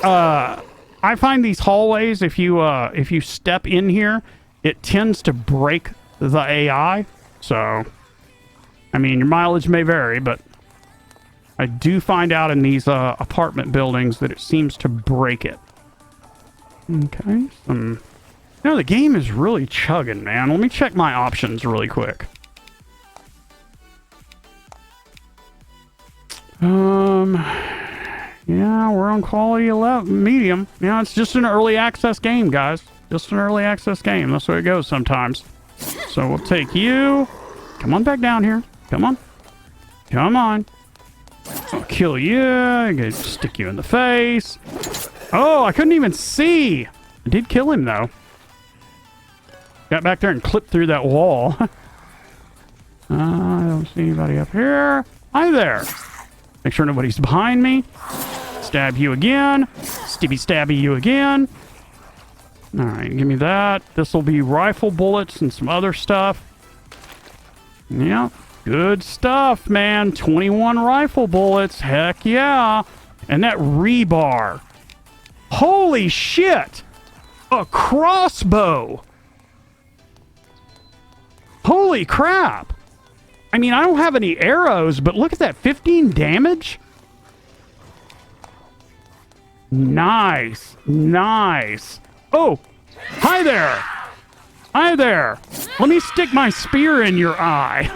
I find these hallways, if you step in here, it tends to break the AI. So, I mean, your mileage may vary, but I do find out in these apartment buildings that it seems to break it. Okay. You know, the game is really chugging, man. Let me check my options really quick. Yeah, we're on quality 11, medium. Yeah, it's just an early access game, guys. Just an early access game. That's the way it goes sometimes. So we'll take you. Come on back down here. Come on. Come on. I'll kill you. I'm gonna stick you in the face. Oh, I couldn't even see. I did kill him, though. Got back there and clipped through that wall. I don't see anybody up here. Hi there. Make sure nobody's behind me. Stab you again. Stibby stabby you again. All right, give me that. This will be rifle bullets and some other stuff. Yeah, good stuff, man. 21 rifle bullets. Heck yeah. And that rebar. Holy shit. A crossbow. Holy crap. I mean, I don't have any arrows, but look at that. 15 damage. Nice. Nice. Oh, hi there. Hi there. Let me stick my spear in your eye.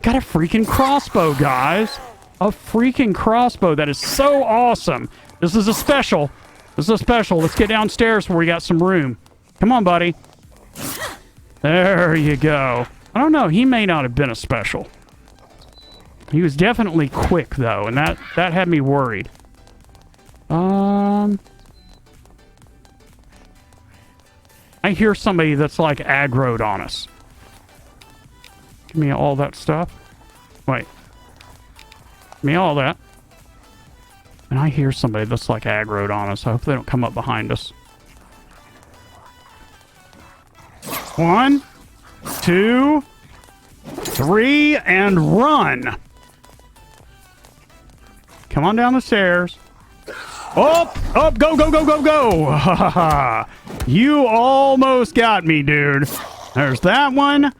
Got a freaking crossbow, guys. A freaking crossbow. That is so awesome. This is a special. This is a special. Let's get downstairs where we got some room. Come on, buddy. There you go. I don't know. He may not have been a special. He was definitely quick, though, and that had me worried. I hear somebody that's like aggroed on us. Give me all that stuff. Wait. Give me all that. And I hear somebody that's like aggroed on us. I hope they don't come up behind us. 1, 2, 3, and run. Come on down the stairs. Up, up, go, go, go, go, go. You almost got me, dude. There's that one.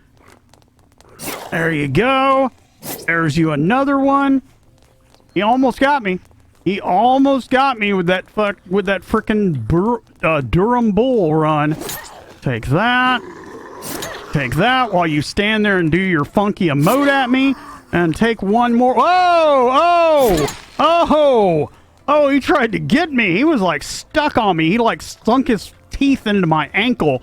There you go. There's you another one. You almost got me. He almost got me with that frickin' Durham Bull run. Take that. Take that while you stand there and do your funky emote at me. And take one more. Oh! Oh! Oh! Oh, he tried to get me. He was like stuck on me. He like sunk his teeth into my ankle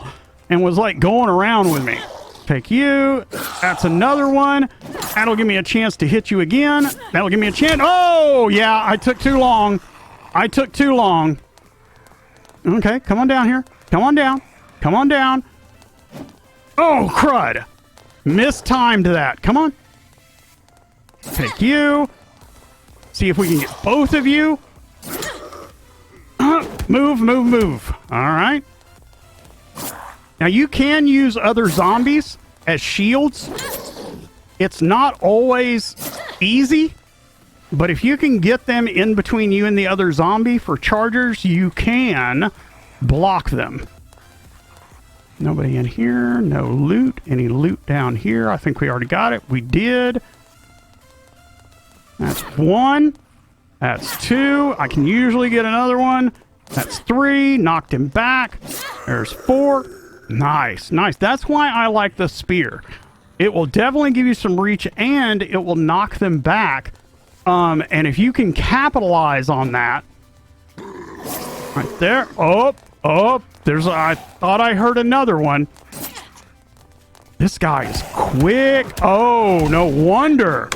and was like going around with me. Take you. That's another one. That'll give me a chance to hit you again. That'll give me a chance. Oh, yeah, I took too long. I took too long. Okay, come on down here. Come on down. Come on down. Oh, crud. Mistimed that. Come on. Take you. See if we can get both of you. Move, move, move. All right. Now, you can use other zombies as shields. It's not always easy, but if you can get them in between you and the other zombie for chargers, you can block them. Nobody in here. No loot. Any loot down here? I think we already got it. We did. That's one. That's two. I can usually get another one. That's three. Knocked him back. There's four. Nice, nice. That's why I like the spear. It will definitely give you some reach, and it will knock them back. And if you can capitalize on that, right there. Oh, oh. I thought I heard another one. This guy is quick. Oh, no wonder.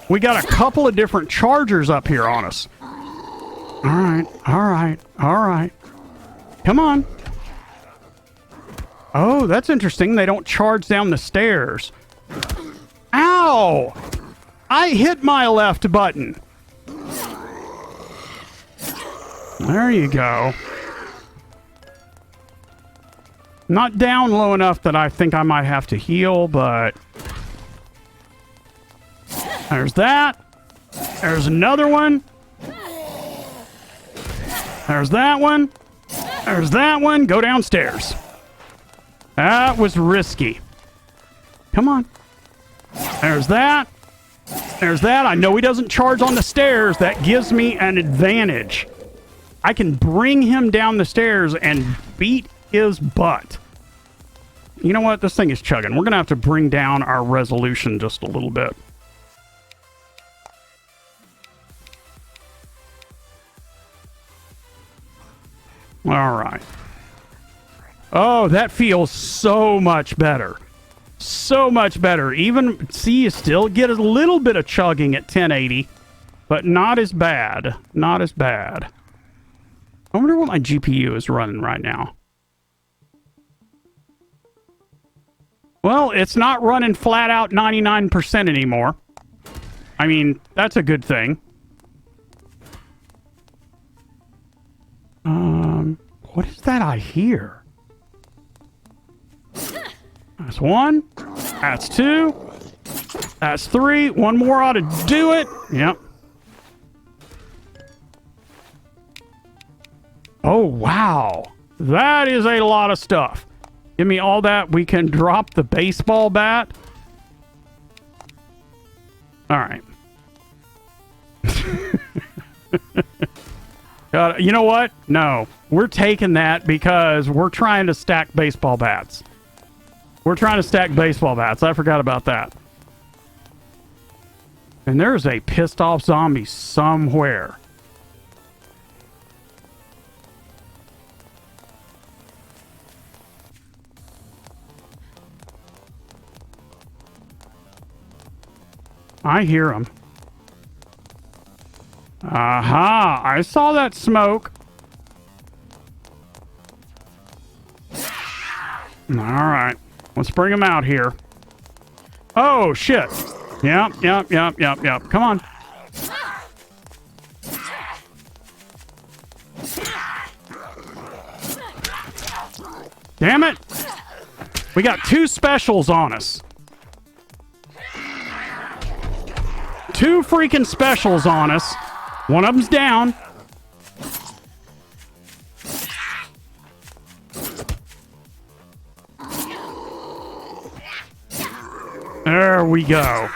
We got a couple of different chargers up here on us. All right, all right, all right. Come on. Oh, that's interesting. They don't charge down the stairs. Ow! I hit my left button. There you go. Not down low enough that I think I might have to heal, but... There's that. There's another one. There's that one. There's that one. Go downstairs. That was risky. Come on. There's that. There's that. I know he doesn't charge on the stairs. That gives me an advantage. I can bring him down the stairs and beat his butt. You know what? This thing is chugging. We're going to have to bring down our resolution just a little bit. All right. Oh, that feels so much better. So much better. Even, see, you still get a little bit of chugging at 1080, but not as bad. Not as bad. I wonder what my GPU is running right now. Well, it's not running flat out 99% anymore. I mean, that's a good thing. What is that I hear? That's one. That's two. That's three. One more ought to do it. Yep. Oh, wow. That is a lot of stuff. Give me all that. We can drop the baseball bat. All right. You know what? No. We're taking that because we're trying to stack baseball bats. We're trying to stack baseball bats. I forgot about that. And there's a pissed off zombie somewhere. I hear him. Aha! I saw that smoke. Alright. Let's bring him out here. Oh, shit. Yep. Come on. Damn it! We got two specials on us. Two freaking specials on us. One of them's down. There we go.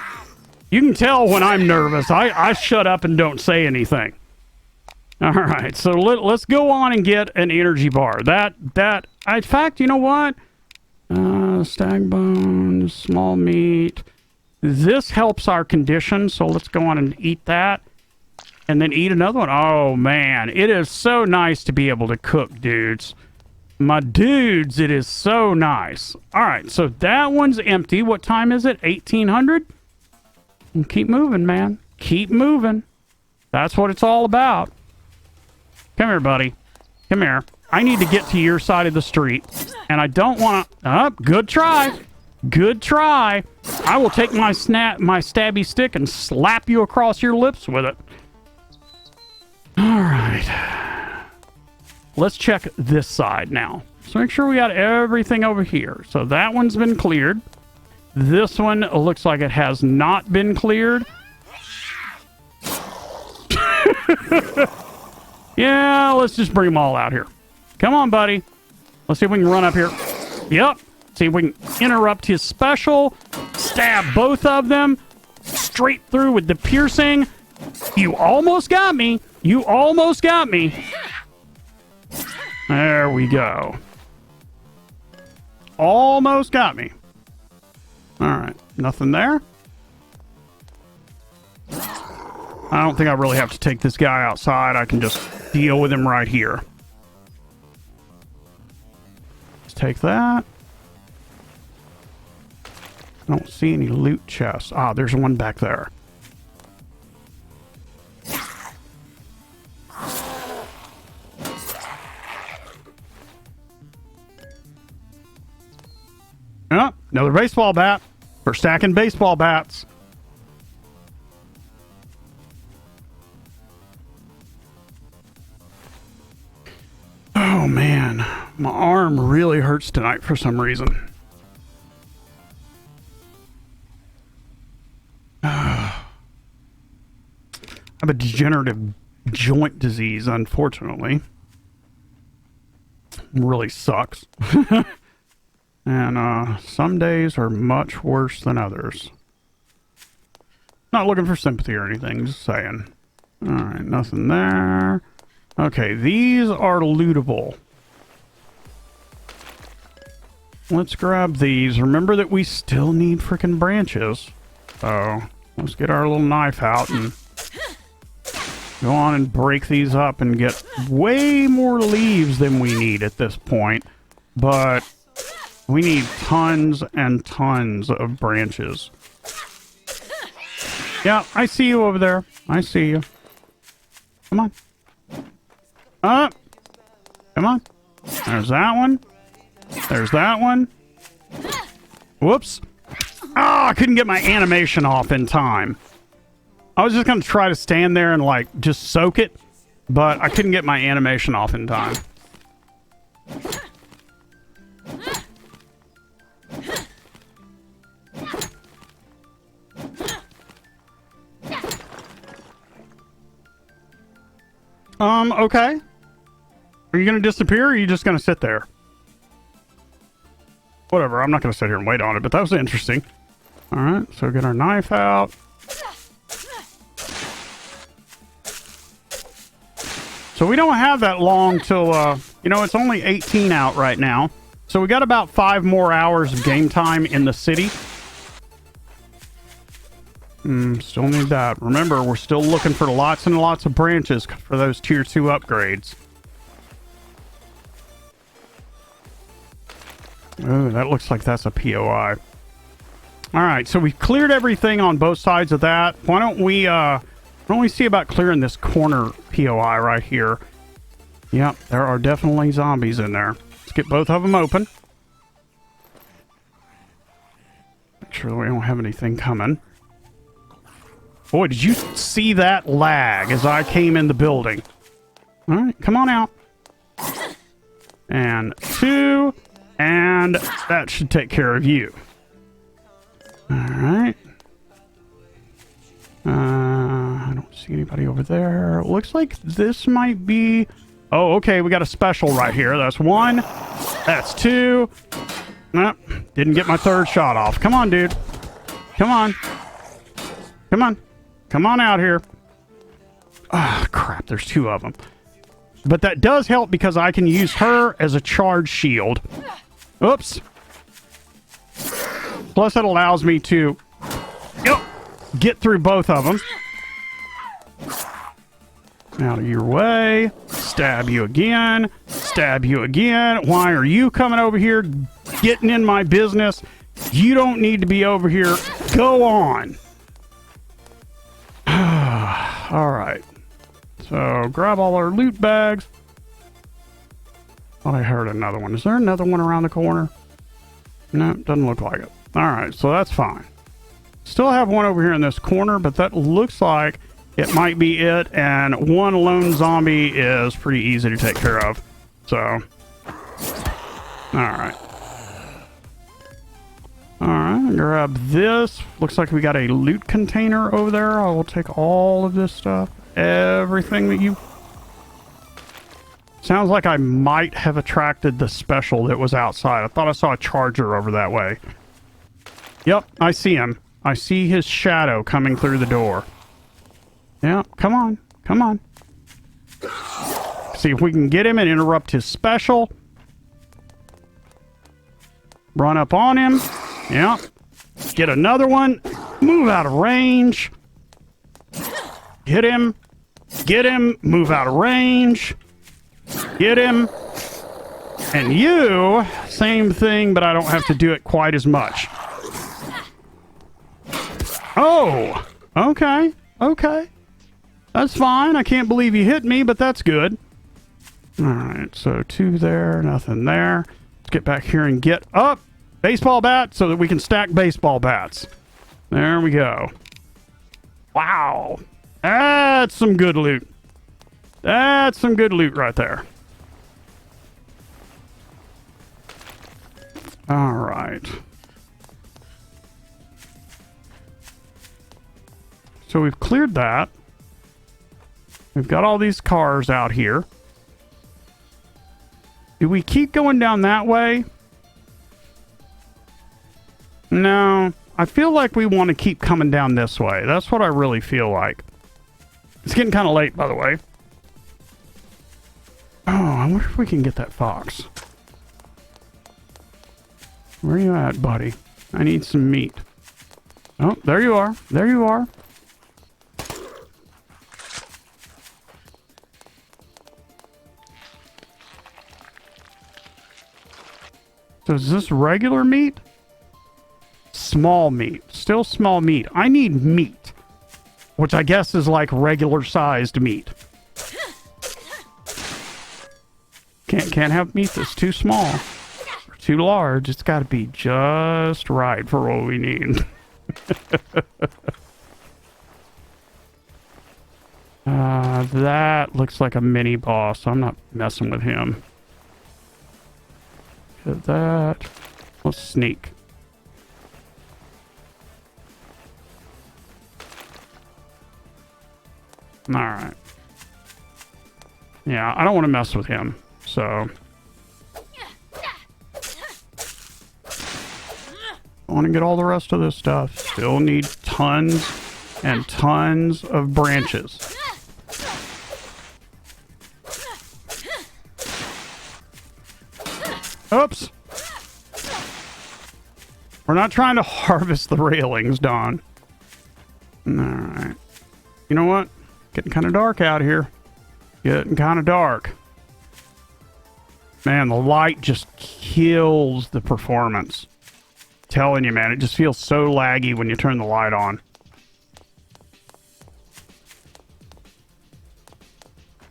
You can tell when I'm nervous. I shut up and don't say anything. All right, so let's go on and get an energy bar. In fact, you know what? Stag bone, small meat. This helps our condition, so let's go on and eat that. And then eat another one. Oh, man. It is so nice to be able to cook, dudes. My dudes, it is so nice. All right, so that one's empty. What time is it? 1800? And keep moving, man. Keep moving. That's what it's all about. Come here, buddy. Come here. I need to get to your side of the street. And I don't want to... Oh, good try. Good try. I will take my stabby stick and slap you across your lips with it. All right. Let's check this side now. So make sure we got everything over here. So that one's been cleared. This one looks like it has not been cleared. Yeah, let's just bring them all out here. Come on, buddy. Let's see if we can run up here. Yep. See if we can interrupt his special. Stab both of them. Straight through with the piercing. You almost got me. You almost got me. There we go. Almost got me. All right. Nothing there. I don't think I really have to take this guy outside. I can just deal with him right here. Let's take that. I don't see any loot chests. Ah, there's one back there. Oh, another baseball bat. We're stacking baseball bats. Oh, man. My arm really hurts tonight for some reason. I have a degenerative joint disease, unfortunately. It really sucks. And some days are much worse than others. Not looking for sympathy or anything, just saying. Alright, nothing there. Okay, these are lootable. Let's grab these. Remember that we still need freaking branches. So, let's get our little knife out and go on and break these up and get way more leaves than we need at this point. But we need tons and tons of branches. Yeah, I see you over there. I see you. Come on. Up. Come on. There's that one. There's that one. Whoops. Ah, I couldn't get my animation off in time. I was just going to try to stand there and, like, just soak it, but I couldn't get my animation off in time. Okay. Are you going to disappear, or are you just going to sit there? Whatever, I'm not going to sit here and wait on it, but that was interesting. Alright, so get our knife out. So we don't have that long till, you know, it's only 18 out right now. So we got about 5 more hours of game time in the city. Still need that. Remember, we're still looking for lots and lots of branches for those tier 2 upgrades. Oh, that looks like that's a POI. Alright, so we've cleared everything on both sides of that. Why don't we see about clearing this corner POI right here? Yep, there are definitely zombies in there. Let's get both of them open. Make sure we don't have anything coming. Boy, did you see that lag as I came in the building? Alright, come on out. And 2... and that should take care of you. Alright. I don't see anybody over there. Looks like this might be... oh, okay, we got a special right here. That's 1. That's 2. Nope, didn't get my 3rd shot off. Come on, dude. Come on. Come on. Come on out here. Ah, crap, there's two of them. But that does help because I can use her as a charge shield. Oops. Plus, it allows me to get through both of them. Out of your way. Stab you again. Stab you again. Why are you coming over here getting in my business? You don't need to be over here. Go on. All right. So, grab all our loot bags. Thought I heard another one. Is there another one around the corner? No, doesn't look like it. All right, so that's fine. Still have one over here in this corner, but that looks like it might be it, and one lone zombie is pretty easy to take care of. So, alright. Alright, grab this. Looks like we got a loot container over there. I will take all of this stuff. Everything that you... Sounds like I might have attracted the special that was outside. I thought I saw a charger over that way. Yep, I see him. I see his shadow coming through the door. Yeah, come on. Come on. See if we can get him and interrupt his special. Run up on him. Yeah. Get another one. Move out of range. Hit him. Get him. Move out of range. Get him. And you, same thing, but I don't have to do it quite as much. Oh, okay. Okay. That's fine. I can't believe you hit me, but that's good. All right, so two there, nothing there. Let's get back here and get up. Baseball bat so that we can stack baseball bats. There we go. Wow. That's some good loot. That's some good loot right there. All right. So we've cleared that. We've got all these cars out here. Do we keep going down that way? No. I feel like we want to keep coming down this way. That's what I really feel like. It's getting kind of late, by the way. Oh, I wonder if we can get that fox. Where are you at, buddy? I need some meat. Oh, there you are. There you are. So is this regular meat? Small meat. Still small meat. I need meat. Which I guess is like regular sized meat. Can't have meat that's too small. Or too large. It's got to be just right for what we need. That looks like a mini boss. So I'm not messing with him. At that. Let's sneak. Alright. Yeah, I don't want to mess with him. So. I want to get all the rest of this stuff. Still need tons and tons of branches. Oops. We're not trying to harvest the railings, Don. Alright. You know what? Getting kind of dark out here. Getting kind of dark. Man, the light just kills the performance. Telling you, man, it just feels so laggy when you turn the light on.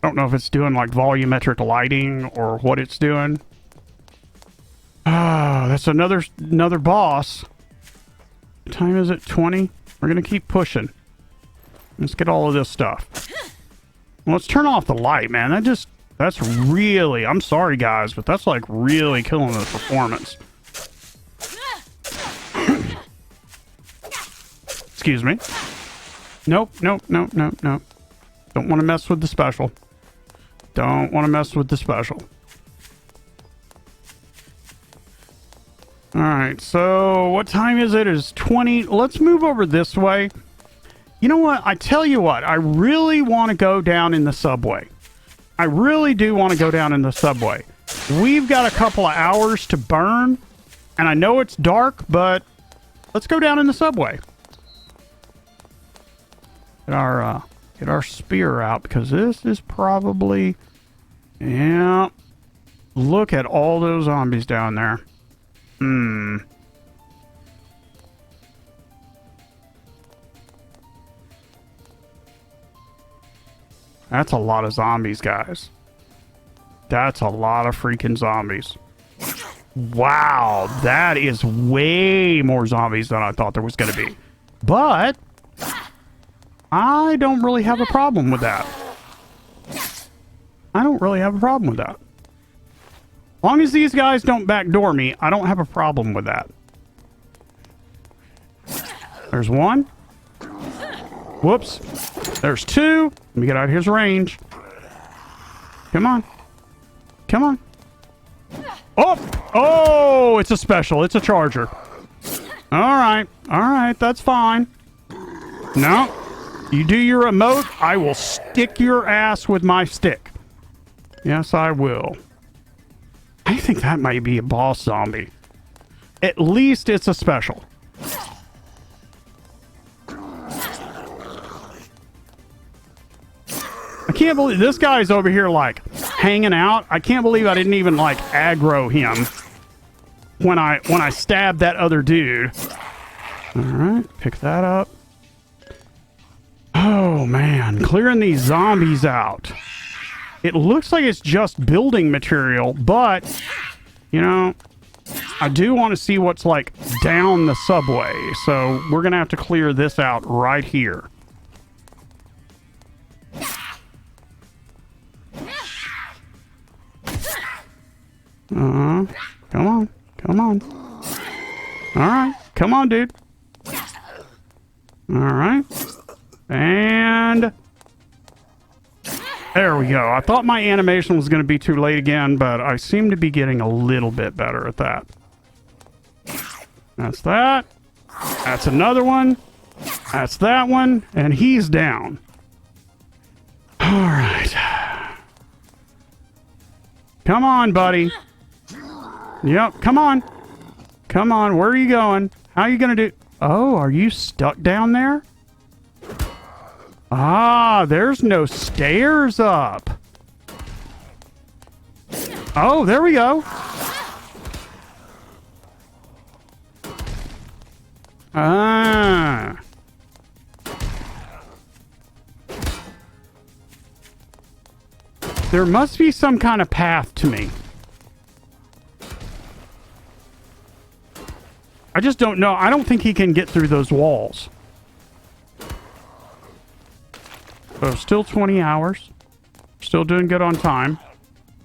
I don't know if it's doing like volumetric lighting or what it's doing. Ah, that's another boss. What time is it? 20? We're going to keep pushing. Let's get all of this stuff. Well, let's turn off the light, man. That's really, I'm sorry guys, but that's like really killing the performance. Excuse me. Nope, nope, nope, nope, nope. Don't want to mess with the special. Don't want to mess with the special. Alright, so what time is it? It's 20. Let's move over this way. You know what? I tell you what, I really want to go down in the subway. I really do want to go down in the subway. We've got a couple of hours to burn, and I know it's dark, but let's go down in the subway. Get our spear out, because this is probably... Yeah. Look at all those zombies down there. That's a lot of zombies, guys. That's a lot of freaking zombies. Wow, that is way more zombies than I thought there was going to be. But I don't really have a problem with that. I don't really have a problem with that. As long as these guys don't backdoor me, I don't have a problem with that. There's one. Whoops. There's two. Let me get out of his range. Come on. Come on. Oh! Oh! It's a special. It's a charger. Alright. Alright. That's fine. No. You do your emote, I will stick your ass with my stick. Yes, I will. I think that might be a boss zombie. At least it's a special. I can't believe this guy's over here like hanging out. I can't believe I didn't even like aggro him when I stabbed that other dude. All right, pick that up. Oh man, clearing these zombies out. It looks like it's just building material, but you know, I do want to see what's like down the subway. So we're gonna have to clear this out right here. Come on. Come on. Alright. Come on, dude. Alright. And... there we go. I thought my animation was going to be too late again, but I seem to be getting a little bit better at that. That's that. That's another one. That's that one. And he's down. Alright. Come on, buddy. Yep, come on. Come on, where are you going? How are you going to do... oh, are you stuck down there? Ah, there's no stairs up. Oh, there we go. Ah. There must be some kind of path to me. I just don't know. I don't think he can get through those walls. So still 20 hours. Still doing good on time.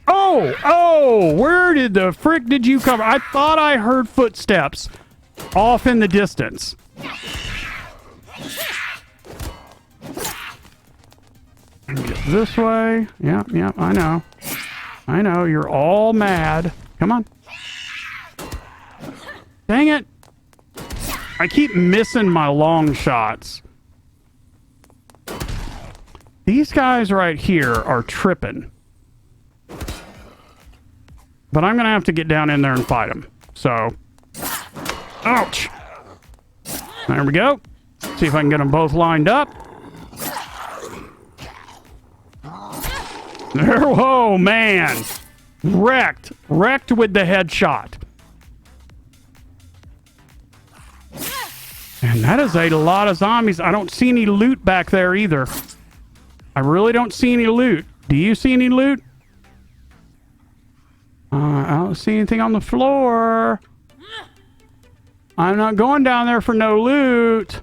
Oh! Oh! Where did the frick did you come? I thought I heard footsteps off in the distance. Get this way. Yep, yep, I know. I know, you're all mad. Come on. Dang it. I keep missing my long shots. These guys right here are tripping. But I'm going to have to get down in there and fight them. So, ouch. There we go. See if I can get them both lined up. There, whoa, man. Wrecked. Wrecked with the headshot. And that is a lot of zombies. I don't see any loot back there either. I really don't see any loot. Do you see any loot? I don't see anything on the floor. I'm not going down there for no loot.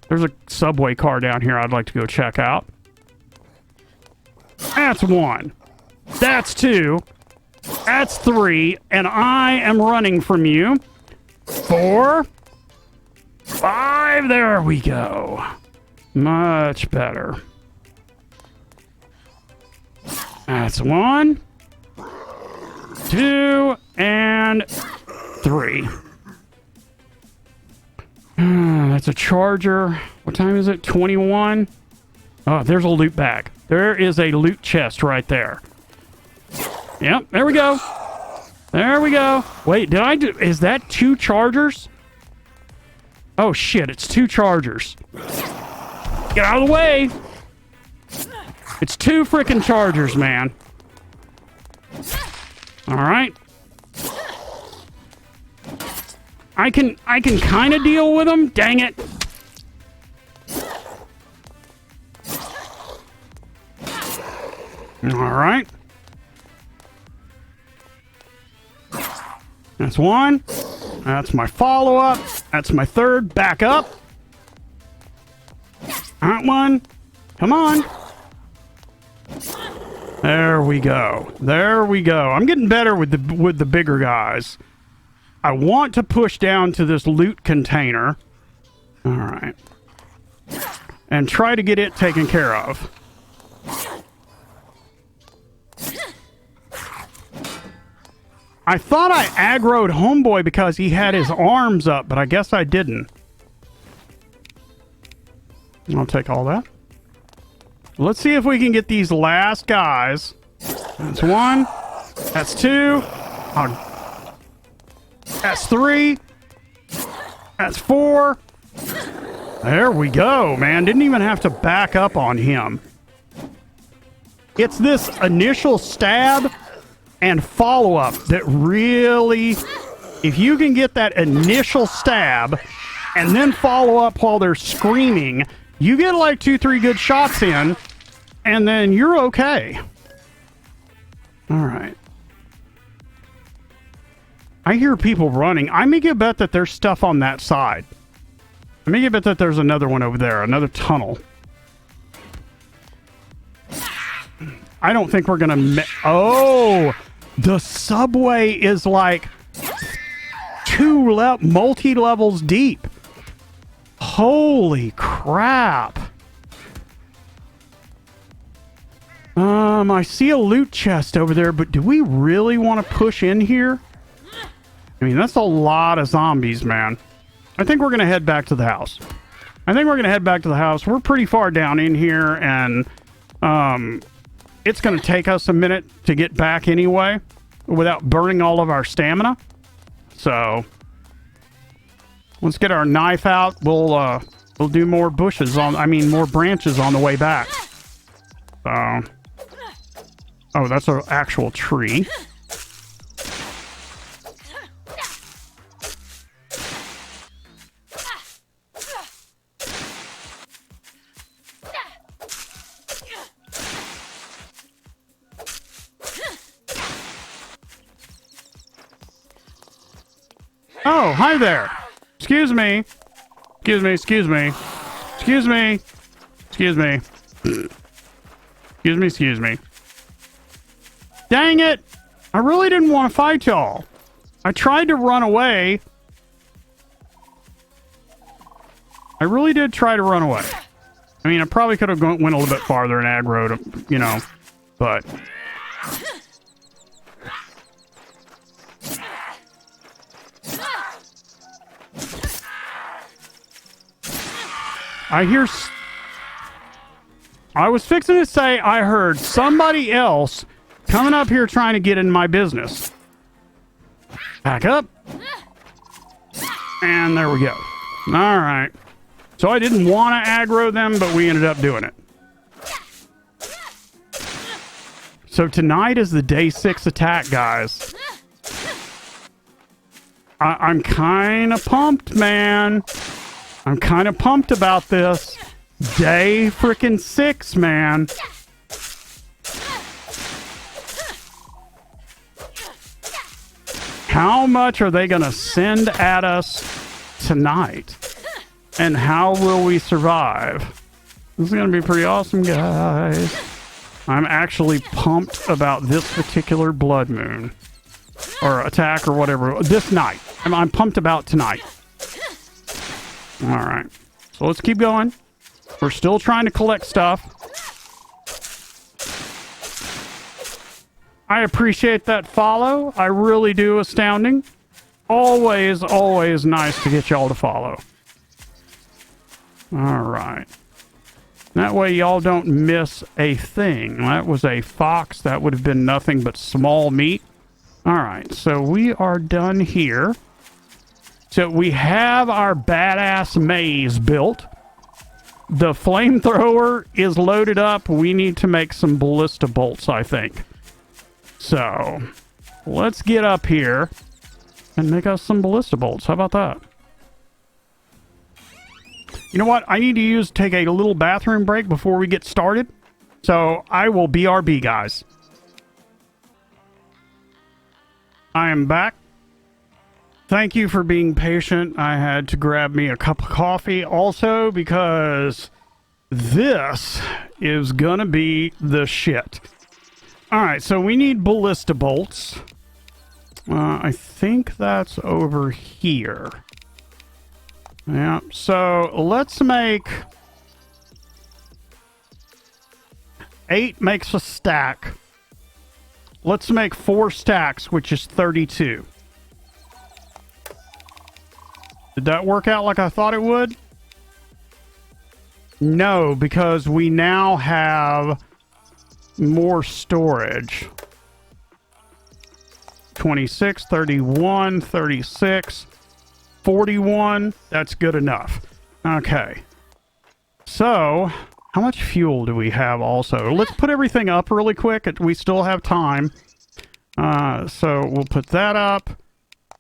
There's a subway car down here I'd like to go check out. That's one. That's two. That's three. And I am running from you. 4, 5. There we go. Much better. That's 1, 2, and 3. That's a charger. What time is it? 21. Oh, there's a loot bag. There is a loot chest right there. Yep, there we go. There we go. Wait, did I do... Is that 2 chargers? Oh, shit, it's 2 chargers. Get out of the way. It's 2 freaking chargers, man. All right. I can kind of deal with them. Dang it. All right. That's 1. That's my follow-up. That's my 3rd. Back up. That 1. Come on. There we go. There we go. I'm getting better with the bigger guys. I want to push down to this loot container. All right. And try to get it taken care of. I thought I aggroed Homeboy because he had his arms up, but I guess I didn't. I'll take all that. Let's see if we can get these last guys. That's 1. That's 2. That's 3. That's 4. There we go, man. Didn't even have to back up on him. It's this initial stab and follow-up that really... If you can get that initial stab and then follow up while they're screaming, you get like 2-3 good shots in, and then you're okay. All right. I hear people running. I make a bet that there's stuff on that side. I make a bet that there's another one over there, another tunnel. I don't think we're gonna... Oh! The subway is like 2 multi-levels deep. Holy crap. I see a loot chest over there, but do we really want to push in here? I mean, that's a lot of zombies, man. I think we're going to head back to the house. We're pretty far down in here, and it's going to take us a minute to get back anyway without burning all of our stamina. So let's get our knife out. We'll do more branches on the way back. So, oh, that's an actual tree. Oh, hi there. Excuse me. Excuse me, excuse me. Excuse me. Excuse me. Excuse me, excuse me. Dang it. I really didn't want to fight y'all. I tried to run away. I really did try to run away. I mean, I probably could have went a little bit farther and aggroed, you know, but... I was fixing to say I heard somebody else coming up here trying to get in my business. Back up. And there we go. All right. So I didn't want to aggro them, but we ended up doing it. So tonight is the day 6 attack, guys. I'm kind of pumped, man. I'm kind of pumped about this. Day freaking 6, man. How much are they going to send at us tonight? And how will we survive? This is going to be pretty awesome, guys. I'm actually pumped about this particular blood moon. Or attack or whatever. This night. I'm pumped about tonight. Alright. So let's keep going. We're still trying to collect stuff. I appreciate that follow. I really do, Astounding. Always, always nice to get y'all to follow. All right. That way y'all don't miss a thing. That was a fox. That would have been nothing but small meat. All right, so we are done here. So we have our badass maze built. The flamethrower is loaded up. We need to make some ballista bolts, I think. So let's get up here and make us some ballista bolts. How about that? You know what? I need to take a little bathroom break before we get started. So I will BRB, guys. I am back. Thank you for being patient. I had to grab me a cup of coffee also because this is gonna be the shit. All right, so we need ballista bolts. I think that's over here. Yeah, so let's make 8 makes a stack. Let's make 4 stacks, which is 32. Did that work out like I thought it would? No, because we now have more storage. 26, 31, 36, 41. That's good enough. Okay. So, how much fuel do we have also? Let's put everything up really quick. We still have time. So we'll put that up.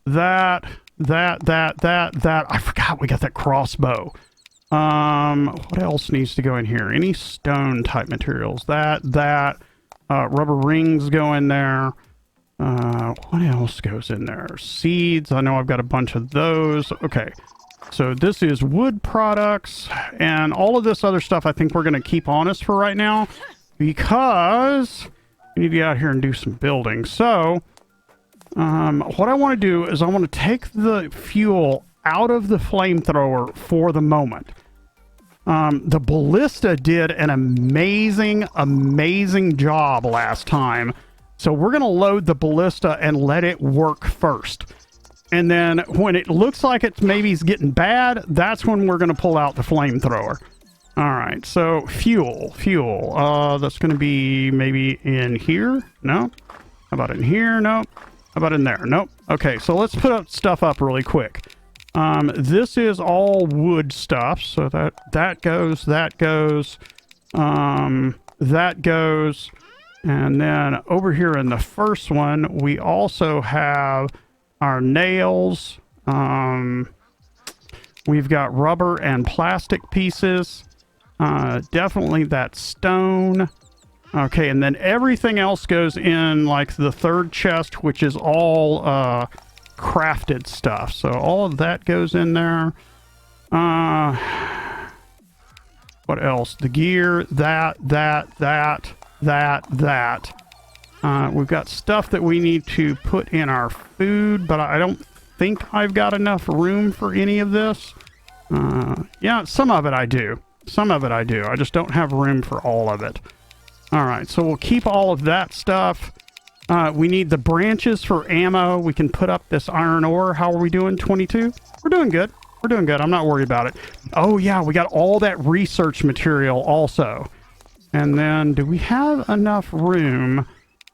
That. I forgot we got that crossbow. What else needs to go in here? Any stone type materials? Rubber rings go in there. What else goes in there? Seeds. I know I've got a bunch of those. Okay. So this is wood products and all of this other stuff I think we're going to keep on us for right now because we need to get out here and do some building. So what I want to do is I want to take the fuel out of the flamethrower for the moment. The ballista did an amazing job last time. So we're going to load the ballista and let it work first. And then when it looks like it's maybe getting bad, that's when we're going to pull out the flamethrower. All right, so fuel. That's going to be maybe in here. No. How about in here? No. How about in there? Nope. Okay, so let's put up stuff up really quick. This is all wood stuff. So that goes. That goes. And then over here in the first one, we also have our nails. We've got rubber and plastic pieces. Definitely that stone. Okay, and then everything else goes in like the third chest, which is all crafted stuff. So all of that goes in there. What else? The gear, that. We've got stuff that we need to put in our food, but I don't think I've got enough room for any of this. Yeah, some of it I do. I just don't have room for all of it. All right, so we'll keep all of that stuff. We need the branches for ammo. We can put up this iron ore. How are we doing? 22? We're doing good. I'm not worried about it. Oh, yeah, we got all that research material also. And then do we have enough room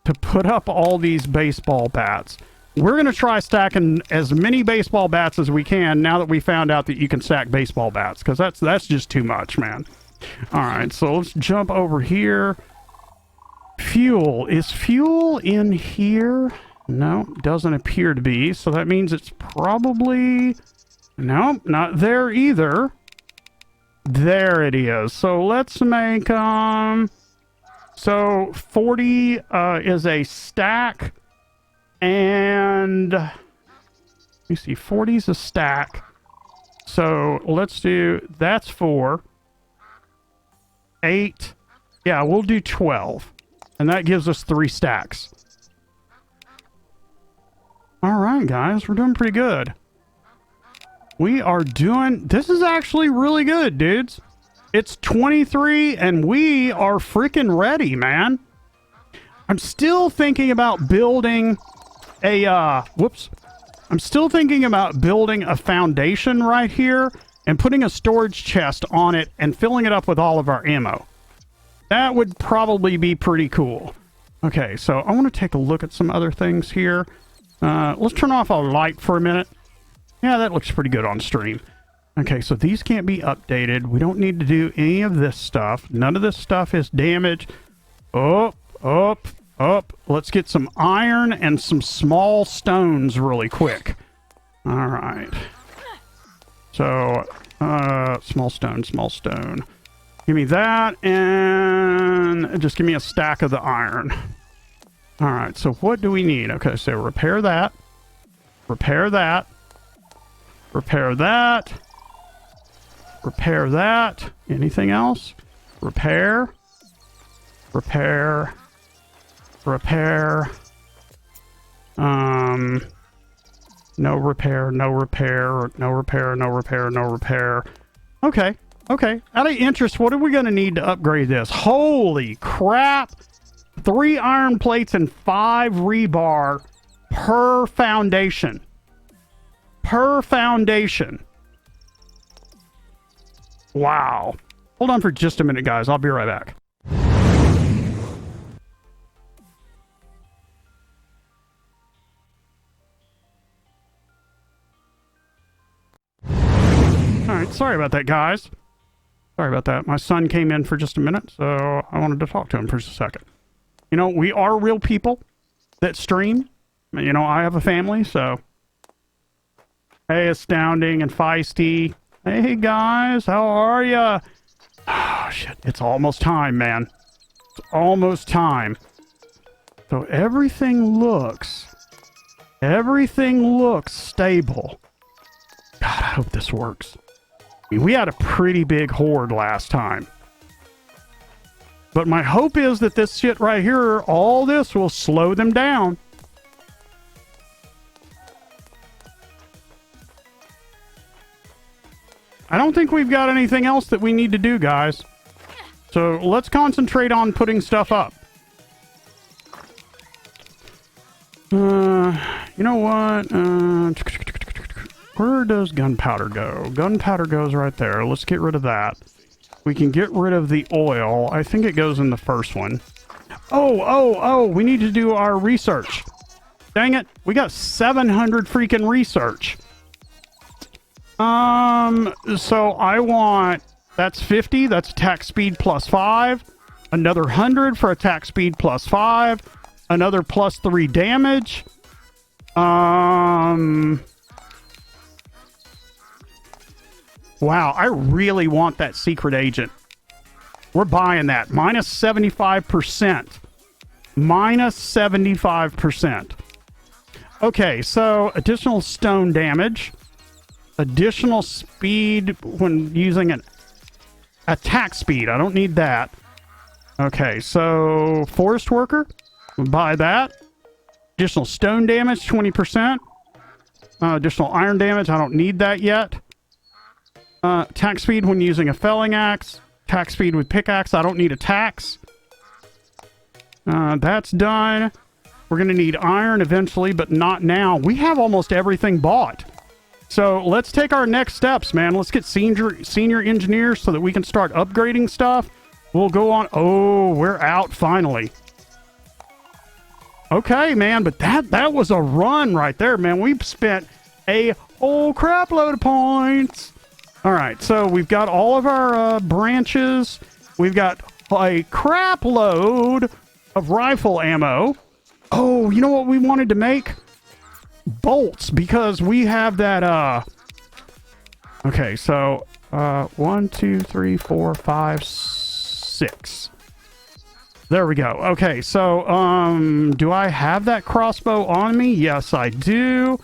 to put up all these baseball bats? We're going to try stacking as many baseball bats as we can now that we found out that you can stack baseball bats, because that's just too much, man. All right, so let's jump over here. Fuel. Is fuel in here? No, doesn't appear to be. So that means it's probably... No, not there either. There it is. So let's make... So 40 is a stack. And... Let me see. 40 is a stack. So let's do... That's 4. 8. Yeah, we'll do 12. And that gives us 3 stacks. All right, guys. We're doing pretty good. We are doing... This is actually really good, dudes. It's 23, and we are freaking ready, man. I'm still thinking about building a... I'm still thinking about building a foundation right here and putting a storage chest on it and filling it up with all of our ammo. That would probably be pretty cool. Okay, so I want to take a look at some other things here. Let's turn off our light for a minute. Yeah, that looks pretty good on stream. Okay, so these can't be updated. We don't need to do any of this stuff. None of this stuff is damaged. Up, up, up. Let's get some iron and some small stones really quick. All right. So, small stone, small stone. Give me that, and just give me a stack of the iron. All right, so what do we need? Okay, so repair that. Repair that. Repair that. Repair that. Anything else? Repair. Repair. Repair. No repair, no repair, no repair, no repair, no repair. Okay, okay. Out of interest, what are we going to need to upgrade this? Holy crap! 3 iron plates and 5 rebar per foundation. Per foundation. Wow. Hold on for just a minute, guys. I'll be right back. Alright, sorry about that, guys. Sorry about that. My son came in for just a minute, so I wanted to talk to him for just a second. You know, we are real people that stream. You know, I have a family, so... Hey, Astounding and Feisty. Hey, guys, how are ya? Oh, shit. It's almost time, man. It's almost time. So everything looks stable. God, I hope this works. I mean, we had a pretty big horde last time. But my hope is that this shit right here, all this will slow them down. I don't think we've got anything else that we need to do, guys. So let's concentrate on putting stuff up. You know what? Where does gunpowder go? Gunpowder goes right there. Let's get rid of that. We can get rid of the oil. I think it goes in the first one. Oh, we need to do our research. Dang it. We got 700 freaking research. So I want, that's 50. That's attack speed plus 5. Another 100 for attack speed plus 5. Another plus 3 damage. Wow, I really want that secret agent. We're buying that. Minus 75%. Minus 75%. Okay, so additional stone damage. Additional speed when using an attack speed. I don't need that. Okay, so forest worker. We'll buy that. Additional stone damage, 20%. Additional iron damage. I don't need that yet. Attack speed when using a felling axe. Attack speed with pickaxe. I don't need attacks. That's done. We're going to need iron eventually, but not now. We have almost everything bought. So let's take our next steps, man. Let's get senior engineers so that we can start upgrading stuff. We'll go on. Oh, we're out finally. Okay, man, but that was a run right there, man. We've spent a whole crap load of points. All right, so we've got all of our branches. We've got a crap load of rifle ammo. Oh, you know what we wanted to make? Bolts, because we have that, Okay, so, 1, 2, 3, 4, 5, 6. There we go. Okay, so, do I have that crossbow on me? Yes, I do.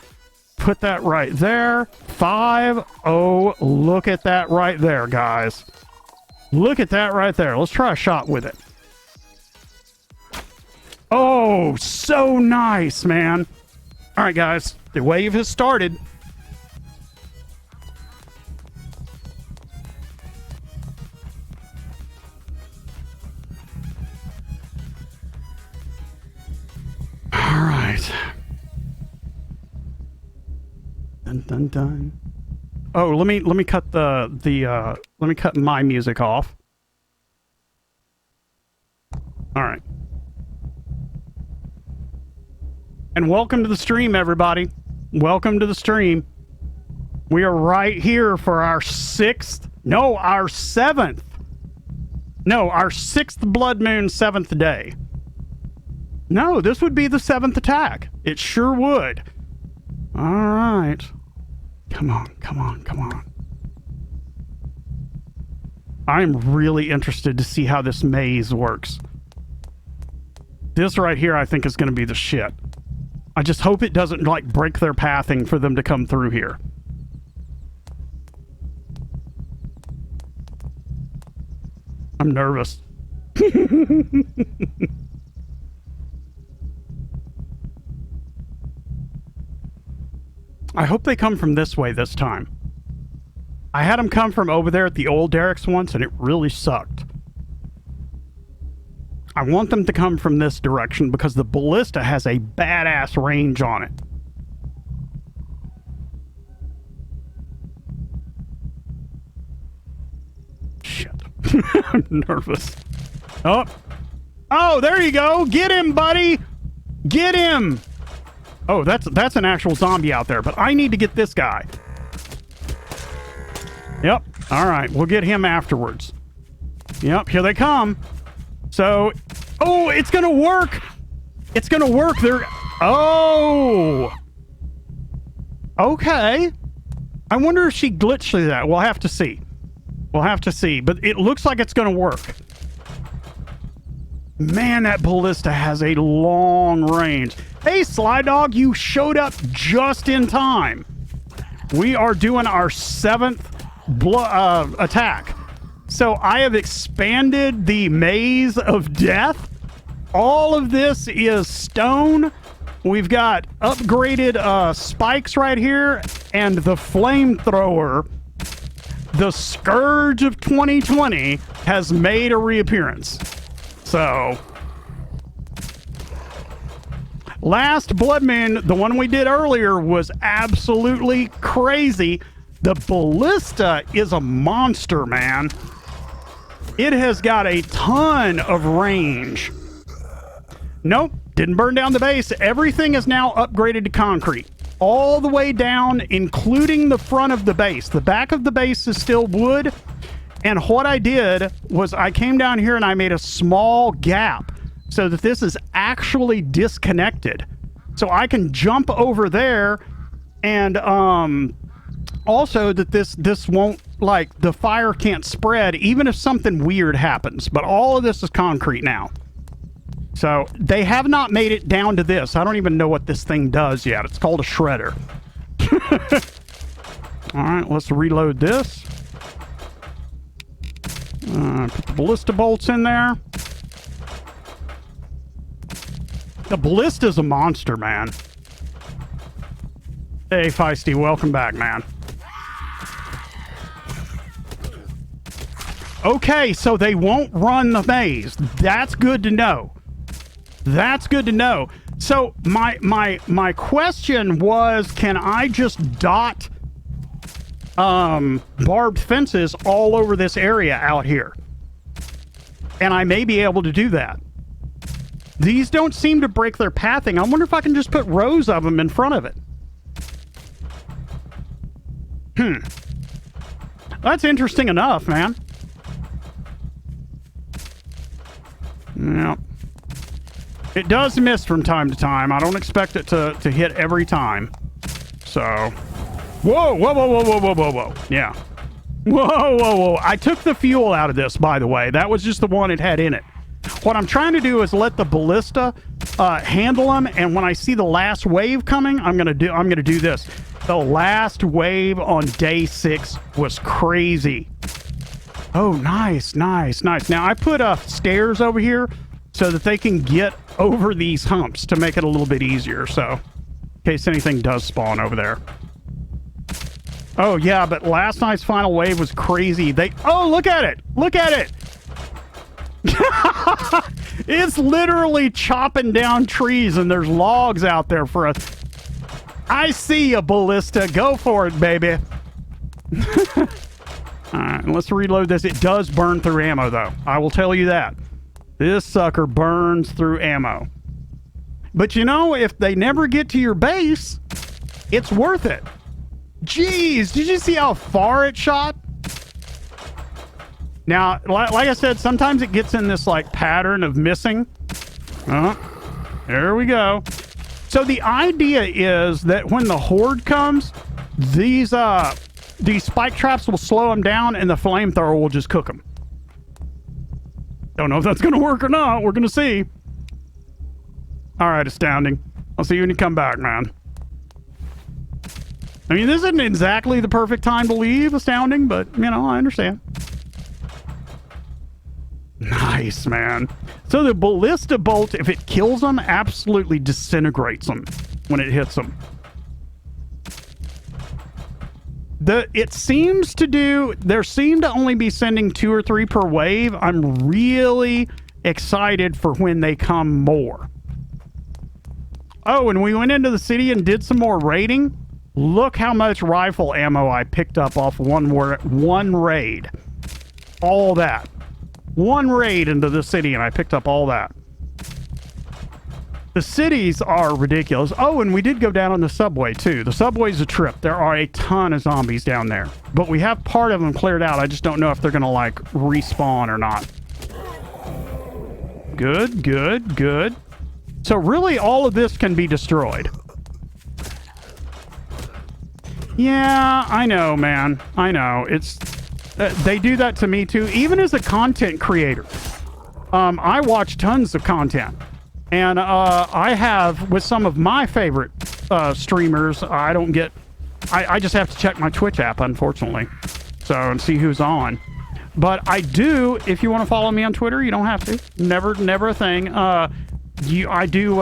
Put that right there. 5. Oh, look at that right there, guys. Look at that right there. Let's try a shot with it. Oh, so nice, man. All right, guys. The wave has started. All right. Dun, dun, dun. Oh, let me cut let me cut my music off. All right. And welcome to the stream, everybody. Welcome to the stream. We are right here for our sixth blood moon, 7th day. No, this would be the 7th attack. It sure would. All right. Come on, come on, come on. I'm really interested to see how this maze works. This right here, I think, is going to be the shit. I just hope it doesn't, like, break their pathing for them to come through here. I'm nervous. I hope they come from this way this time. I had them come from over there at the old Derek's once, and it really sucked. I want them to come from this direction because the ballista has a badass range on it. Shit. I'm nervous. Oh. Oh, there you go. Get him, buddy. Get him. Oh, that's an actual zombie out there, but I need to get this guy. Yep. All right. We'll get him afterwards. Yep. Here they come. So, oh, it's going to work. It's going to work. Oh. Okay. I wonder if she glitched through that. We'll have to see. We'll have to see. But it looks like it's going to work. Man, that ballista has a long range. Hey, Sly Dog, you showed up just in time. We are doing our 7th attack. So I have expanded the maze of death. All of this is stone. We've got upgraded spikes right here, and the flamethrower, the Scourge of 2020, has made a reappearance. So, last Blood Moon, the one we did earlier, was absolutely crazy. The ballista is a monster, man. It has got a ton of range. Nope, didn't burn down the base. Everything is now upgraded to concrete. All the way down, including the front of the base. The back of the base is still wood. And what I did was I came down here and I made a small gap so that this is actually disconnected. So I can jump over there, and also that this won't, like, the fire can't spread even if something weird happens. But all of this is concrete now. So they have not made it down to this. I don't even know what this thing does yet. It's called a shredder. All right, let's reload this. Put the ballista bolts in there. The ballista's a monster, man. Hey, Feisty, welcome back, man. Okay, so they won't run the maze. That's good to know. That's good to know. So my question was, can I just dot barbed fences all over this area out here? And I may be able to do that. These don't seem to break their pathing. I wonder if I can just put rows of them in front of it. That's interesting enough, man. Yep. It does miss from time to time. I don't expect it to hit every time. So... Whoa, whoa, whoa, whoa, whoa, whoa, whoa, whoa. Yeah. Whoa, whoa, whoa. I took the fuel out of this, by the way. That was just the one it had in it. What I'm trying to do is let the ballista handle them, and when I see the last wave coming, I'm gonna do this. The last wave on day 6 was crazy. Oh, nice, nice, nice. Now I put stairs over here so that they can get over these humps to make it a little bit easier. So, in case anything does spawn over there. Oh, yeah, but last night's final wave was crazy. Oh, look at it. Look at it. It's literally chopping down trees, and there's logs out there for us. I see you, ballista. Go for it, baby. Alright, let's reload this. It does burn through ammo, though. I will tell you that. This sucker burns through ammo. But you know, if they never get to your base, it's worth it. Jeez, did you see how far it shot? Now, like I said, sometimes it gets in this, like, pattern of missing. There we go. So the idea is that when the horde comes, these spike traps will slow them down and the flamethrower will just cook them. Don't know if that's going to work or not. We're going to see. All right, Astounding. I'll see you when you come back, man. I mean, this isn't exactly the perfect time to leave, Astounding, but, you know, I understand. Nice, man. So the ballista bolt, if it kills them, absolutely disintegrates them when it hits them. It seems to do... There seem to only be sending 2 or 3 per wave. I'm really excited for when they come more. Oh, and we went into the city and did some more raiding. Look how much rifle ammo I picked up off one raid. All that. One raid into the city and I picked up all that. The cities are ridiculous. Oh, and we did go down on the subway too. The subway's a trip. There are a ton of zombies down there. But we have part of them cleared out. I just don't know if they're going to like respawn or not. Good, good, good. So really all of this can be destroyed. Yeah, I know, man. I know. It's... they do that to me too. Even as a content creator, I watch tons of content. And I have, with some of my favorite streamers, I don't get... I just have to check my Twitch app, unfortunately. So, and see who's on. But I do, if you want to follow me on Twitter, you don't have to. Never a thing. I do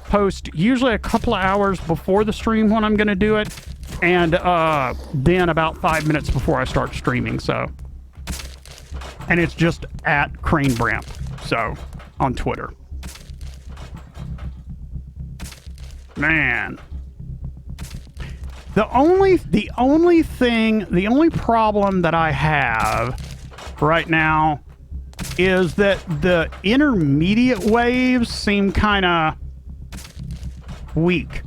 post usually a couple of hours before the stream when I'm going to do it. And then about 5 minutes before I start streaming, so. And it's just at CrainCraft, so, on Twitter. Man. The only problem that I have right now is that the intermediate waves seem kind of weak.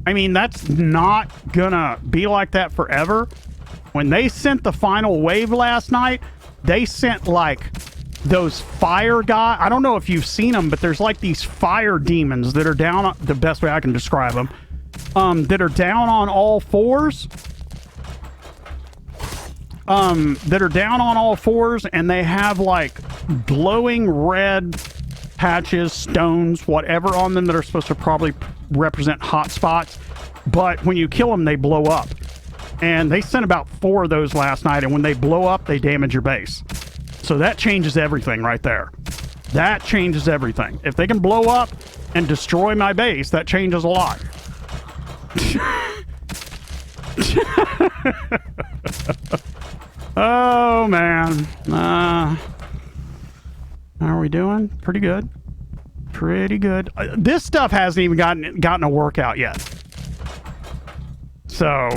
I mean, that's not gonna be like that forever. When they sent the final wave last night, they sent like those fire guys. I don't know if you've seen them, but there's like these fire demons that are down, the best way I can describe them, that are down on all fours. That are down on all fours, and they have like glowing red patches, stones, whatever on them that are supposed to probably represent hot spots. But when you kill them, they blow up. And they sent about 4 of those last night, and when they blow up, they damage your base. So that changes everything right there. That changes everything. If they can blow up and destroy my base, that changes a lot. Oh, man. How are we doing? Pretty good. Pretty good. This stuff hasn't even gotten a workout yet. So...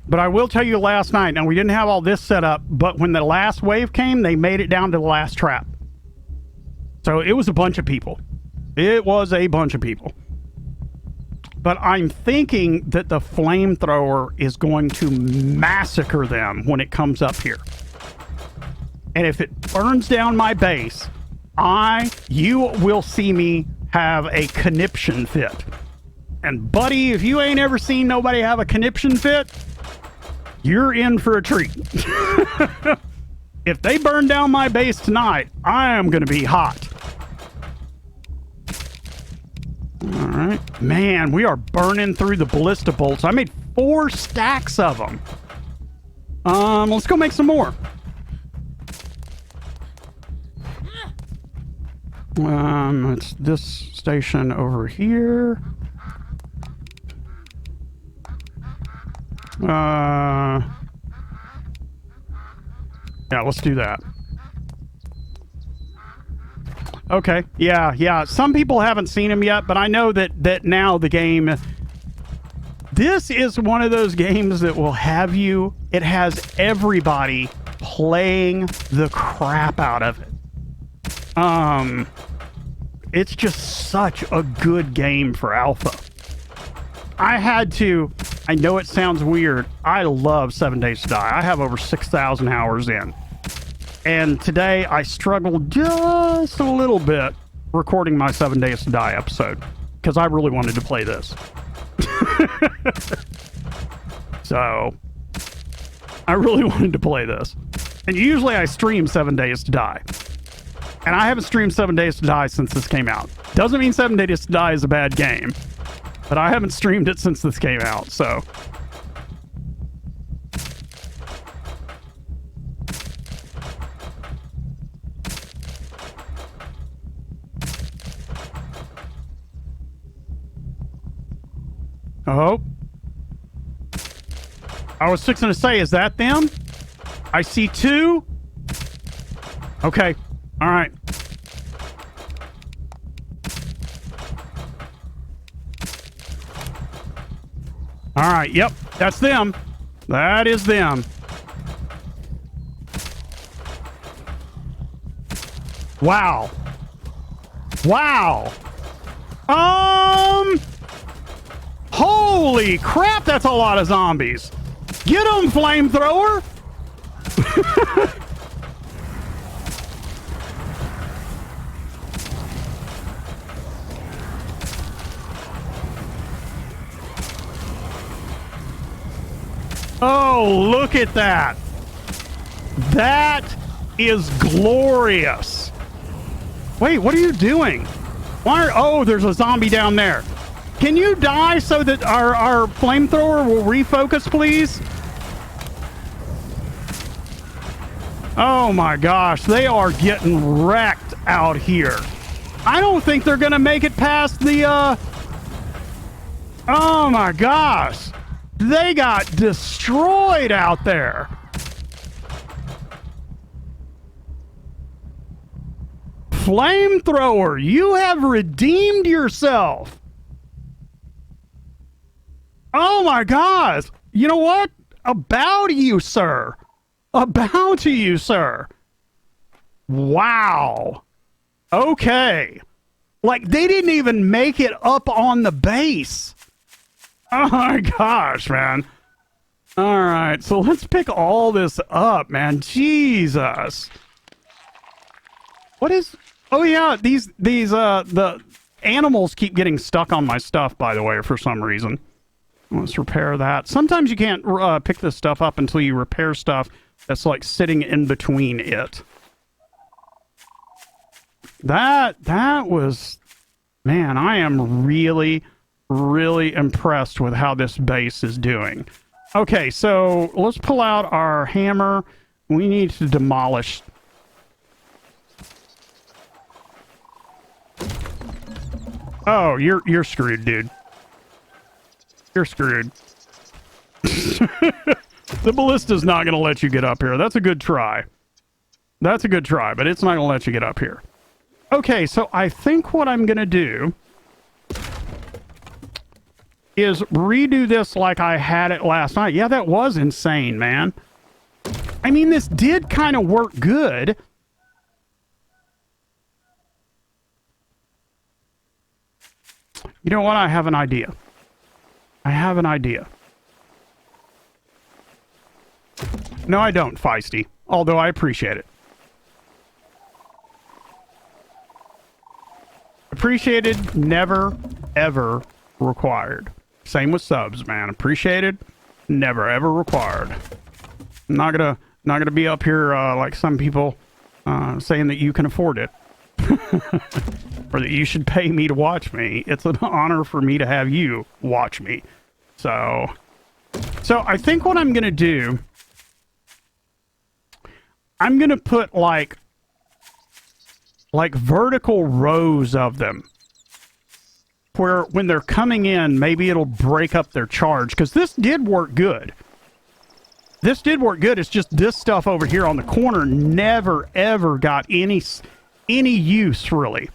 But I will tell you last night, now we didn't have all this set up, but when the last wave came, they made it down to the last trap. So it was a bunch of people. It was a bunch of people. But I'm thinking that the flamethrower is going to massacre them when it comes up here. And if it burns down my base, you will see me have a conniption fit. And buddy, if you ain't ever seen nobody have a conniption fit, you're in for a treat. If they burn down my base tonight, I am going to be hot. All right. Man, we are burning through the ballista bolts. I made 4 stacks of them. Let's go make some more. It's this station over here. Yeah, let's do that. Okay. Yeah, yeah. Some people haven't seen him yet, but I know that now the game... This is one of those games that will have you... It has everybody playing the crap out of it. It's just such a good game for alpha. I had to... I know it sounds weird. I love 7 Days to Die. I have over 6,000 hours in. And today I struggled just a little bit recording my 7 Days to Die episode because I really wanted to play this. So I really wanted to play this. And usually I stream 7 Days to Die. And I haven't streamed 7 Days to Die since this came out. Doesn't mean 7 Days to Die is a bad game. But I haven't streamed it since this came out, so... Oh. I was fixing to say, is that them? I see two. Okay. All right. All right. Yep. That's them. That is them. Wow. Wow. Holy crap, that's a lot of zombies. Get them, flamethrower. Oh, look at that. That is glorious. Wait, what are you doing? Why are... Oh, there's a zombie down there. Can you die so that our flamethrower will refocus, please? Oh my gosh, they are getting wrecked out here. I don't think they're gonna make it past the, Oh my gosh. They got destroyed out there. Flamethrower, you have redeemed yourself. Oh my gosh. You know what? About you, sir. About you, sir. Wow. Okay. Like, they didn't even make it up on the base. Oh my gosh, man. All right, so let's pick all this up, man. Jesus. What is... Oh yeah, the animals keep getting stuck on my stuff, by the way, for some reason. Let's repair that. Sometimes you can't pick this stuff up until you repair stuff that's like sitting in between it. That was... Man, I am really, really impressed with how this base is doing. Okay, so let's pull out our hammer. We need to demolish... Oh, you're screwed, dude. You're screwed. The ballista's not going to let you get up here. That's a good try. That's a good try, but it's not going to let you get up here. Okay, so I think what I'm going to do is redo this like I had it last night. Yeah, that was insane, man. I mean, this did kind of work good. You know what? I have an idea. I have an idea. No, I don't, Feisty. Although I appreciate it. Appreciated, never, ever required. Same with subs, man. Appreciated, never, ever required. I'm not gonna be up here like some people saying that you can afford it. Or that you should pay me to watch me. It's an honor for me to have you watch me. So I think what I'm gonna do, I'm gonna put like vertical rows of them, where when they're coming in, maybe it'll break up their charge, because this did work good. This did work good. It's just this stuff over here on the corner never ever got any any use, really.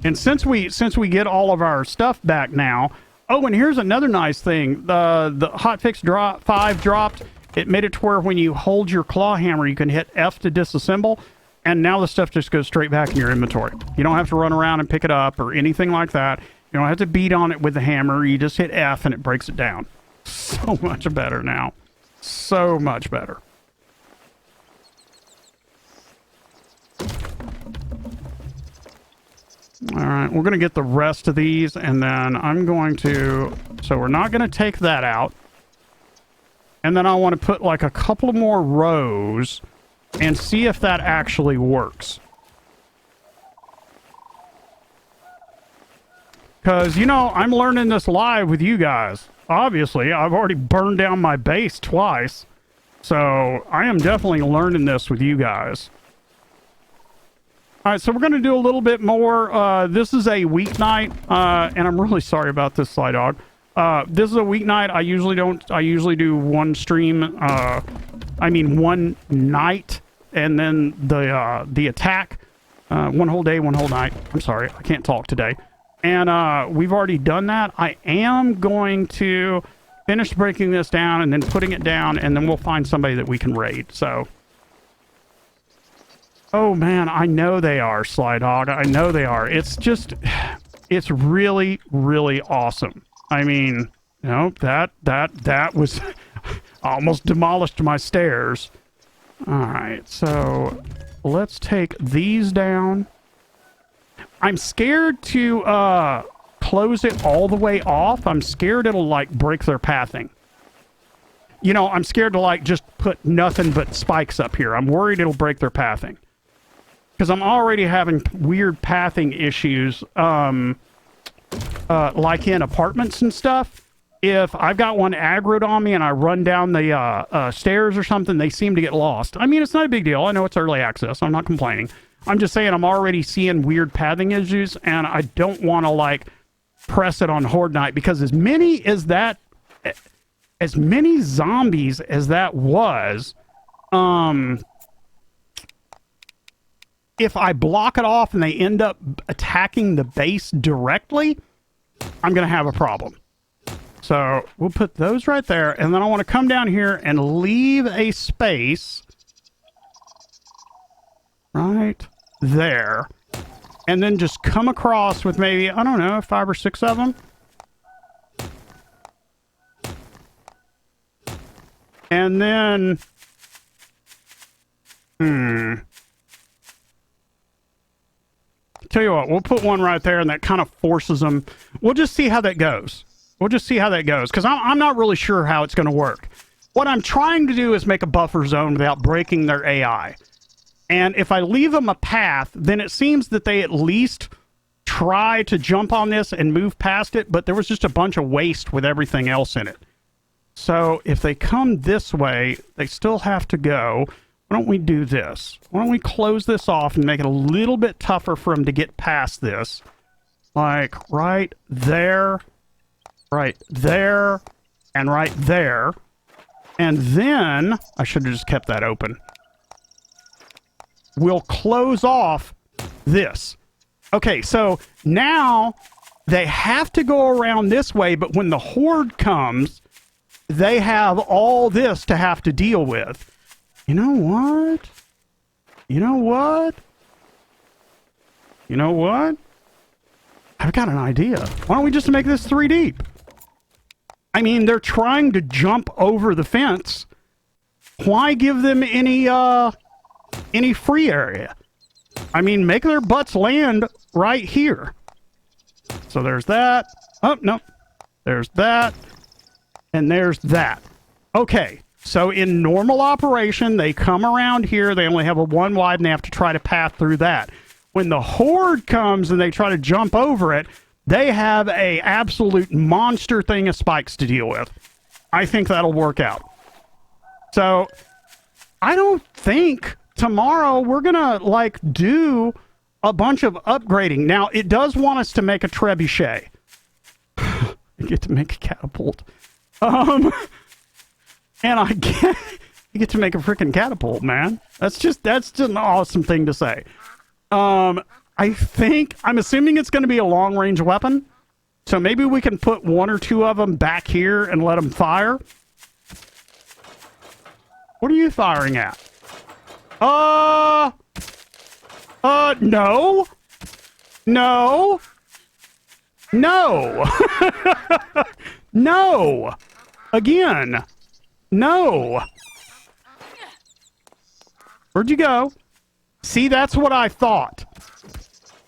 And since we get all of our stuff back now, oh, and here's another nice thing. The hotfix 5 dropped. It made it to where when you hold your claw hammer, you can hit F to disassemble, and now the stuff just goes straight back in your inventory. You don't have to run around and pick it up or anything like that. You don't have to beat on it with the hammer. You just hit F and it breaks it down. So much better now. So much better. All right, we're going to get the rest of these, and then I'm going to... So we're not going to take that out. And then I want to put like a couple of more rows and see if that actually works. Because, you know, I'm learning this live with you guys. Obviously, I've already burned down my base twice. So I am definitely learning this with you guys. All right, so we're going to do a little bit more. This is a weeknight, and I'm really sorry about this, Sly Dog. This is a weeknight. I usually do one stream, one night, and then the attack. One whole day, one whole night. I'm sorry, I can't talk today. And we've already done that. I am going to finish breaking this down and then putting it down, and then we'll find somebody that we can raid. So, oh man, I know they are, Sly Dog. I know they are. It's just, it's really, really awesome. I mean, you know, that was almost demolished my stairs. All right, so let's take these down. I'm scared to close it all the way off. I'm scared it'll like break their pathing. You know, I'm scared to like just put nothing but spikes up here. I'm worried it'll break their pathing. Because I'm already having weird pathing issues, like in apartments and stuff. If I've got one aggroed on me and I run down the stairs or something, they seem to get lost. I mean, it's not a big deal. I know it's early access. I'm not complaining. I'm just saying I'm already seeing weird pathing issues, and I don't want to, like, press it on Horde Night, because as many zombies as that was, if I block it off and they end up attacking the base directly, I'm going to have a problem. So we'll put those right there, and then I want to come down here and leave a space right there, and then just come across with maybe, I don't know, 5 or 6 of them. And then, tell you what, we'll put one right there, and that kind of forces them. We'll just see how that goes. We'll just see how that goes, because I'm not really sure how it's going to work. What I'm trying to do is make a buffer zone without breaking their AI. And if I leave them a path, then it seems that they at least try to jump on this and move past it, but there was just a bunch of waste with everything else in it. So if they come this way, they still have to go. Why don't we do this? Why don't we close this off and make it a little bit tougher for them to get past this? Like right there, and right there. And then, I should have just kept that open. We'll close off this. Okay, so now they have to go around this way, but when the Horde comes, they have all this to have to deal with. You know what? You know what? You know what? I've got an idea. Why don't we just make this 3 deep? I mean, they're trying to jump over the fence. Why give them any free area? I mean, make their butts land right here. So there's that. Oh, no. There's that. And there's that. Okay. So in normal operation, they come around here. They only have a 1 wide, and they have to try to path through that. When the Horde comes and they try to jump over it, they have a absolute monster thing of spikes to deal with. I think that'll work out. So I don't think tomorrow we're gonna like do a bunch of upgrading. Now it does want us to make a trebuchet. I get to make a catapult. And I You get to make a freaking catapult, man. That's just an awesome thing to say. I'm assuming it's going to be a long-range weapon. So maybe we can put one or two of them back here and let them fire. What are you firing at? No. No. No. No. Again. No. Where'd you go? See, that's what I thought.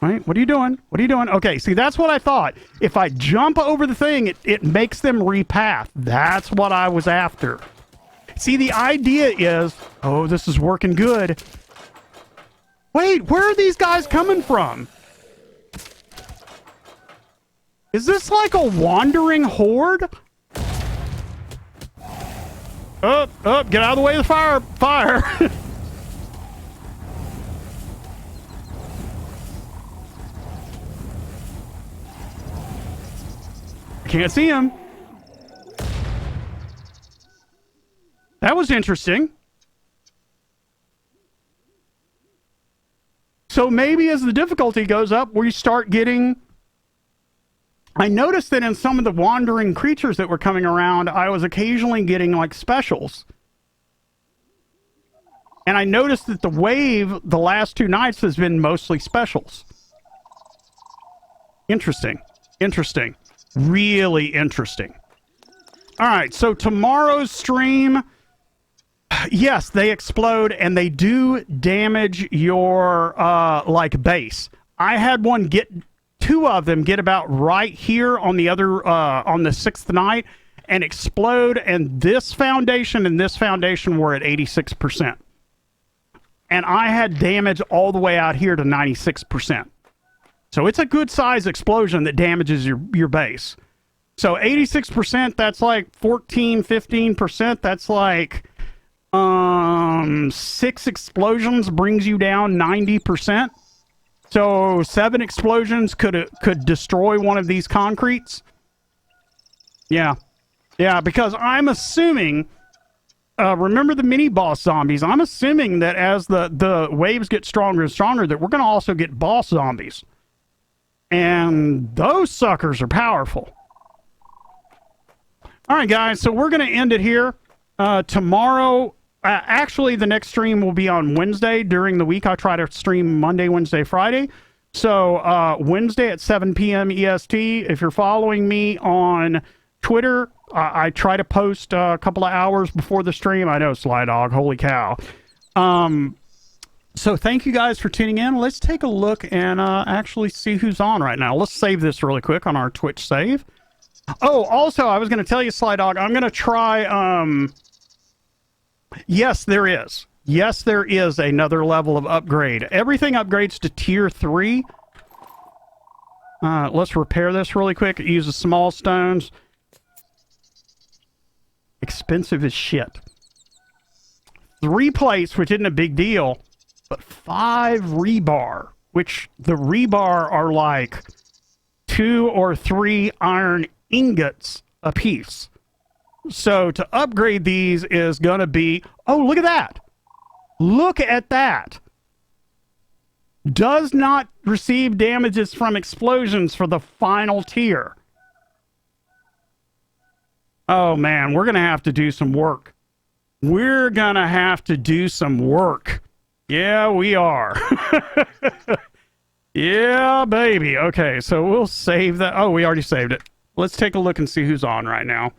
Right? What are you doing? What are you doing? Okay, see, that's what I thought. If I jump over the thing, it makes them repath. That's what I was after. See, the idea is... Oh, this is working good. Wait, where are these guys coming from? Is this like a wandering horde? Up, get out of the way of the fire. Fire. Can't see him. That was interesting. So maybe as the difficulty goes up, we start getting... I noticed that in some of the wandering creatures that were coming around, I was occasionally getting like specials. And I noticed that the wave the last 2 nights has been mostly specials. Interesting. Interesting. Really interesting. All right, so tomorrow's stream, yes, they explode and they do damage your like base. I had one get 2 of them get about right here on the other on the 6th night and explode, and this foundation and this foundation were at 86%. And I had damage all the way out here to 96%. So it's a good size explosion that damages your base. So 86%, that's like 14, 15%. That's like 6 explosions brings you down 90%. So 7 explosions could destroy one of these concretes. Yeah. Yeah, because I'm assuming... remember the mini-boss zombies? I'm assuming that as the waves get stronger and stronger, that we're going to also get boss zombies. And those suckers are powerful. All right, guys, so we're going to end it here. Tomorrow, actually, the next stream will be on Wednesday. During the week, I try to stream Monday, Wednesday, Friday. So Wednesday at 7 p.m. EST. If you're following me on Twitter, I try to post a couple of hours before the stream. I know, Sly Dog, holy cow. So thank you guys for tuning in. Let's take a look and actually see who's on right now. Let's save this really quick on our Twitch save. Oh, also, I was going to tell you, Sly Dog, I'm going to try... Yes, there is. Yes, there is another level of upgrade. Everything upgrades to tier 3. Let's repair this really quick. It uses small stones. Expensive as shit. 3 plates, which isn't a big deal, but 5 rebar, which the rebar are like 2 or 3 iron ingots a piece. So to upgrade these is going to be... Oh, look at that. Look at that. Does not receive damages from explosions for the final tier. Oh, man, we're going to have to do some work. We're going to have to do some work. Yeah, we are. Yeah, baby. Okay, so we'll save that. Oh, we already saved it. Let's take a look and see who's on right now.